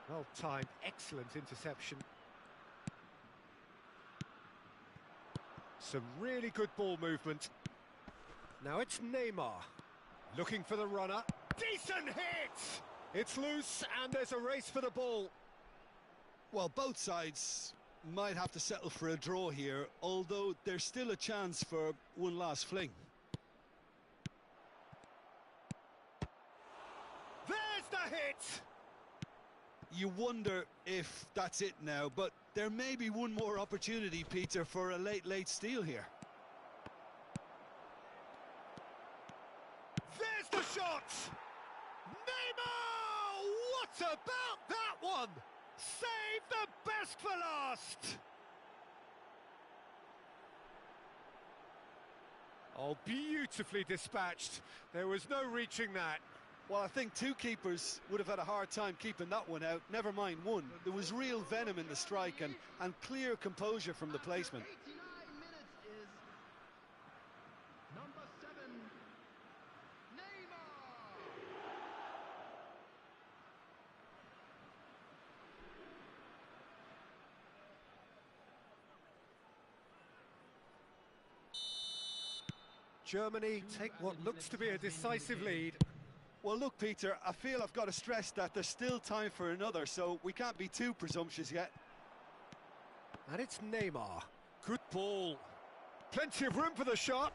Well timed, excellent interception. Some really good ball movement. Now it's Neymar, looking for the runner. Decent hit! It's loose and there's a race for the ball. Well, both sides might have to settle for a draw here, although there's still a chance for one last fling. There's the hit! You wonder if that's it now, but there may be one more opportunity, Peter, for a late steal here. There's the shot! Neymar! What about that one? Save the best for last! Oh, beautifully dispatched. There was no reaching that. Well, I think two keepers would have had a hard time keeping that one out, never mind one. There was real venom in the strike and clear composure from the placement. 89 minutes is number 7, Neymar. Germany take what looks to be a decisive lead. Well, look, Peter, I feel I've got to stress that there's still time for another, so we can't be too presumptuous yet. And it's Neymar. Good ball. Plenty of room for the shot.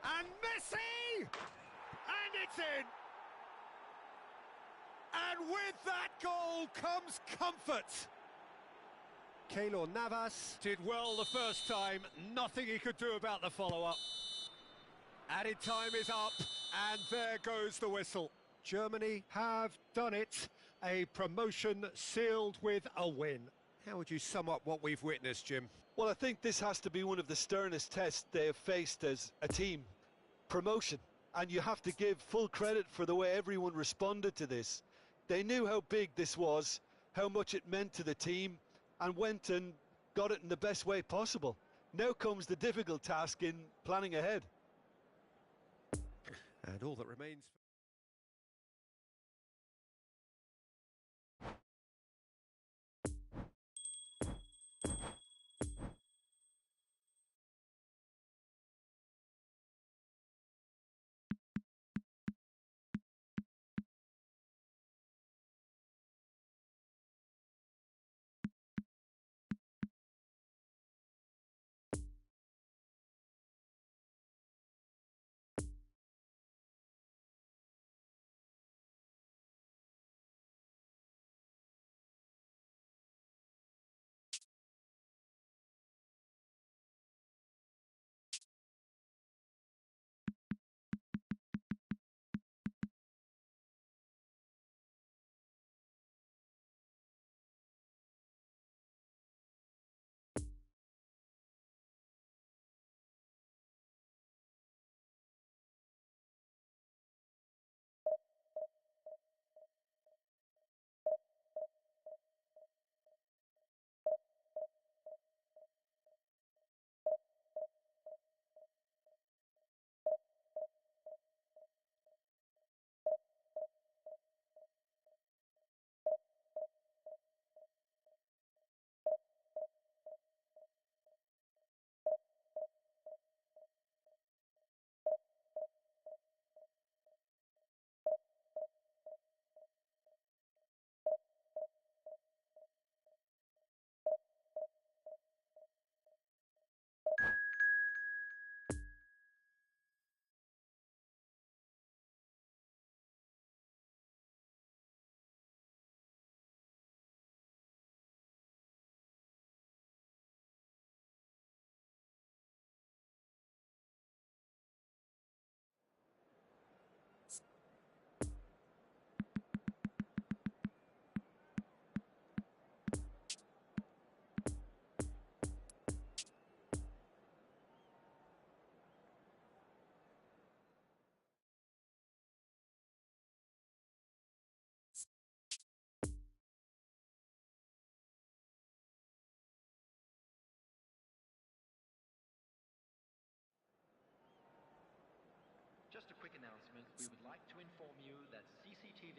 And Messi! And it's in! And with that goal comes comfort. Keylor Navas did well the first time. Nothing he could do about the follow-up. Added time is up, and there goes the whistle. Germany have done it. A promotion sealed with a win. How would you sum up what we've witnessed, Jim? Well, I think this has to be one of the sternest tests they have faced as a team. Promotion. And you have to give full credit for the way everyone responded to this. They knew how big this was, how much it meant to the team, and went and got it in the best way possible. Now comes the difficult task in planning ahead. And all that remains...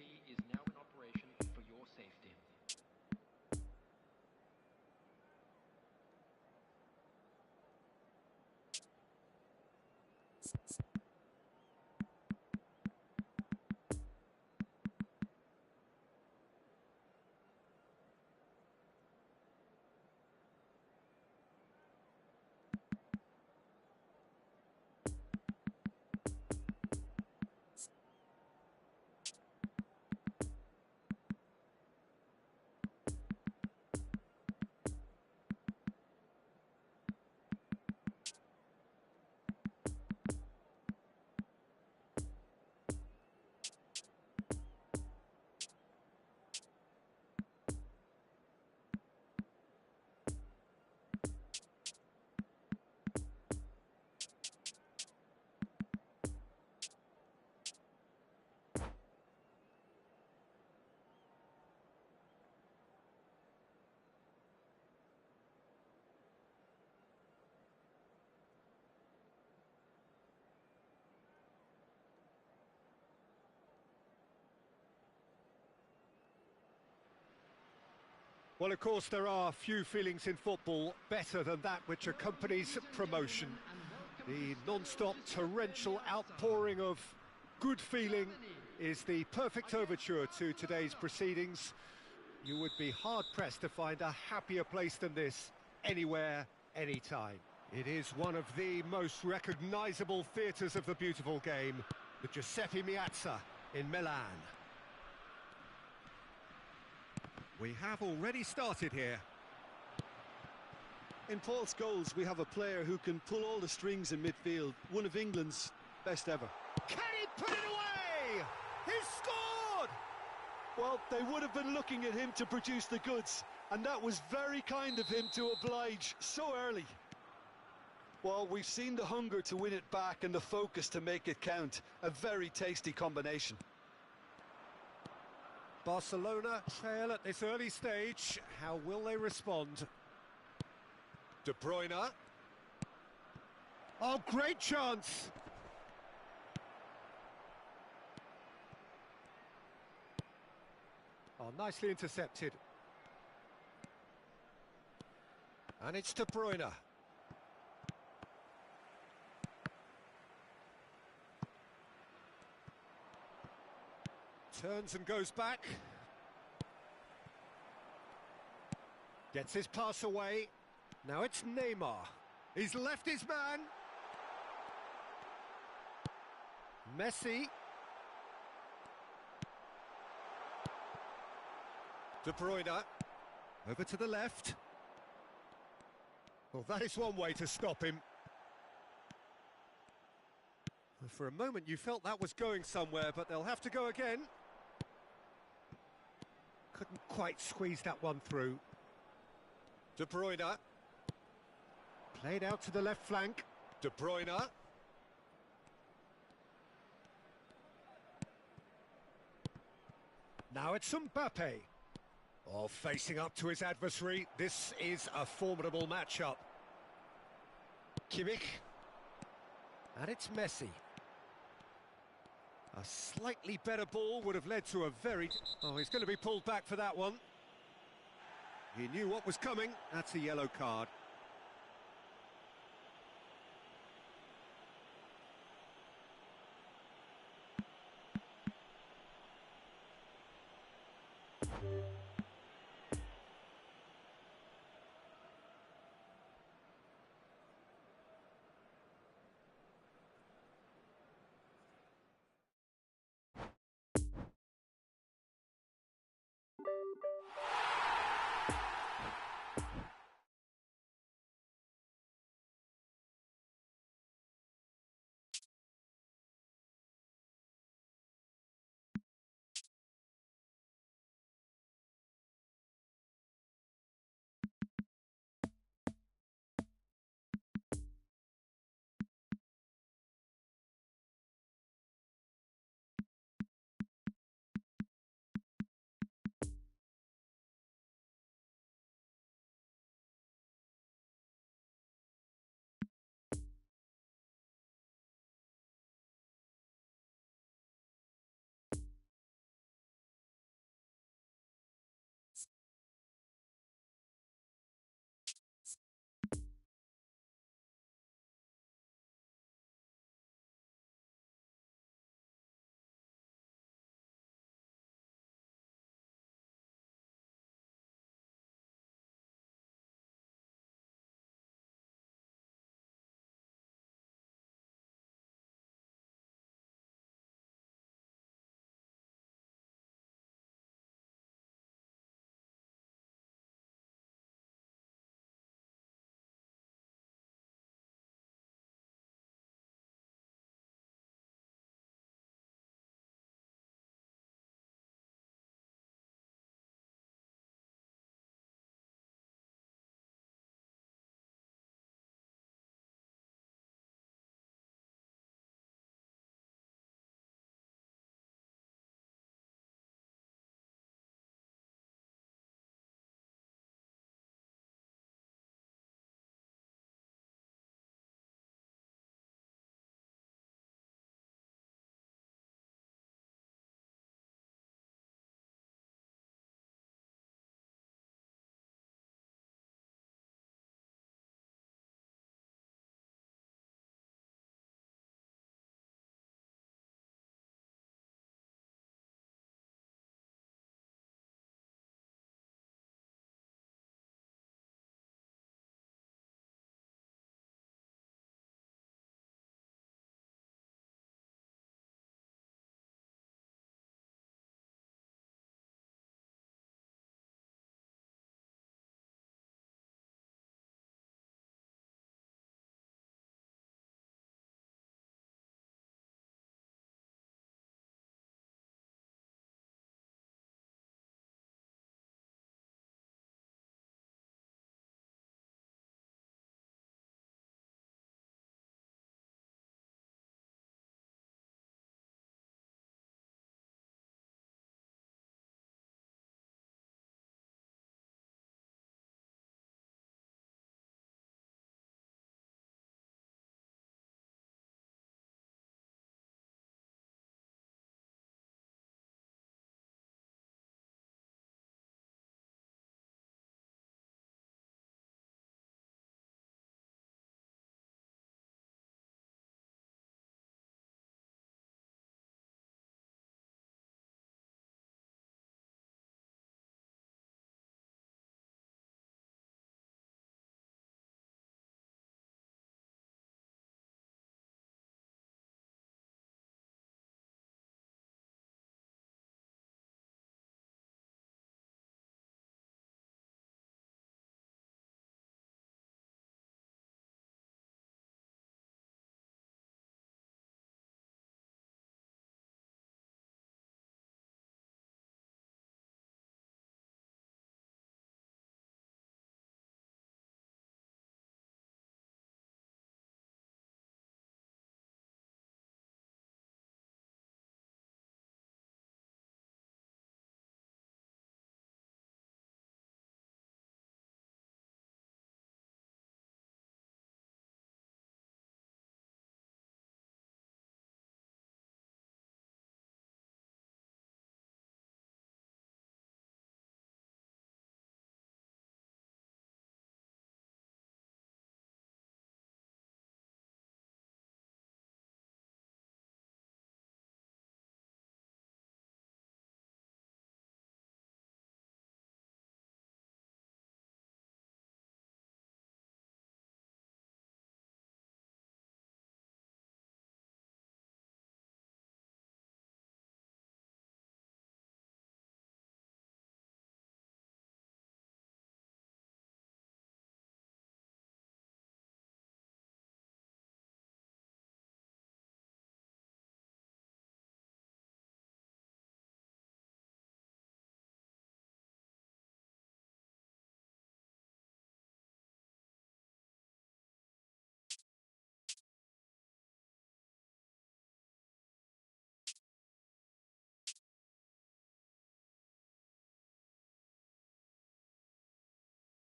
TV is now in operation for your safety. Well, of course, there are few feelings in football better than that which accompanies promotion. The non-stop torrential outpouring of good feeling is the perfect overture to today's proceedings. You would be hard-pressed to find a happier place than this, anywhere, anytime. It is one of the most recognisable theatres of the beautiful game, the Giuseppe Meazza in Milan. We have already started here. In Paul's goals, we have a player who can pull all the strings in midfield, one of England's best ever. Can he put it away? He's scored! Well, they would have been looking at him to produce the goods, and that was very kind of him to oblige so early. Well, we've seen the hunger to win it back and the focus to make it count. A very tasty combination. Barcelona trail at this early stage. How will they respond? De Bruyne. Oh, great chance! Oh, nicely intercepted. And it's De Bruyne. Turns and goes back. Gets his pass away. Now it's Neymar. He's left his man. Messi. De Bruyne. Over to the left. Well, that is one way to stop him. For a moment you felt that was going somewhere, but they'll have to go again. Couldn't quite squeeze that one through. De Bruyne. Played out to the left flank. De Bruyne. Now it's Mbappe. Oh, facing up to his adversary. This is a formidable matchup. Kimmich. And it's Messi. A slightly better ball would have led to a very... Oh, he's going to be pulled back for that one. He knew what was coming. That's a yellow card.